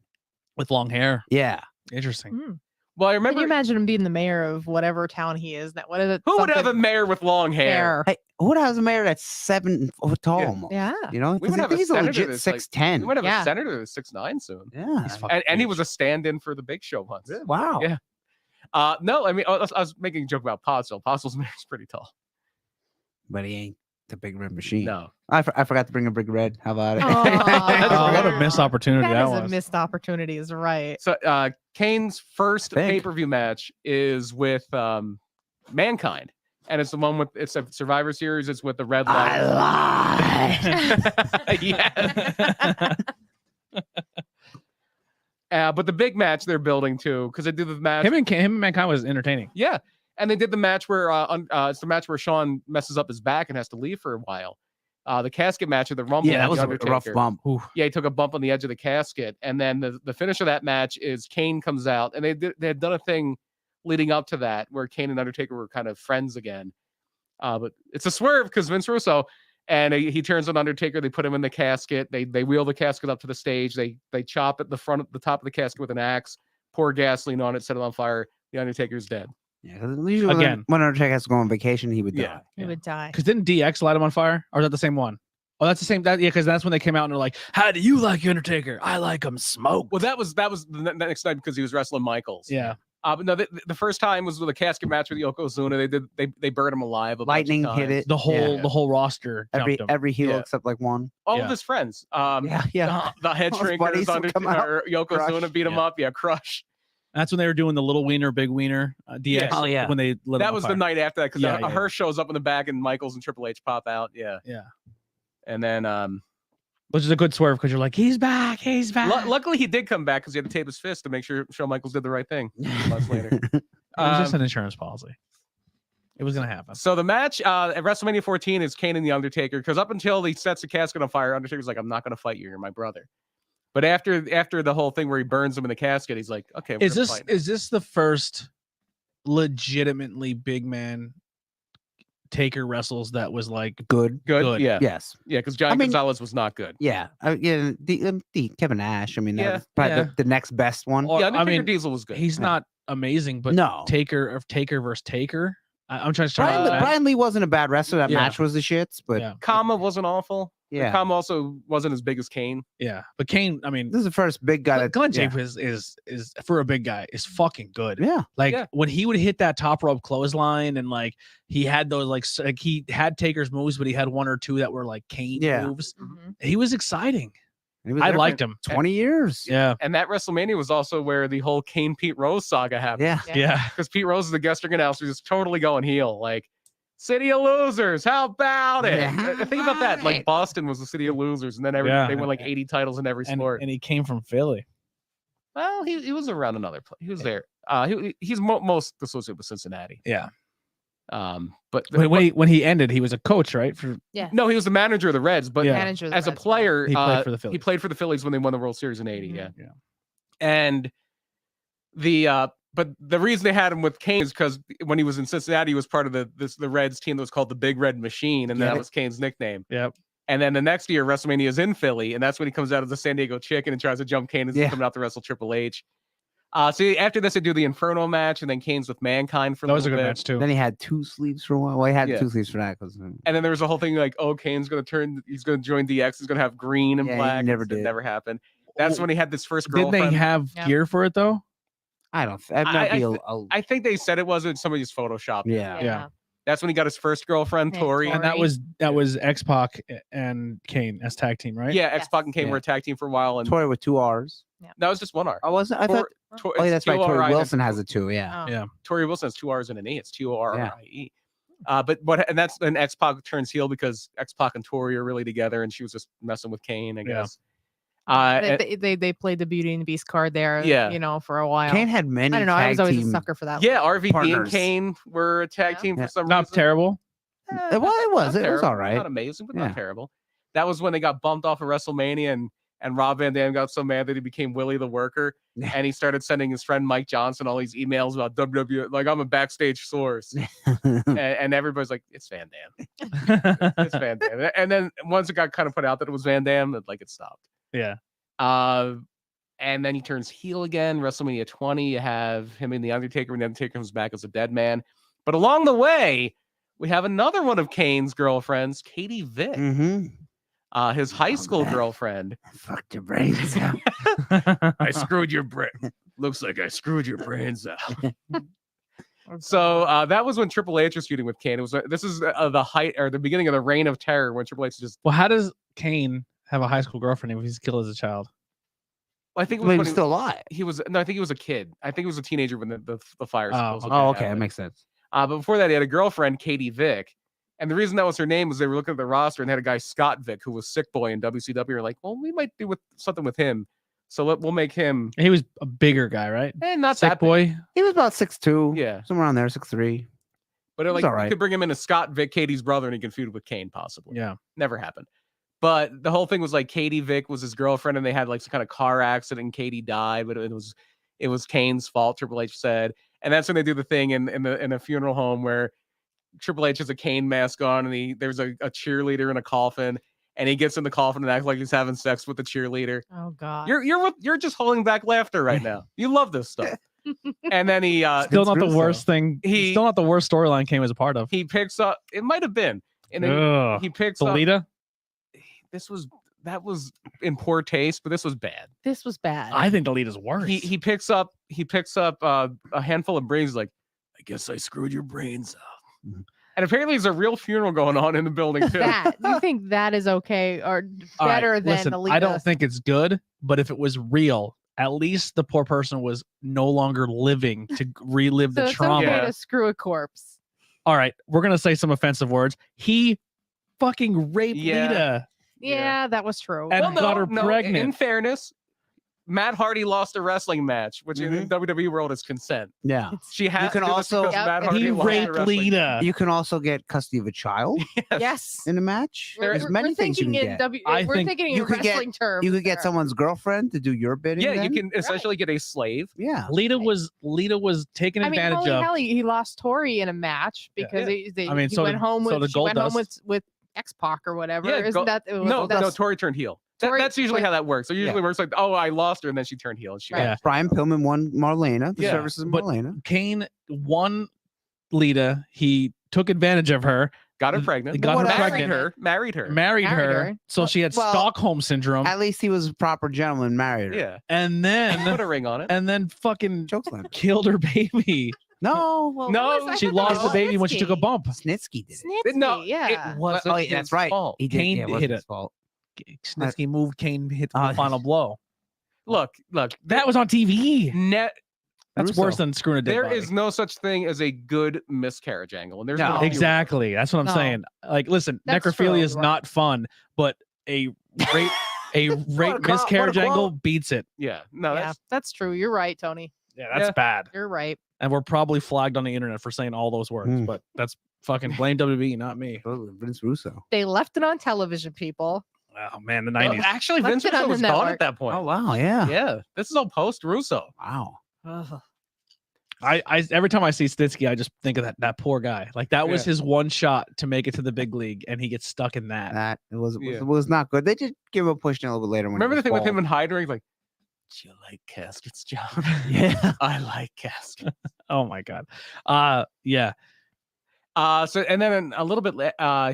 with long hair. Yeah. Interesting. mm. Well, I Can remember you imagine him being the mayor of whatever town he is? That what is it? who would have a Something mayor with long hair? Hey, who has a mayor that's 7 foot tall? Yeah. Almost? Yeah. You know, We would 'Cause I have think a he's a senator legit that's like- 6'10". We might have Yeah. a senator that's 6'9" soon, Yeah. He's fucking and he huge. was a stand-in for the Big Show once. Wow. Yeah. No, I mean, I was making a joke about Postel. Postel's mayor's pretty tall. But he ain't the big red machine. No, I forgot to bring a big red. How about it? Oh, what a missed opportunity That that is a was. missed opportunity, is right. so Kane's first Think. pay-per-view match is with Mankind, and it's the one with it's a Survivor Series. It's with the Red Light. Yeah. But the big match they're building too, because they did the match. him and Mankind was entertaining. Yeah, and they did the match where it's the match where Shawn messes up his back and has to leave for a while. The casket match of the Rumble. Yeah, that with was The a rough Undertaker. bump. Yeah, he took a bump on the edge of the casket, and then the finish of that match is Kane comes out, and they had done a thing leading up to that where Kane and Undertaker were kind of friends again. But it's a swerve because Vince Russo, and he turns on Undertaker. They put him in the casket. They wheel the casket up to the stage. They chop at the top of the casket with an axe, pour gasoline on it, set it on fire. The Undertaker's dead. Yeah, 'cause usually Again. when Undertaker has to go on vacation, he would die. He would die. Because didn't DX light him on fire? Or is that the same one? Oh, that's the same. Yeah, because that's when they came out and they're like, "How do you like Undertaker? I like him smoked." Well, that was the next night because he was wrestling Michaels. Yeah. But no, the first time was with a casket match with Yokozuna. They burned him alive. A bunch of Lightning hit times. it. The whole Yeah. the whole roster jumped him. Every heel Yeah. except like one. All Yeah. of his friends. Yeah. The head All his shrinkers buddies would under come out, Yokozuna Crush. beat him Yeah. up. Yeah, Crush. That's when they were doing the little wiener, big wiener DX. Yes. Oh, yeah. When they lit That him was on the fire. night after that because Yeah, yeah. Hirsch shows up in the back and Michaels and Triple H pop out. Yeah. Yeah. And then Which is a good swerve because you're like, he's back. He's back. luckily he did come back because he had to tape his fist to make sure Shawn Michaels did the right thing months later. It was just Um, an insurance policy. It was gonna happen. So the match at WrestleMania 14 is Kane and the Undertaker because up until he sets the casket on fire, Undertaker's like, "I'm not going to fight you. You're my brother." But after the whole thing where he burns him in the casket, he's like, "Okay, we're Is gonna this fight." is this the first legitimately big man Taker wrestles that was like Good. good? good. Yeah, Yes. yeah, because Johnny I mean- Gonzalez was not good. Yeah. Yeah. The Kevin Nash. I mean, that Yeah, was probably yeah. the next best one. Or, Yeah, I Undertaker mean, Diesel was good. he's Yeah. not amazing, but No. Taker versus Taker. I'm trying to Brian, Uh, Brian Lee wasn't a bad wrestler. That Yeah. match was the shits, but Yeah. Kama wasn't awful. yeah. Kama also wasn't as big as Kane. Yeah, but Kane. I mean, This is the first big guy that Glenn yeah. Jacobs is for a big guy is fucking good. Yeah. Like Yeah. when he would hit that top rope clothesline and like he had those like he had Taker's moves, but he had one or two that were like Kane Yeah. moves. Mhm. He was exciting. He was I there for liked him. 20 years. Yeah, And that WrestleMania was also where the whole Kane Pete Rose saga happened. Yeah. yeah. Because Pete Rose is the guest ring announcer, just totally going heel. Like, city of losers, how about it? Yeah. Think about that. Like Boston was the city of losers, and then Yeah. they won like 80 titles in every And, sport. and he came from Philly. Well, he was around another place. He was there. He's most associated with Cincinnati. Yeah. But When he ended, he was a coach, right? For Yeah. no, he was the manager of the Reds. But Yeah. Manager of the as a Reds, right. player, He played for the Phillies. He played for the Phillies when they won the World Series in '80. Mhm. Yeah. Yeah. And but the reason they had him with Kane is because when he was in Cincinnati, he was part of the Reds team that was called the Big Red Machine, and Get that it? was Kane's nickname. Yep. And then the next year, WrestleMania is in Philly, and that's when he comes out as the San Diego Chicken and tries to jump Kane and Yeah. coming out to wrestle Triple H. So after this, they do the Inferno match, and then Kane's with Mankind for a That was a little good bit. match too. Then he had two sleeves for a while. Well, he had Yeah. two sleeves for that because And then there was a whole thing like, oh, Kane's going to he's going to join DX, he's going to have green and Yeah, he black. never It did. never happened. That's Oh, when he had this first Didn't girlfriend. they have Yeah. gear for it though? I don't. That might I be th- I think they said it wasn't somebody's Photoshop. yeah. Yeah. That's when he got his first girlfriend, Yeah, Tori. And that Tori. was X-Pac and Kane as tag team, right? Yeah, X-Pac and Kane Yeah. were a tag team for a while, and Tori with two R's. that was just one R. Oh, was it? I thought. Tor- Oh, yeah, it's that's right. Tori T-O-R-I-N. Wilson has it too. Yeah. Oh. Yeah. Tori Wilson has two R's and an E. It's T-O-R-I-E. And that's when X-Pac turns heel because X-Pac and Tori are really together, and she was just messing with Kane, I Yeah. guess. And- They played the Beauty and the Beast card there, Yeah. for a while. Kane had many. I don't know. I was tag always team- a sucker for that. yeah, RVD and partners. Kane were a tag Yeah. team Yeah. for some Not reason. terrible. Well, it was. It was terrible, all right. Not amazing, but Yeah. not terrible. That was when they got bumped off of WrestleMania, and Rob Van Dam got so mad that he became Willie the Worker, Yeah. and he started sending his friend Mike Johnson all these emails about WWE. Like, I'm a backstage source, and everybody's like, it's Van Dam. It's Van Dam. And then once it got kind of put out that it was Van Dam, it stopped. Yeah. And then he turns heel again. WrestleMania 20, you have him and the Undertaker, and the Undertaker comes back as a dead man. But along the way, we have another one of Kane's girlfriends, Katie Vick, his high school man. girlfriend. Fucked your brains out. I screwed your brain. Looks like I screwed your brains out. So that was when Triple H was feuding with Kane. This is the height or the beginning of the reign of terror when Triple H just. Well, how does Kane have a high school girlfriend if he's killed as a child? I think it But was he when was still alive. he was. No, I think he was a kid. I think he was a teenager when the fire. Oh, supposedly Oh, okay. That happened. makes sense. But before that, he had a girlfriend, Katie Vick. And the reason that was her name was they were looking at the roster and they had a guy, Scott Vick, who was Sick Boy in WCW. We're like, well, we might do something with him. So we'll make him He was a bigger guy, right? not Sick that big. boy. He was about 6'2". Yeah. Somewhere around there, 6'3". But He's like all you right. could bring him in as Scott Vick, Katie's brother, and he can feud with Kane possibly. Yeah. Never happened. But the whole thing was like Katie Vick was his girlfriend, and they had like some kind of car accident, and Katie died, but it was Kane's fault, Triple H said. And that's when they do the thing in a funeral home where Triple H has a Kane mask on, and there's a cheerleader in a coffin, and he gets in the coffin and acts like he's having sex with the cheerleader. Oh God. You're just holding back laughter right now. You love this stuff. And then he Still not the Gruesome. worst thing. Still not the worst storyline Kane was a part of. he picks up. It might have been, and then Ugh. he picks up. Belita? That was in poor taste, but this was bad. This was bad. I think Delita's worse. He picks up a handful of brains. Like, I guess I screwed your brains out. Mhm. And apparently, there's a real funeral going on in the building too. that. You think that is okay or All right, better than listen, Alita? I don't think it's good, but if it was real, at least the poor person was no longer living to relive So the it's trauma. okay Yeah. to screw a corpse. All right, we're gonna say some offensive words. He fucking raped Yeah. Lita Yeah, Yeah. that was true. and got her In pregnant. fairness, Matt Hardy lost a wrestling match, which in the WWE world is consent. Yeah. She had can to do this also- because Yep, Matt it's Hardy He lost a raped wrestling Lita. You can also get custody of a child Yes. in a match. There There's is- many things you can thinking get. we're think thinking you in could get- wrestling terms. You could get there. someone's girlfriend to do your bidding. Yeah, you then. can essentially get a slave. Yeah. Lita was taken I mean, advantage holy of. hell, he lost Tori in a match Yeah. because I mean, he so went did- home so with did she went home Goldust. with X-Pac or whatever. Yeah, Isn't that it was, No, that's, Tori turned heel. Tori- That's usually Tori- how that works. So it usually works like, oh, I lost her, and then she turned heel. And she Right. Yeah. Brian Pillman won Marlena. The Yeah, services of but- Marlena. Kane won Lita. He took advantage of her, got her pregnant. got her married pregnant. married her. married Married her, her. so she had Well, Stockholm syndrome, At least he was a proper gentleman, married her. Yeah, and put then a ring on it. and then fucking Chokeslam. killed her baby. No, well, No, I She thought that lost was the baby when she took a Snitsky. bump. Snitsky did it. Snitsky, No, yeah. it wasn't Oh, yeah, that's his right. fault. He did. Kane Yeah, it wasn't hit his it. fault. Snitsky moved. Kane hit the Oh, final blow. Look, That was on TV. net. That's Russo. worse than screwing a dead There body. is no such thing as a good miscarriage angle, and there's No. been a few. Exactly. That's what I'm No. saying. Like, listen, That's necrophilia true, is right. not fun, but a rape, What a miscarriage quote. angle beats it. Yeah, no, Yeah, that's true. You're right, Tony. Yeah, that's Yeah. bad. You're right. And we're probably flagged on the internet for saying all those words, Mm. but that's fucking blame WB, not me. Oh, Vince Russo. They left it on television, people. Oh man, the Well, 90s. actually, Left Vince it on Russo the was gone network. at that point. Oh wow, yeah. Yeah, this is all post Russo. Wow. I every time I see Snitsky, I just think of that poor guy. Like that was Yeah. his one shot to make it to the big league, and he gets stuck in that. That Yeah. was not good. They did give him a push in a little bit later. When he Remember the was thing with him bald. and Hydra? He's like, "Do you like caskets, John?" Yeah. I like caskets. Oh my god. Yeah. So and then a little bit,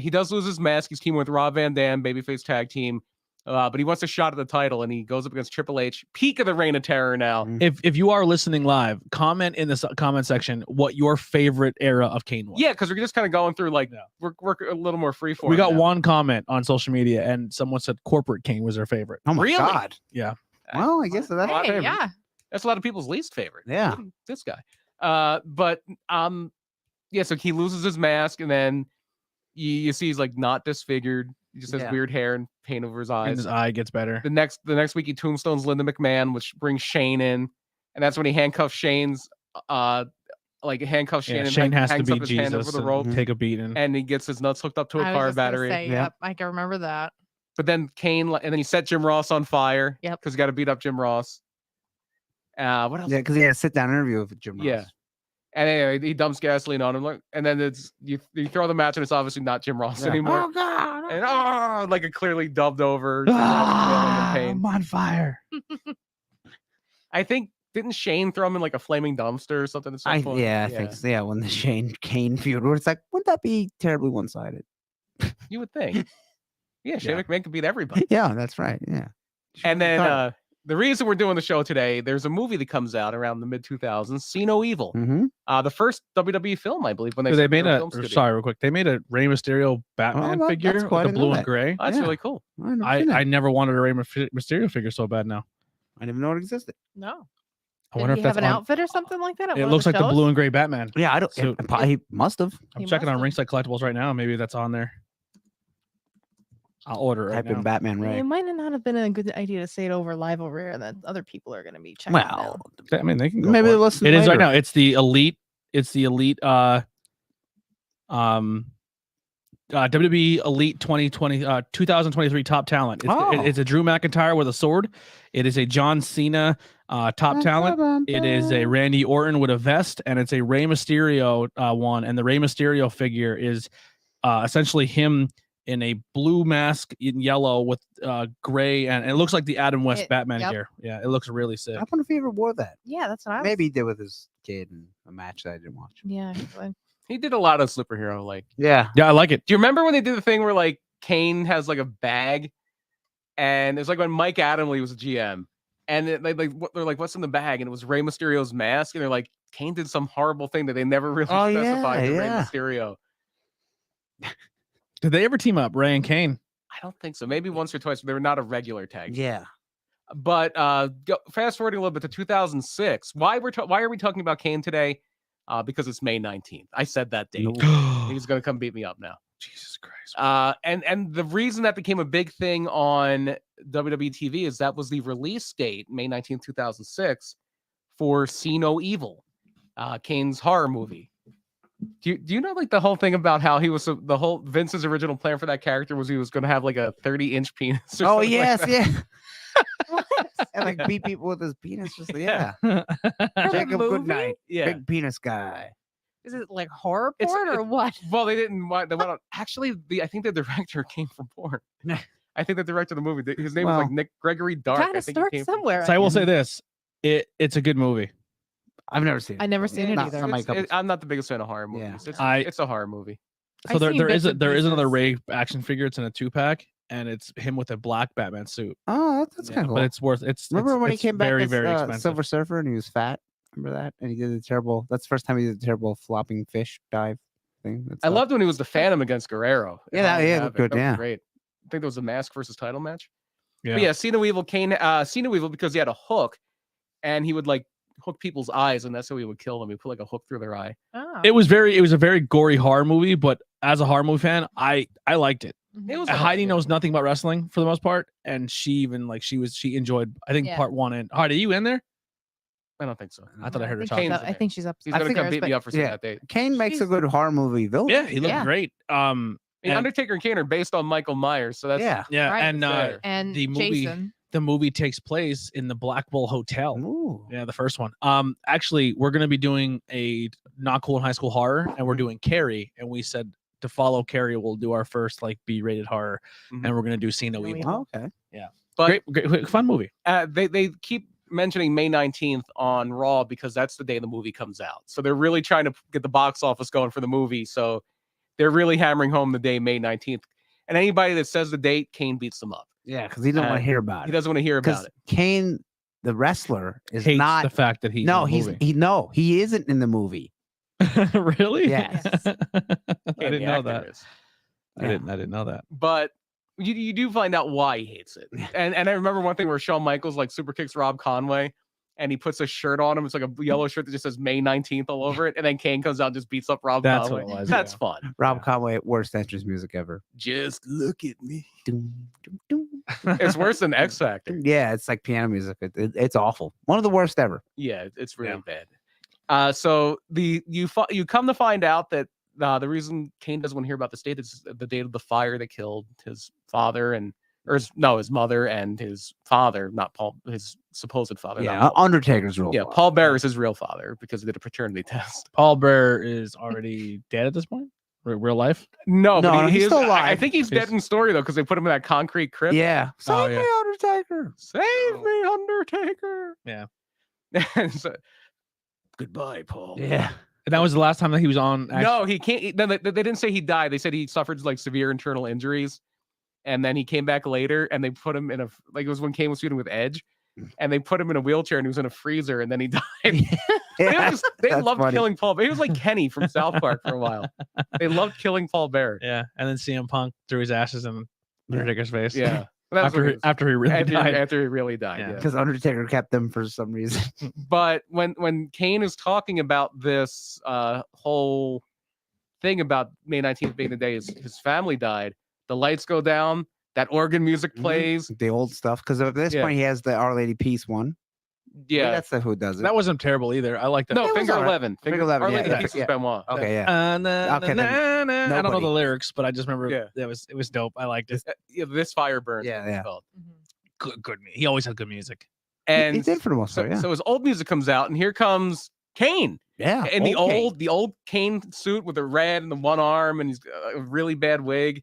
he does lose his mask. He's teaming with Rob Van Dam, babyface tag team. But he wants a shot at the title, and he goes up against Triple H. Peak of the Reign of Terror now. Mm. If you are listening live, comment in the comment section what your favorite era of Kane was. Yeah, because we're just kind of going through like Yeah. we're a little more free for. We got one comment on social media, and someone said corporate Kane was their favorite. Oh my Really? god. Yeah. Well, I guess that's My Hey, favorite. yeah. That's a lot of people's least favorite. Yeah. including this guy. Yeah. So he loses his mask, and then you see he's like not disfigured. He just has Yeah. weird hair and paint over his And eyes. his eye gets better. The next week he tombstones Linda McMahon, which brings Shane in, and that's when he handcuffs Shane's handcuffs Shane Yeah, and Shane has to hangs be up his hand over Jesus the and rope, take a beating. and he gets his nuts hooked up to a I was car just gonna battery. say, Yeah. yep, I can remember that. But then Kane, and then he set Jim Ross on fire. Yep. Because he got to beat up Jim Ross. What else? Yeah, because he had a sit down interview with Jim Ross. Yeah. And anyway, he dumps gasoline on him, and then it's you throw the match, and it's obviously not Jim Ross Yeah. anymore. Oh god. And like a clearly dubbed over. Jim Ross Ah, yelling in pain. I'm on fire. I think didn't Shane throw him in like a flaming dumpster or something at some point? I think so. Yeah, when the Shane Kane feud, where it's like, wouldn't that be terribly one sided? You would think. Yeah, Shane Yeah. McMahon could beat everybody. Yeah, that's right. Yeah. And then the reason we're doing the show today, there's a movie that comes out around the mid 2000s, See No Evil. Mm-hmm. The first WWE film, I believe, when they They started made their a film studio. sorry, real quick. They made a Rey Mysterio Batman that's figure cool. I with the didn't know blue and that. gray. Oh, that's Yeah. really cool. I never wanted a Rey Mysterio figure so bad now. I didn't even know it existed. No. I Did wonder he if that's have an on- outfit or something like that? At It one of looks like the shows? blue and gray Batman. Yeah, I don't. So- He must have. I'm He checking must on have. Ringside Collectibles right now. Maybe that's on there. I'll order it right Type in now. Batman Ray. It might not have been a good idea to say it over live over here, and that other people are going to be checking. Well, I mean, they can go. maybe for they it. listen. It is right later. now. It's the elite. It's the elite. WWE Elite 2023 top talent. It's a Drew McIntyre with a sword. It is a John Cena top talent. It is a Randy Orton with a vest, and it's a Rey Mysterio one. And the Rey Mysterio figure is essentially him in a blue mask in yellow with gray, and it looks like the Adam West Batman yep. gear. Yeah, it looks really sick. I wonder if he ever wore that. Yeah, that's what I was. Maybe he did with his kid in a match that I didn't watch. Yeah. He did a lot of superhero like. Yeah. Yeah, I like it. Do you remember when they did the thing where like Kane has like a bag, and it's like when Mike Adamle was a GM, and they're like, what's in the bag? And it was Rey Mysterio's mask, and they're like, Kane did some horrible thing that they never really Oh, yeah, specified to Rey yeah. Mysterio. Did they ever team up, Ray and Kane? I don't think so. Maybe once or twice, but they were not a regular tag. team. Yeah. But fast forwarding a little bit to 2006. Why are we talking about Kane today? Because it's May 19th. I said that date. He's gonna come beat me up now. Jesus Christ. And the reason that became a big thing on WWE TV is that was the release date, May 19th, 2006, for See No Evil, Kane's horror movie. Do you know like the whole thing about how he was the whole Vince's original plan for that character was he was going to have like a 30-inch penis? Or Oh something yes, like that? yeah. And like beat people with his penis. Just yeah. For the Jacob movie? Goodnight, Yeah. big penis guy. Is it like horror It's- porn or what? Well, they didn't want. They went on. Actually, I think the director came from porn. I think the director of the movie. His name was like Well, Nick Gregory Dark. Gotta I think he start came from- somewhere. So I will say this: it's a good movie. I've never seen it. I never seen it Not either. some- my It's- cup of I'm not the biggest fan of horror Yeah. movies. I- It's a horror movie. So I've there seen there bits is and another pieces. Ray action figure. It's in a 2-pack, and it's him with a black Batman suit. Oh, that's Yeah, kind of cool. But it's worth. Remember it's, when he it's came back very as very expensive. Silver Surfer and he was fat? Remember that? And he did the terrible. That's the first time he did the terrible flopping fish dive thing. I loved when he was the Phantom against Guerrero. Yeah, that- Halloween yeah, Havoc. looked good, That was yeah. great. I think there was a mask versus title match. Yeah. But yeah, See No Evil, Kane, See No Evil because he had a hook, and he would like hook people's eyes, and that's how he would kill them. He put like a hook through their eye. Oh. It was a very gory horror movie, but as a horror movie fan, I liked it. Mhm. It was Heidi yeah. knows nothing about wrestling for the most part, and she even like she enjoyed I think Yeah. part 1 and Heidi, are you in there? I don't think so. I thought I heard her think talking. she's Kane's up- in I there. think she's up. He's gonna come upstairs, beat me but up for seeing yeah. that date. Kane makes a She's- good horror movie villain. Yeah, he looked Yeah. great. And And- Undertaker and Kane are based on Michael Myers, so that's Yeah. Yeah, Right. and Fair. And the movie Jason. the movie takes place in the Black Bull Hotel. Ooh. Yeah, the first one. Actually, we're gonna be doing a Not Cool in High School horror, and we're doing Carrie, and we said to follow Carrie, we'll do our first like B-rated horror, Mhm. and we're gonna do See No No Evil. Evil. Oh, okay. But Great, fun movie. they keep mentioning May 19th on Raw because that's the day the movie comes out. So they're really trying to get the box office going for the movie. So they're really hammering home the day May 19th. And anybody that says the date, Kane beats them up. Yeah, because he don't want to hear about He it. doesn't want to hear about Because it. Kane, the wrestler, is Hates not. the fact that he's No, in the movie. he isn't in the movie. Really? Yes. I Kane, didn't the know actor that. is. I didn't know that. But you do find out why he hates it. And I remember one thing where Shawn Michaels like super kicks Rob Conway and he puts a shirt on him. It's like a yellow shirt that just says May 19th all over it. And then Kane comes out and just beats up Rob That's Conway. what it was, That's yeah. fun. Rob Conway, worst entrance music ever. Just look at me. Dum, dum, dum. It's worse than X Factor. Yeah, it's like piano music. It's awful. One of the worst ever. Yeah, it's really bad. So you come to find out that the reason Kane doesn't want to hear about this date is the date of the fire that killed his father his mother and his father, not Paul, his supposed father. not Yeah, Paul. Undertaker's rule. Yeah, Paul Bearer is his real father because he did a paternity test. Paul Bear is already dead at this point. Real life. No, No, but no, he he's is, still I alive. think he's dead He's- in story though because they put him in that concrete crypt. Yeah. Save Oh, yeah. me, Undertaker. Save me, Undertaker. Yeah. And so, goodbye, Paul. Yeah. And that was the last time that he was on. No, he can't. No, they didn't say he died. They said he suffered like severe internal injuries, and then he came back later, and they put him in a like it was when Kane was feuding with Edge, and they put him in a wheelchair, and he was in a freezer, and then he died. Yeah, they that's loved funny. killing Paul. He was like Kenny from South Park for a while. They loved killing Paul Bear. Yeah, and then CM Punk threw his ashes in Undertaker's face. Yeah, That was what it was. after he really died. after he really died. Yeah. Yeah. Because Undertaker kept them for some reason. But when Kane is talking about this whole thing about May 19th being the day his family died, the lights go down, that organ music Mhm. plays. The old stuff. Because at this Yeah. point, he has the Our Lady Peace one. Yeah. That's the who does it. That wasn't terrible either. I like that. No, It was Finger alright. 11. Finger 11, Our yeah, Lady yeah, Peace is yeah. Benoit. Okay, yeah. Okay, then I don't know nobody. the lyrics, but I just remember Yeah. it was dope. I liked it. Yeah, This Fire Burns. Yeah, is what it's yeah. called. Good. He always had good music. And he did for the most so, part, yeah. so his old music comes out, and here comes Kane Yeah. in the okay. old Kane suit with the red and the one arm, and he's got a really bad wig,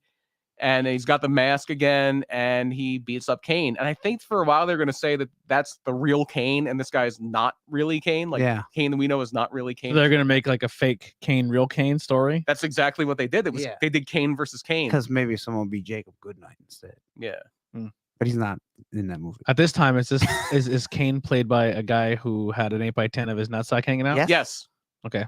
and he's got the mask again, and he beats up Kane. And I think for a while they're going to say that that's the real Kane, and this guy's not really Kane. Like yeah. Kane that we know is not really So Kane. they're gonna make like a fake Kane, real Kane story. That's exactly what they did. It was Yeah. they did Kane versus Kane. Because maybe someone will be Jacob Goodnight instead. Yeah. But he's not in that movie. At this time, is Kane played by a guy who had an 8x10 of his nutsack hanging out? Yes. Yes. Okay.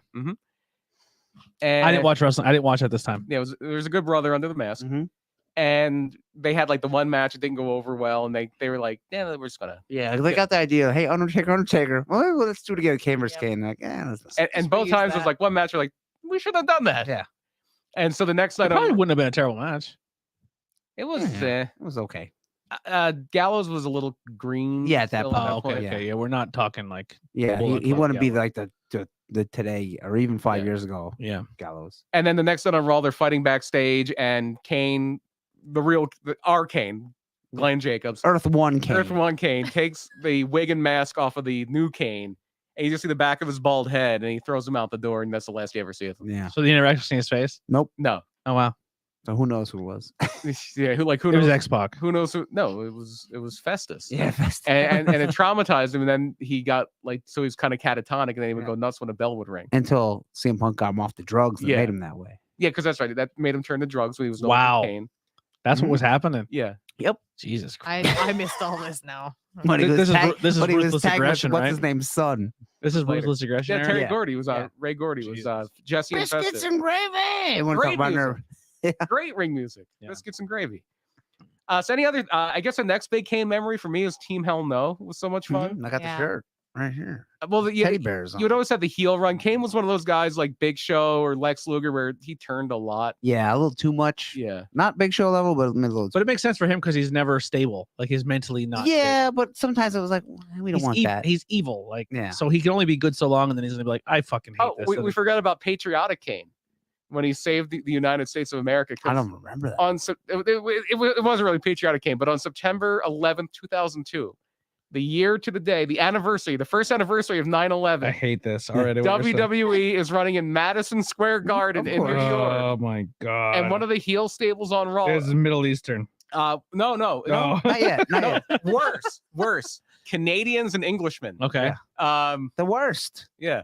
And I didn't watch wrestling. I didn't watch at this time. Yeah, there's a good brother under the mask. Mhm. and they had like the one match that didn't go over well, and they were like, yeah, we're just gonna. Yeah, they got the idea. Hey, Undertaker. Well, let's do it again. Kane versus Yep. Kane. Like, yeah, And both reuse times it was that. like one match. You're like, we should have done that. Yeah. And so the next It night, probably wouldn't have been a terrible match. it was. it was okay. Gallows was a little green. Yeah, at that still point. Oh, okay, Yeah. okay. Yeah, we're not talking like Yeah, Bullet he Club wouldn't be Gallows. like the today or even 5 Yeah. years ago yeah. Gallows. And then the next night on Raw, they're fighting backstage, and Kane, our Kane, Glenn Jacobs, Earth One Kane. Earth One Kane, takes the wig and mask off of the new Kane, and you just see the back of his bald head, and he throws him out the door, and that's the last you ever see of him. Yeah. So the interaction in his face. No, Oh wow. So who knows who it was? yeah, who It was knows? X-Pac. Who knows who? No, it was Festus. Yeah. And it traumatized him, and then he got like, so he was kind of catatonic, and then he would Yeah. go nuts when a bell would ring. Until CM Punk got him off the drugs that Yeah. made him that way. Yeah, because that's right. That made him turn to drugs when he was no longer Wow. Kane. That's what was happening. Yeah. Jesus Christ. I missed all this now. When he This was is tag- this is when he was ruthless tagged with, aggression, what's right? his name's son? This is Later. ruthless aggression. Yeah, era? Terry Yeah. Gordy was Yeah. Ray Gordy was Jesus. Jesse and Biscuits Festus. and gravy. When Great talking about music. their- Great ring music. Yeah. Biscuits and gravy. So any other? I guess the next big Kane memory for me is Team Hell No. It was so much fun. I got Yeah. the shirt right here. Well, Teddy bears. you would always have the heel run. Kane was one of those guys like Big Show or Lex Luger where he turned a lot. Yeah, a little too much. Yeah. Not Big Show level, but a little. But it makes sense for him because he's never stable. Like he's mentally not. Yeah, but sometimes it was like we don't He's want evil. that. He's evil. Like Yeah. so he can only be good so long, and then he's gonna be like, I fucking hate Oh, this. we forgot about patriotic Kane when he saved the United States of America. 'cause I don't remember that. on it wasn't really patriotic Kane, but on September 11th, 2002, the year to the day, the anniversary, the first anniversary of 9/11. I hate this already. what you're saying. WWE is running in Madison Square Garden Of in New course. York, Oh my god. and one of the heel stables on Raw. This is Middle Eastern. No, No. Not yet. Not yet. worse. Canadians and Englishmen. Okay. Yeah. Um, The worst. yeah.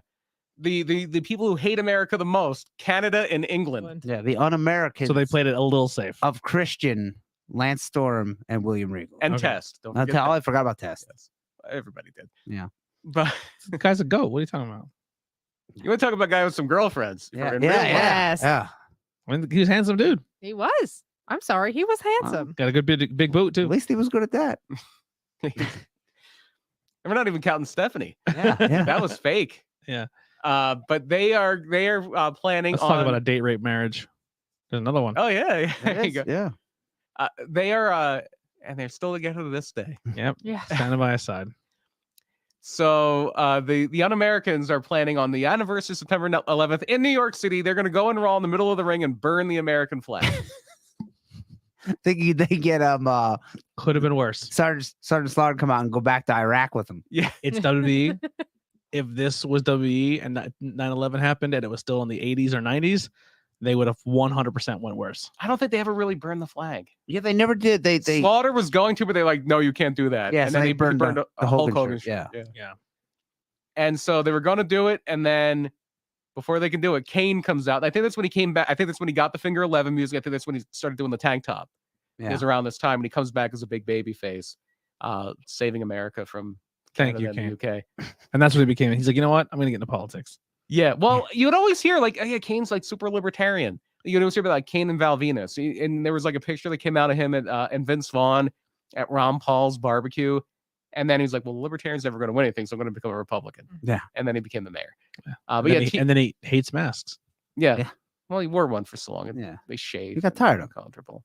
The people who hate America the most, Canada and England. Yeah, the un-Americans. So they played it a little safe. of Christian, Lance Storm, and William Regal. And Okay. Test. Don't Not forget tell- that. I forgot about Test. Yes. Everybody did. Yeah. But The guy's a goat. What are you talking about? you want to talk about a guy with some girlfriends? Yeah, in yeah, real life. Yes. yeah. I mean, he was a handsome dude. He was. I'm sorry. He was handsome. Got a good big boot At too. least he was good at that. And we're not even counting Stephanie. Yeah, yeah. That was fake. Yeah. But they are planning Let's on. talk about a date rape marriage. There's another one. Oh yeah, There there you is, go. yeah. They are, and they're still together to this day. Yep. Yeah. Standing by his side. So the Un-Americans are planning on the anniversary, September 11th, in New York City. They're going to go and Raw in the middle of the ring and burn the American flag. Thinking they get Could have been worse. Sergeant Slaughter come out and go back to Iraq with him. Yeah, It's WWE. If this was WWE and 9/11 happened and it was still in the 80s or 90s, they would have 100% went worse. I don't think they ever really burned the flag. Yeah, they never did. They Slaughter was going to, but they're like, no, you can't do that. Yeah, and so then they he burned burned the a Hulk Hogan shirt, shirt. Yeah. And so they were going to do it, and then before they can do it, Kane comes out. I think that's when he came back. I think that's when he got the Finger 11 music. I think that's when he started doing the tank top. It Yeah. was around this time, and he comes back as a big baby face, saving America from Thank Canada you, and the UK. And that's what he became. He's like, you know what? I'm going to get into politics. Yeah, well, you would always hear like, oh, yeah, Kane's like super libertarian. You'd always hear about like Kane and Val Venus, and there was like a picture that came out of him and Vince Vaughn at Ron Paul's barbecue, and then he's like, well, the libertarian's never going to win anything, so I'm going to become a Republican. Yeah. And then he became the mayor. Yeah. But And yeah, then he, and then he hates masks. yeah. Yeah. Well, he wore one for so long. Yeah. They shaved. He got tired of it. Uncomfortable.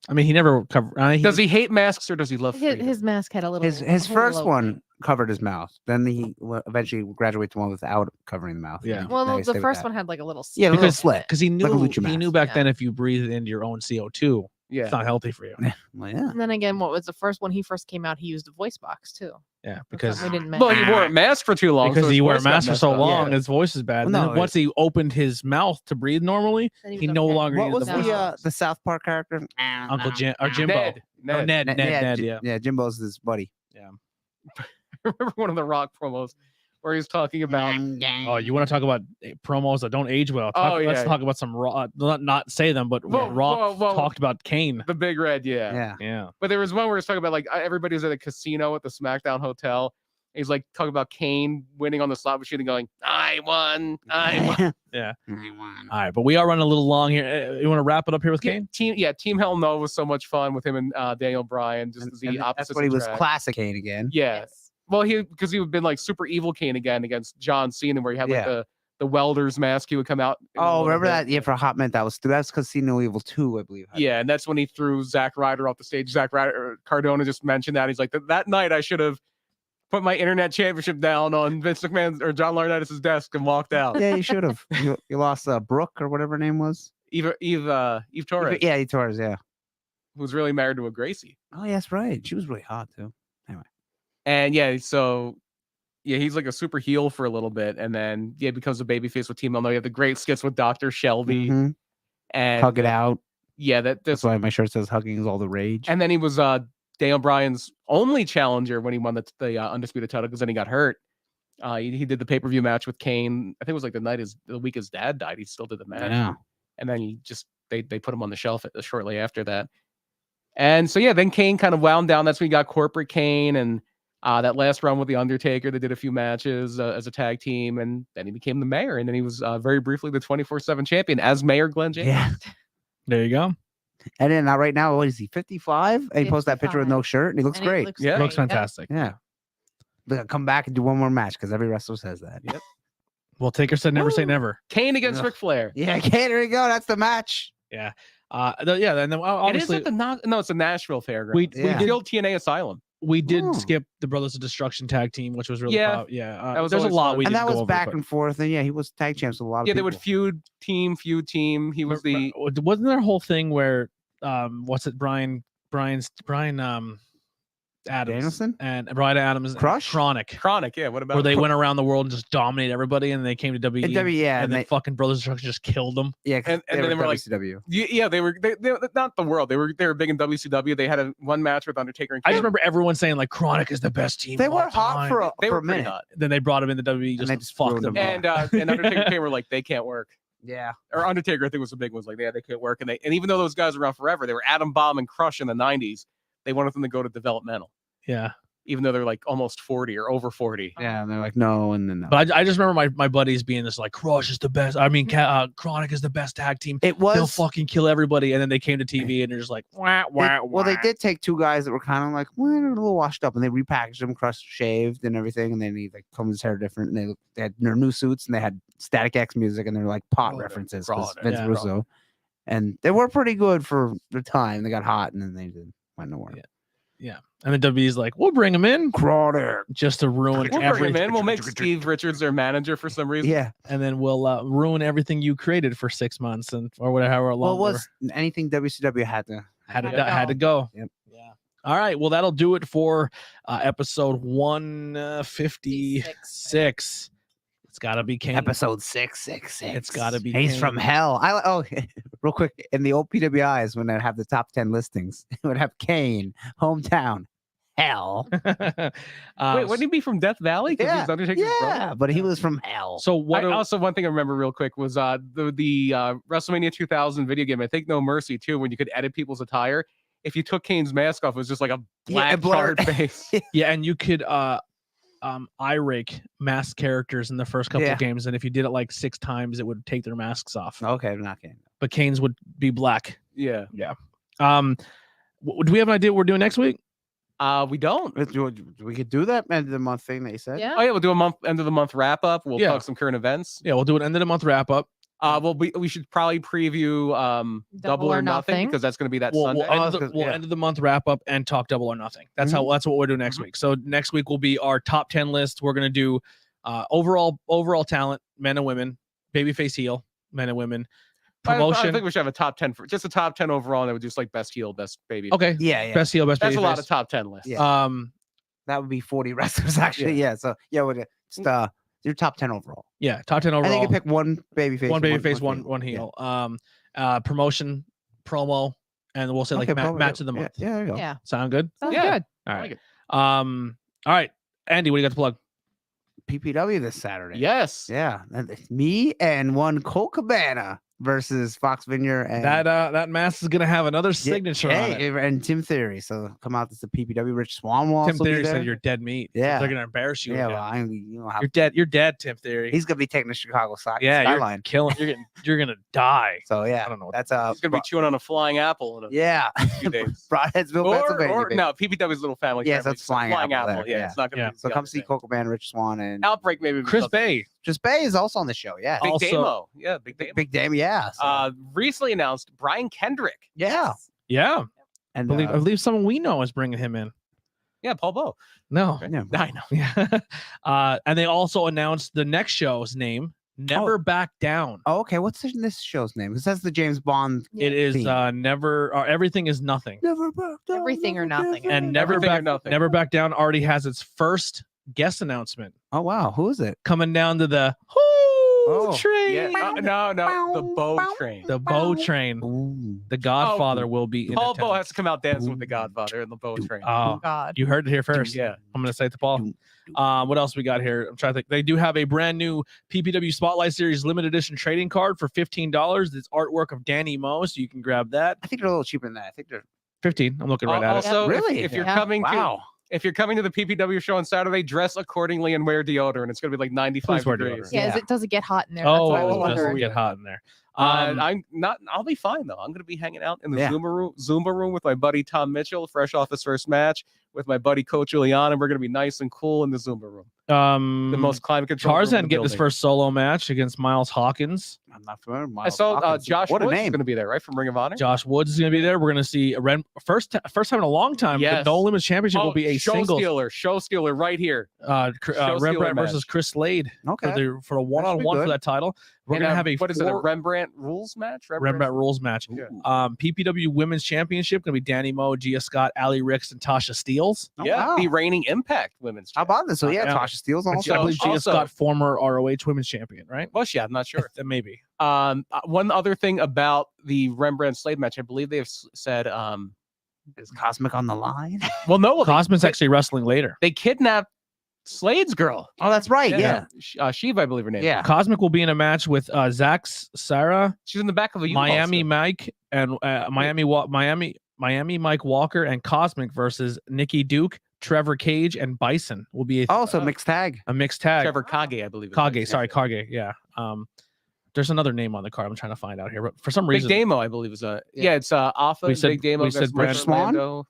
I mean, he never covered. Does he hate masks or does he love His, freedom? his mask had a little. His a little first open. one covered his mouth. Then he eventually graduated to one without covering the mouth. Yeah. Well, Now he the stayed with first that. one had like a little. Yeah, a little Because- slit. Because he knew Like a lucha he knew mask. back Yeah. then if you breathe into your own CO2, Yeah. it's not healthy for you. Well, yeah. And then again, what was the first when he first came out? He used a voice box too. Yeah, That's because something we didn't mention. Well, he wore a mask for too long. because so his he wore a voice got mask for messed so up. long, Yeah. his voice is bad. Well, And no, then once he opened his mouth to breathe normally, Then he was no okay. longer What needed was the voice. the South Park character? Uncle Jim or Jimbo. Ned. Oh, Ned. Ned, Ji- yeah. Yeah, Jimbo's his buddy. Remember one of the Rock promos where he's talking about Oh, you want to talk about promos that don't age well? Let's yeah. talk about some raw. Not say them, but Whoa, Rock whoa. talked about Kane. the Big Red? Yeah. Yeah. Yeah, But there was one where it's talking about like everybody was at a casino at the SmackDown Hotel, He's like talking about Kane winning on the slot machine and going, "I won, I won." Yeah. I won. All right, but we are running a little long here. You want to wrap it up here with Yeah, Kane? Team Hell No was so much fun with him and Daniel Bryan. Just the And opposite. that's what he was classic Kane again. Yeah. Yes. Well, because he would been like super evil Kane again against John Cena, where he had like Yeah. the welder's mask. He would come out. in a Oh, little remember bit. that? Yeah, for a hot minute, that's Casino Evil 2, I believe. Yeah, and that's when he threw Zack Ryder off the stage. Zack Ryder, Cardona just mentioned that. He's like, that night I should have put my internet championship down on Vince McMahon's or John Laurinaitis' desk and walked out. Yeah, you should have. You lost Brooke or whatever her name was. Eve Torres, Yeah, he Torres. Yeah. who was really married to a Gracie. Oh, yeah, that's right. She was really hot too. And yeah, so yeah, he's like a super heel for a little bit, and then becomes a babyface with Team Hell No. You have the great skits with Dr. Shelby Mhm. and Hug it out. Yeah, That's why my shirt says "Hugging is all the rage." And then he was Daniel Bryan's only challenger when he won the undisputed title, because then he got hurt. He did the pay-per-view match with Kane. I think it was like the week his dad died. He still did the match. Yeah. And then they put him on the shelf shortly after that. And so yeah, then Kane kind of wound down. That's when he got corporate Kane, and that last run with the Undertaker. They did a few matches as a tag team, and then he became the mayor. And then he was very briefly the 24/7 champion as Mayor Glenn James. Yeah. There you go. And then right now, what is he? 55? And he posts that picture with no 55. shirt, and he looks And it great. looks Yeah. great. Looks fantastic. Yeah. But come back and do one more match because every wrestler says that. Yep. Well, Taker said never say Woo. never. Kane against Ugh. Ric Flair. Yeah, okay, there you go. That's the match. Yeah. And then obviously It is at no, it's a Nashville fairground. we Yeah. did Field TNA Asylum. we did Oh. skip the Brothers of Destruction tag team, which was really Yeah. yeah. That was There's a always lot fun. we And didn't that go was over, back but- and forth. And yeah, he was tag champs with a lot of Yeah, people. they would feud team. He was the wasn't there a whole thing where what's it Brian Adams Danielson? and Brian Adams Crush? Chronic, Chronic. Yeah, what about where they went around the world and just dominated everybody, and they came to WWE, And yeah, and and then they, fucking Brothers of Destruction just killed them. yeah, and then they were like- WCW. Yeah, they were not the world. They were big in WCW. They had one match with Undertaker and I Kane. just remember everyone saying like Chronic is the best team. They of were all hot time. for they a were pretty minute. hot. Then they brought him into WWE And just they to just fuck ruined them. them up. And Undertaker and Kane were like, they can't work. Yeah. Or Undertaker, I think, was the big ones. Like, yeah, they can't work. And even though those guys were around forever, they were Adam Bomb and Crush in the 90s. They wanted them to go to developmental, Yeah. even though they're like almost 40 or over 40. Yeah, and they're like, no, and then no. But I just remember my buddies being this like Crush is the best. I mean, Chronic is the best tag team. It They'll was fucking kill everybody. And then they came to TV and they're just like, wah, wah, well, they wah. did take two guys that were kind of like, well, they're a little washed up, and they repackaged them, crushed, shaved, and everything, and then he like combed his hair different, and they had their new suits, and they had Static X music, and they're like pot Brother, references, 'cause brother, Vince yeah. Russo, and they were pretty good for their time. They got hot, and then they went nowhere. Yeah. And the WWE's like, we'll bring him in Crawler. just to ruin We'll bring everything. him in. We'll make Steve Richards their manager for some reason. Yeah. And then we'll ruin everything you created for 6 months and or whatever. Well, Long it was anything WCW had to. had Had to, to had to go. go. Yep. Yeah. All right. Well, that'll do it for episode 156. It's got to be Kane. Episode 666. It's gotta be He's Kane. from hell. Real quick, in the old PWIs, when I have the top 10 listings, it would have Kane, hometown, hell. Wait, wouldn't he be from Death Valley? 'Cause he's Undertaker's brother? Yeah, but he was from hell. So what? Also, one thing I remember real quick was the WrestleMania 2000 video game. I think No Mercy too, when you could edit people's attire. If you took Kane's mask off, it was just like a Yeah, black blur. charred face. yeah, and you could eye rake masked characters in the first couple Yeah. of games, and if you did it like 6 times, it would take their masks off. Okay, not Kane. But Kane's would be black. Yeah. Do we have an idea what we're doing next week? We don't. We could do that end of the month thing that you said. Yeah. Oh yeah, we'll do a end of the month wrap up. We'll Yeah. talk some current events. Yeah, we'll do an end of the month wrap up. Well, we should probably preview Double or Nothing, because that's going to be that We'll, Sunday. we'll end of the month wrap up and talk Double or Nothing. That's what we're doing next week. So next week will be our top 10 list. We're gonna do overall talent, men and women, babyface heel, men and women, I promotion. think we should have a top 10 for just a top 10 overall, and it would just like best heel, best baby. Okay, Yeah. best heel, best That's a lot babyface. of top 10 lists. Yeah. That would be 40 wrestlers actually. Yeah. So yeah, just your top 10 overall. Yeah, top 10 I overall. think you pick one babyface. one and babyface, heel. one Yeah. heel. Promotion, promo, and we'll say like Okay, match of the month. Yeah, there you go. Yeah. Sound good? Sounds Yeah. good. All I right. like it. All right. Andy, what do you got to plug? PPW this Saturday. Yes. Yeah. And it's me and one Cole Cabana versus Fox Vineyard and That mask is gonna have another signature on it. and Tim Theory. So come out. This is the PPW. Rich Swan will Tim also be Theory there. said you're dead meat. Yeah. They're gonna embarrass you. Yeah, again. well, I you know how You're dead. You're dead, Tim Theory. he's gonna be taking the Chicago yeah, you're skyline. killing. You're gonna die. So yeah, I don't know what that's He's gonna be chewing on a flying apple in a yeah. few days. Broadheadsville, or Pennsylvania. baby. no, PPW's little family. Yes, friendly, that's so Flying Apple apple. there, Yeah, yeah. it's not gonna. Yeah. Be So the come other see thing. Coco Man, Rich Swan, and Outbreak. Maybe Chris something. Bay. Just Bay is also on the show. Yeah, Big Also- Damo. Yeah, Big Damo. Big Dame. Yeah, so, Recently announced Brian Kendrick. yeah. Yeah, And I believe someone we know is bringing him in. Yeah, Paul Bowe. No. yeah, I know. Yeah. And they also announced the next show's name, Never Back Down. oh, okay. What's this show's name? Because that's the James Bond. It is theme. never or everything is nothing. Never back down. Everything or never nothing. give And in. Never Everything or Back Nothing. Never Back Down already has its first guest announcement Oh wow, who is it? coming down to the Oh, train. Yeah. No, the Bow Train. The Bow Train. Ooh. The Godfather will be in Paul Bowe attendance. has to come out dancing with the Godfather and the Bow Train. Oh, God. you heard it here first. Yeah. I'm gonna say it to Paul. What else we got here? I'm trying to think. They do have a brand new PPW Spotlight Series limited edition trading card for $15. It's artwork of Danny Moe, so you can grab that. I think they're a little cheaper than that. I think they're 15. I'm looking right at it. Also, Really? if you're Yeah. coming to wow. if you're coming to the PPW show on Saturday, dress accordingly and wear deodorant. It's gonna be like 95 Please wear degrees. deodorant. Yeah, Yeah. does it get hot in there? Oh, That's what I was it does wondering. get hot in there. I'm not. I'll be fine though. I'm gonna be hanging out in the Yeah. Zumba room with my buddy Tom Mitchell, fresh off his first match with my buddy Coach Julian, and we're gonna be nice and cool in the Zumba room. The most climate controlled. room in Tarzan the getting his building. first solo match against Miles Hawkins. I'm not familiar. with I Miles saw Hawkins. Josh What a Woods is name. gonna be there, right, from Ring of Honor. Josh Woods is going to be there. We're going to see first time in a long time. Yes. The No Limits Championship will be a show singles. stealer right here. Show stealer Rembrandt match. versus Chris Slade Okay. for a one-on-one for good. that title. We're And, going to have a what is it? A Rembrandt rules match? Rembrandt rules match. Yeah. PPW Women's Championship going to be Danny Moe, Gia Scott, Allie Ricks, and Tasha Steeles. Oh, Yeah, wow. the reigning Impact women's. How about this? So yeah, Yeah. Tasha Steele's I also. believe Gia also- Scott, former ROH Women's Champion, right? Well, yeah, I'm not sure. Maybe. One other thing about the Rembrandt Slade match, I believe they've said, Is Cosmic on the line? well, no, Cosman's actually wrestling later. they kidnapped Slade's girl. Oh, that's right. Yeah. Shiva, I believe her name. Yeah. Cosmic will be in a match with Zach Sarah, she's in the back of a U-Haul Miami still. Mike, and Miami Mike Walker, and Cosmic versus Nikki Duke, Trevor Cage, and Bison will be Also mixed tag. a mixed tag. Trevor Kage, I believe. Kage, sorry, Kage. Yeah. There's another name on the card. I'm trying to find out here, but for some Big reason, Damo, I believe is a Yeah. it's Alpha. We said- Big Damo. we said against Brandon Rich Swan? Orlando.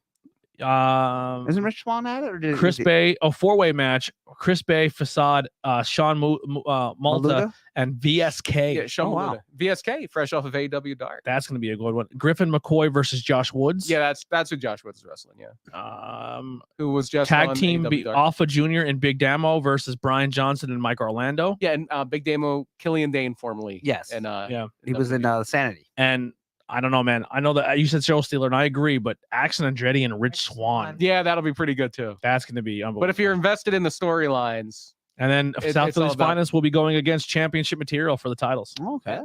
Isn't Rich Swan at it? Or did Chris is it Bay, a four-way match. Chris Bay, Facade, Sean Malta, Maluda? and VSK. Yeah, Sean Oh, wow. Maluna. VSK, fresh off of AW Dark. That's going to be a good one. Griffin McCoy versus Josh Woods. Yeah, that's who Josh Woods is wrestling. Yeah, who was just Tag on team AW Dark. Alpha Junior and Big Damo versus Brian Johnson and Mike Orlando. Yeah, and Big Damo, Killian Dane formerly. Yes. and Yeah. He was in Sanity. And I don't know, man. I know that you said Show Stealer, and I agree, but Axon Andretti and Rich Swan. Yeah, that'll be pretty good too. That's going to be unbelievable. But if you're invested in the storylines, and then it's South all Philly's about- Finest will be going against championship material for the titles. Okay.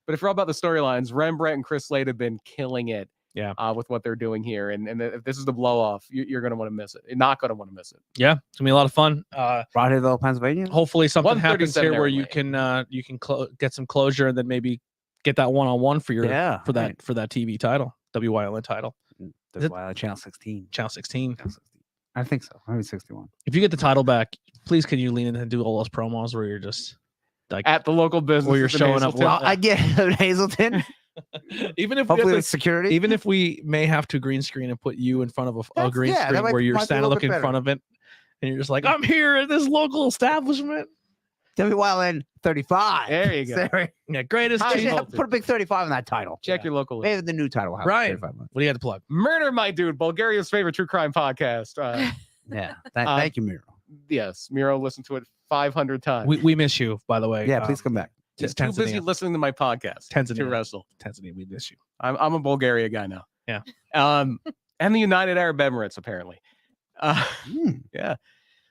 but if you're all about the storylines, Rembrandt and Chris Slade have been killing it. Yeah. With what they're doing here, and if this is the blow off, you're going to want to miss it. You're not going to want to miss it. Yeah, it's gonna be a lot of fun. Broadheadville, Pennsylvania. Hopefully something happens 137 here where you Airway. can get some closure and then maybe get that one-on-one for your Yeah. for that right. for that TV title, WYLN title, That's why Channel 16. Channel 16. Channel 16. I think so. Maybe 61. If you get the title back, please can you lean in and do all those promos where you're just like At the local business, Where you're showing up with- Well, I get Hazelton. even if we Hopefully have with security. to, even if we may have to green screen and put you in front of a That's- green yeah, that screen might- where you're might be a standing little looking bit in front of it and you're just like, I'm here at this local establishment. WYLN 35. There you go. Sorry. Yeah, greatest High They should team. have to put a big 35 on that title. Check your local. Maybe the new title will have Brian. 35 on it. What do you have to plug? Murder My Dude, Bulgaria's favorite true crime podcast. Yeah. Thank you, Miro. Yes, Miro listened to it 500 times. We miss you, by the way. Yeah, please come back. He's too busy listening to my podcast to Tanzania. wrestle. Tanzania, we miss you. I'm a Bulgaria guy now. Yeah. And the United Arab Emirates apparently. Yeah.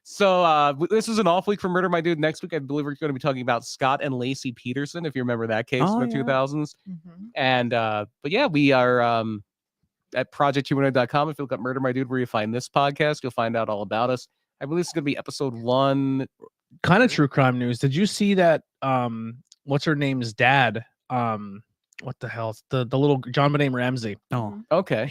So this is an off week for Murder My Dude. Next week, I believe we're going to be talking about Scott and Lacey Peterson, if you remember that case Oh, in the yeah. 2000s. Mhm. And but yeah, we are at project210.com. If you look up Murder My Dude, where you find this podcast, you'll find out all about us. I believe this is going to be episode 1. Kind of true crime news. Did you see that? What's her name's dad? what the hell? It's the little John Benet Ramsey. Oh, Okay.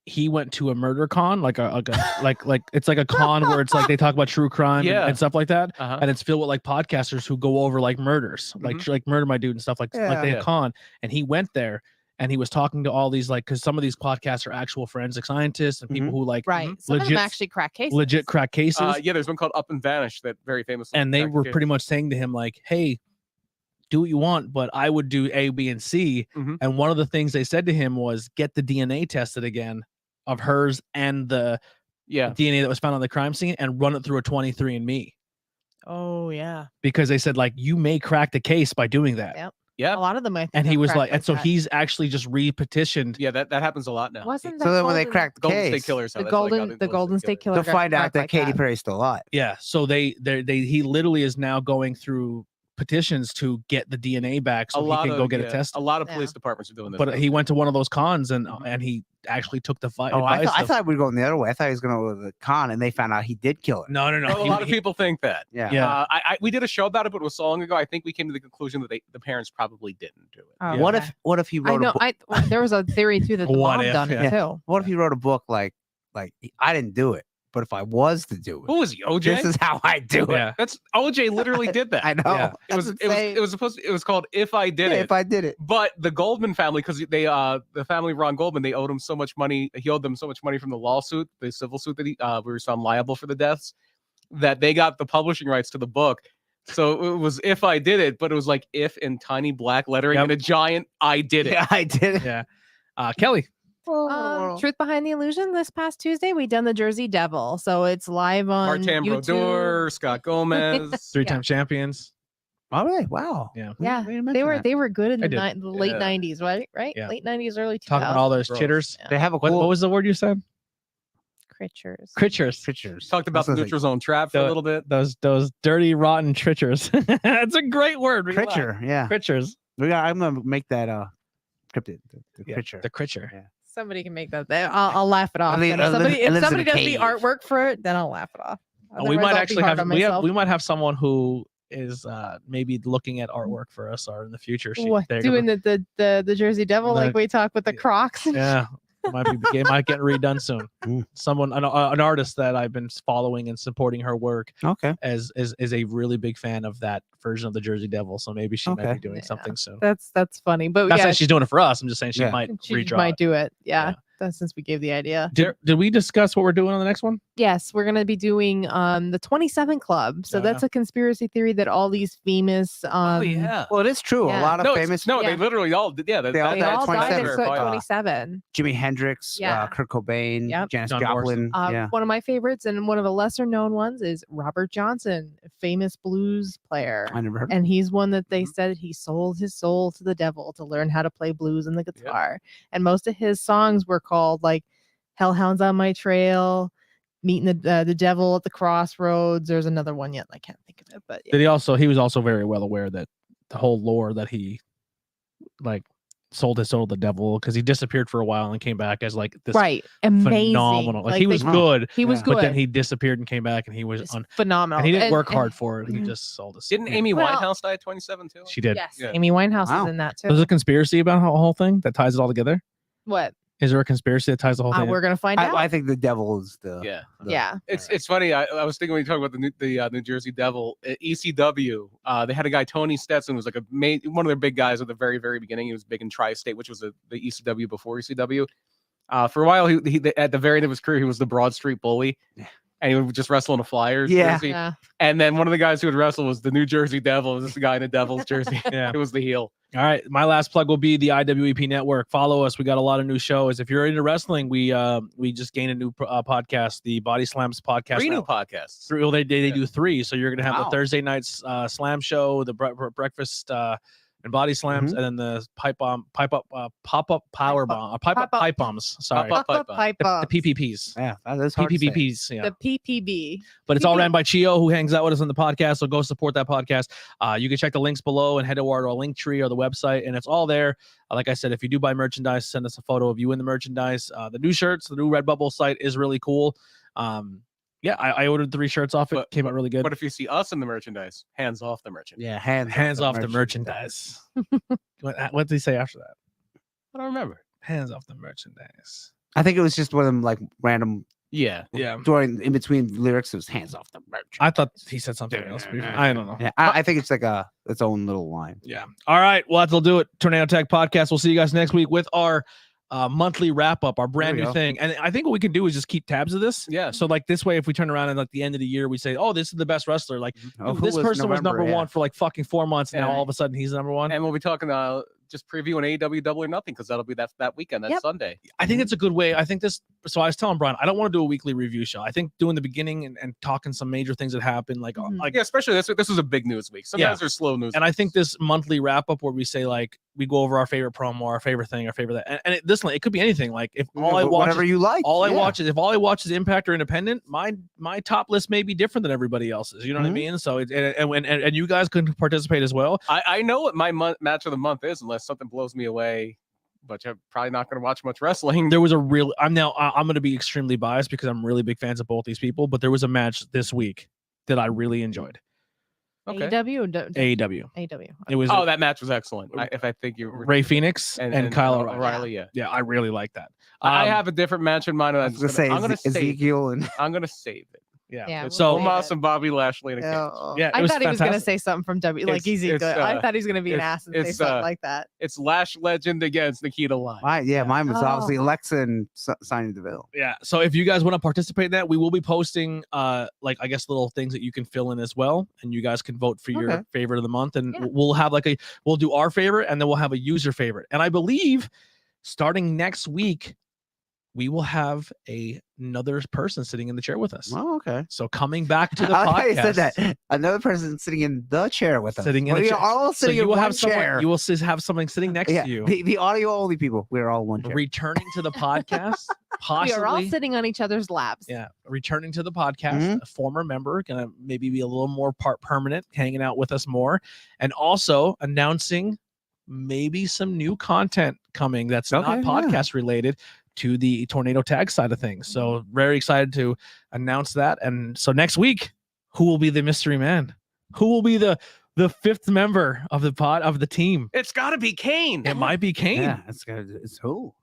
He went to a murder con, like like it's like a con where it's like they talk about true crime Yeah. and stuff like that, Uh-huh. and it's filled with like podcasters who go over like murders, like Murder My Dude and stuff like they Yeah. con. And he went there and he was talking to all these like because some of these podcasts are actual forensic scientists and people who like Right. Some of them legit- actually crack cases. legit crack cases, Yeah, there's one called Up and Vanish that very famously. and they cracked were case. pretty much saying to him like, "Hey, do what you want, but I would do A, B, and C." Mhm. And one of the things they said to him was get the DNA tested again of hers and the DNA that was found on the crime scene and run it through a 23andMe Oh yeah. because they said like you may crack the case by doing that. Yep. Yeah. A lot of them, I think. And he have was cracked like, and so that. he's actually just re-petitioned. Yeah, that happens a lot now. Wasn't that so then when they Golden- crack the Golden case, State Killers. the Golden State Killer? they'll got find out cracked that like Katy Perry's still alive. Yeah. So he literally is now going through petitions to get the DNA back so he can go get it tested. A lot of Yeah. police departments are doing this. But he went to one of those cons and he actually took the fight. Oh, I thought we were going the other way. I thought he was going to go to the con, and they found out he did kill it. No. Well, a lot of people think that. Yeah. Yeah. We did a show about it, but it was so long ago. I think we came to the conclusion that the parents probably didn't do it. Oh, What okay. if he I wrote a know. book? There was a theory too that the What mom if, done yeah. it too. What if he wrote a book like I didn't do it, but if I was to do it, Who was he, OJ? this is how I do it. Yeah. That's OJ literally did that. I know. Yeah. It was called If I Did It. If I did it. But the Goldman family, because the family of Ron Goldman, they owed him so much money. He owed them so much money from the lawsuit, the civil suit that he was found liable for the deaths, that they got the publishing rights to the book. So it was If I Did It, but it was like if in tiny black lettering and a giant I did it. Yeah, I did it. Yeah. Kelly. Truth Behind the Illusion. This past Tuesday, we done the Jersey Devil, so it's live on Martin YouTube. Brodeur, Scott Gomez. Three-time champions. All right. Wow. Yeah. Yeah, We didn't they mention were that. good in I the, did. the late Yeah. 90s, right? Yeah. Late 90s, early 2000s. Talking about all those Gross. chitters. They have a What cool was the word you said? Creatures. Critchers. pictures. Talked about the neutral zone trap for a little bit. Those dirty, rotten trichers. That's a great word. Read it loud. Picture. Yeah. Critchers. I'm gonna make that cryptid. The Yeah, picture. The critcher. Yeah. Somebody can make that. I'll laugh it off. I mean, If somebody, it if lives in somebody a does the cave. artwork for it, then I'll laugh it off. We Otherwise, might I'll be actually hard have on myself. we might have someone who is maybe looking at artwork for us or in the future. What, they're doing gonna- the Jersey Devil like The- we talked with the Crocs. yeah. It might get redone soon. Mm. Someone, an artist that I've been following and supporting her work, Okay. is a really big fan of that version of the Jersey Devil. So maybe she might Okay. be doing Yeah. something soon. That's funny, but Not yeah, saying she's doing it for us. I'm just saying she Yeah. might she redraw. might it. do it. Yeah, Yeah. that's since we gave the idea. Did we discuss what we're doing on the next one? Yes, we're gonna be doing the 27 Club. So Oh, that's a conspiracy theory that all these famous Oh yeah. Well, it is true. Yeah. A lot of No, famous. no, Yeah. they literally all did. Yeah, They all they died at all died 27. at Or, 27. Jimi Hendrix, Yeah. Kurt Cobain, Yep. Janis John Joplin. Morrison. Yeah. One of my favorites and one of the lesser known ones is Robert Johnson, a famous blues player. I never heard. And he's one that they Mhm. said he sold his soul to the devil to learn how to play blues and the guitar. And most of his songs were called like Hellhounds on My Trail, Meeting the Devil at the Crossroads. There's another one yet. I can't think of it, but yeah. He was also very well aware that the whole lore that he like sold his soul to the devil because he disappeared for a while and came back as like this right. Amazing. phenomenal. Like he was they- good, He was Yeah. good. but then he disappeared and came back and he was Just on. phenomenal. And he didn't work and- hard for it. He Mhm. just sold his. Didn't yeah. Amy Well- Winehouse die at 27 too? She did. Yes, Yeah. Amy Winehouse Wow. is in that too. There's a conspiracy about the whole thing that ties it all together. What? Is there a conspiracy that ties the whole thing? We're gonna find out. I think the devil is the. Yeah. Yeah. It's funny. I was thinking when you talk about the New Jersey Devil at ECW. They had a guy, Tony Stetson, who was like one of their big guys at the very beginning. He was big in Tri-State, which was the ECW before ECW. For a while, he at the very end of his career, he was the Broad Street Bully, and he would just wrestle in a Flyers Yeah. jersey. Yeah. And then one of the guys who would wrestle was the New Jersey Devil. This is the guy in a Devil's jersey. Yeah. It was the heel. All right, my last plug will be the IWEP Network. Follow us. We got a lot of new shows. If you're into wrestling, we just gained a new podcast, the Body Slams podcast. 3 new now. podcasts. Well, they Yeah. do 3, so you're gonna have Wow. the Thursday nights slam show, the breakfast and body slams, and then the pop up power bomb, pipe up pipe bombs. Sorry, Pop-up Pop-up pipe pipe the bombs. PPPs. Yeah, that's hard to say. PPPs, yeah. The PPB. But it's all ran by Chio, who hangs out with us on the podcast. So go support that podcast. You can check the links below and head to our link tree or the website, and it's all there. Like I said, if you do buy merchandise, send us a photo of you in the merchandise. The new shirts, the new Redbubble site is really cool. Yeah, I ordered 3 shirts off it. But- Came out really good. But if you see us in the merchandise, hands off the merchandise. Yeah, Hands off the merchandise. What did he say after that? I don't remember. Hands off the merchandise. I think it was just one of them like random Yeah. Yeah. during in between lyrics. It was hands off the merch. I thought he said something else. I don't know. Yeah, I think it's like its own little line. Yeah. All right. Well, that'll do it. Tornado Tech Podcast. We'll see you guys next week with our monthly wrap up, our brand There we new go. thing. And I think what we can do is just keep tabs of this. Yeah. So like this way, if we turn around and like the end of the year, we say, oh, this is the best wrestler. Like Oh, this person was number yeah. one for like fucking 4 months. And now Yeah. all of a sudden he's number one. And we'll be talking just previewing AEW Double or Nothing because that'll be that weekend. That's Yep. Sunday. I think it's a good way. I think this. So I was telling Brian, I don't want to do a weekly review show. I think doing the beginning and talking some major things that happened, like Mhm. like, Yeah, especially this was a big news week. Sometimes there's slow news. and I think this monthly wrap up where we say like we go over our favorite promo, our favorite thing, our favorite that, and it could be anything. Like if all I watch, whatever you like. all I yeah. watch is if all I watch is Impact or Independent, my top list may be different than everybody else's. You know what I Mhm. mean? So and you guys can participate as well. I know what my match of the month is unless something blows me away. But you're probably not going to watch much wrestling. There was a real. I'm going to be extremely biased because I'm really big fans of both these people. But there was a match this week that I really enjoyed. Okay. AEW or AEW. AEW. It was Oh, that match was excellent. If I think you Ray Phoenix and Kyle O'Reilly. Yeah. Yeah, I really like that. I Um, have a different match in mind. I was gonna say I'm gonna save. Ezekiel and I'm gonna save it. Yeah. Yeah, It's so we'll save Omos it. and Bobby Lashley in a cage. yeah, it I was thought he was going to fantastic. say something from W, like It's- Ezekiel. I thought he was going to be an it's- ass and say it's, something like that. It's Lash Legend against Nikita Lyons. mine was obviously Oh. Alexa and Sonya Deville. Yeah. So if you guys want to participate in that, we will be posting like I guess little things that you can fill in as well. And you guys can vote for your Okay. favorite of the month. And Yeah. we'll have we'll do our favorite and then we'll have a user favorite. And I believe starting next week, we will have another person sitting in the chair with us. Oh, okay. So coming back to the I like how you podcast. said that. Another person sitting in the chair with us. Sitting in We the are chair. all So sitting you in will one have someone chair. you will have something sitting next Yeah, to you. the audio only people. We're all in one chair. Returning to the podcast. We Possibly. are all sitting on each other's laps. Yeah, returning to the podcast, Mhm. a former member, gonna maybe be a little more permanent, hanging out with us more, and also announcing maybe some new content coming that's not Okay, yeah. podcast related to the Tornado Tag side of things. So very excited to announce that. And so next week, who will be the mystery man? Who will be the fifth member of the team? It's got to be Kane. It might be Kane. Yeah, it's good. It's who?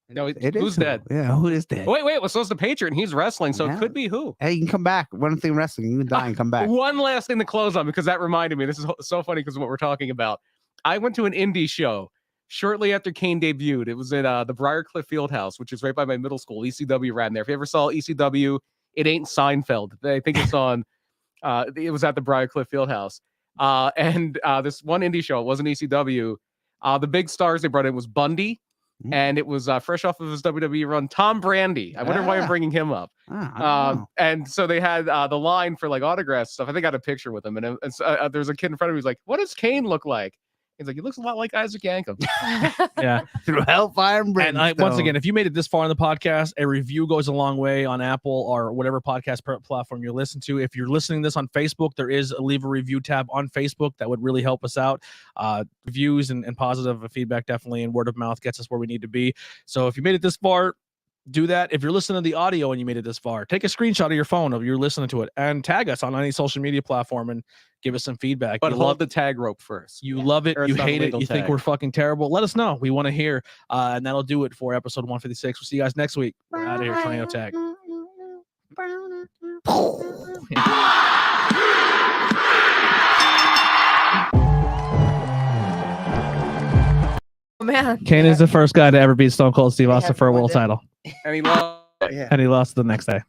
No, It who's is who. dead? Yeah, who is dead? Wait. Well, so it's the Patriot, and he's wrestling, so Yeah. it could be who? Hey, you can come back. One thing wrestling, you can die and come back. One last thing to close on because that reminded me. This is so funny because of what we're talking about. I went to an indie show shortly after Kane debuted. It was at the Briarcliff Fieldhouse, which is right by my middle school. ECW ran there. If you ever saw ECW, it ain't Seinfeld. I think it's on. It was at the Briarcliff Fieldhouse. And this one indie show, it wasn't ECW. The big stars they brought in was Bundy, Mm. and it was fresh off of his WWE run, Tom Brandy. I wonder why I'm Ah. bringing him up. I don't know. And so they had the line for like autographs stuff. I think I got a picture with him, and so, there's a kid in front of me who's like, "What does Kane look like?" He's like, "He looks a lot like Isaac Yankem." Yeah. Through hellfire and And once brimstone. again, if you made it this far in the podcast, a review goes a long way on Apple or whatever podcast platform you listen to. If you're listening to this on Facebook, there is a leave a review tab on Facebook that would really help us out. Reviews and positive feedback definitely, and word of mouth gets us where we need to be. So if you made it this far, do that. If you're listening to the audio and you made it this far, take a screenshot of your phone of you're listening to it and tag us on any social media platform and give us some feedback. But You hold love the tag rope first. You love it. Or it's You not a hate it. legal You think tag. we're fucking terrible. Let us know. We want to hear. And that'll do it for episode 156. We'll see you guys next week. We're out of here. Tornado Tag. Oh, man. Kane is the first guy to ever beat Stone Cold Steve Austin for a world title. And he lost. Yeah. And he lost the next day.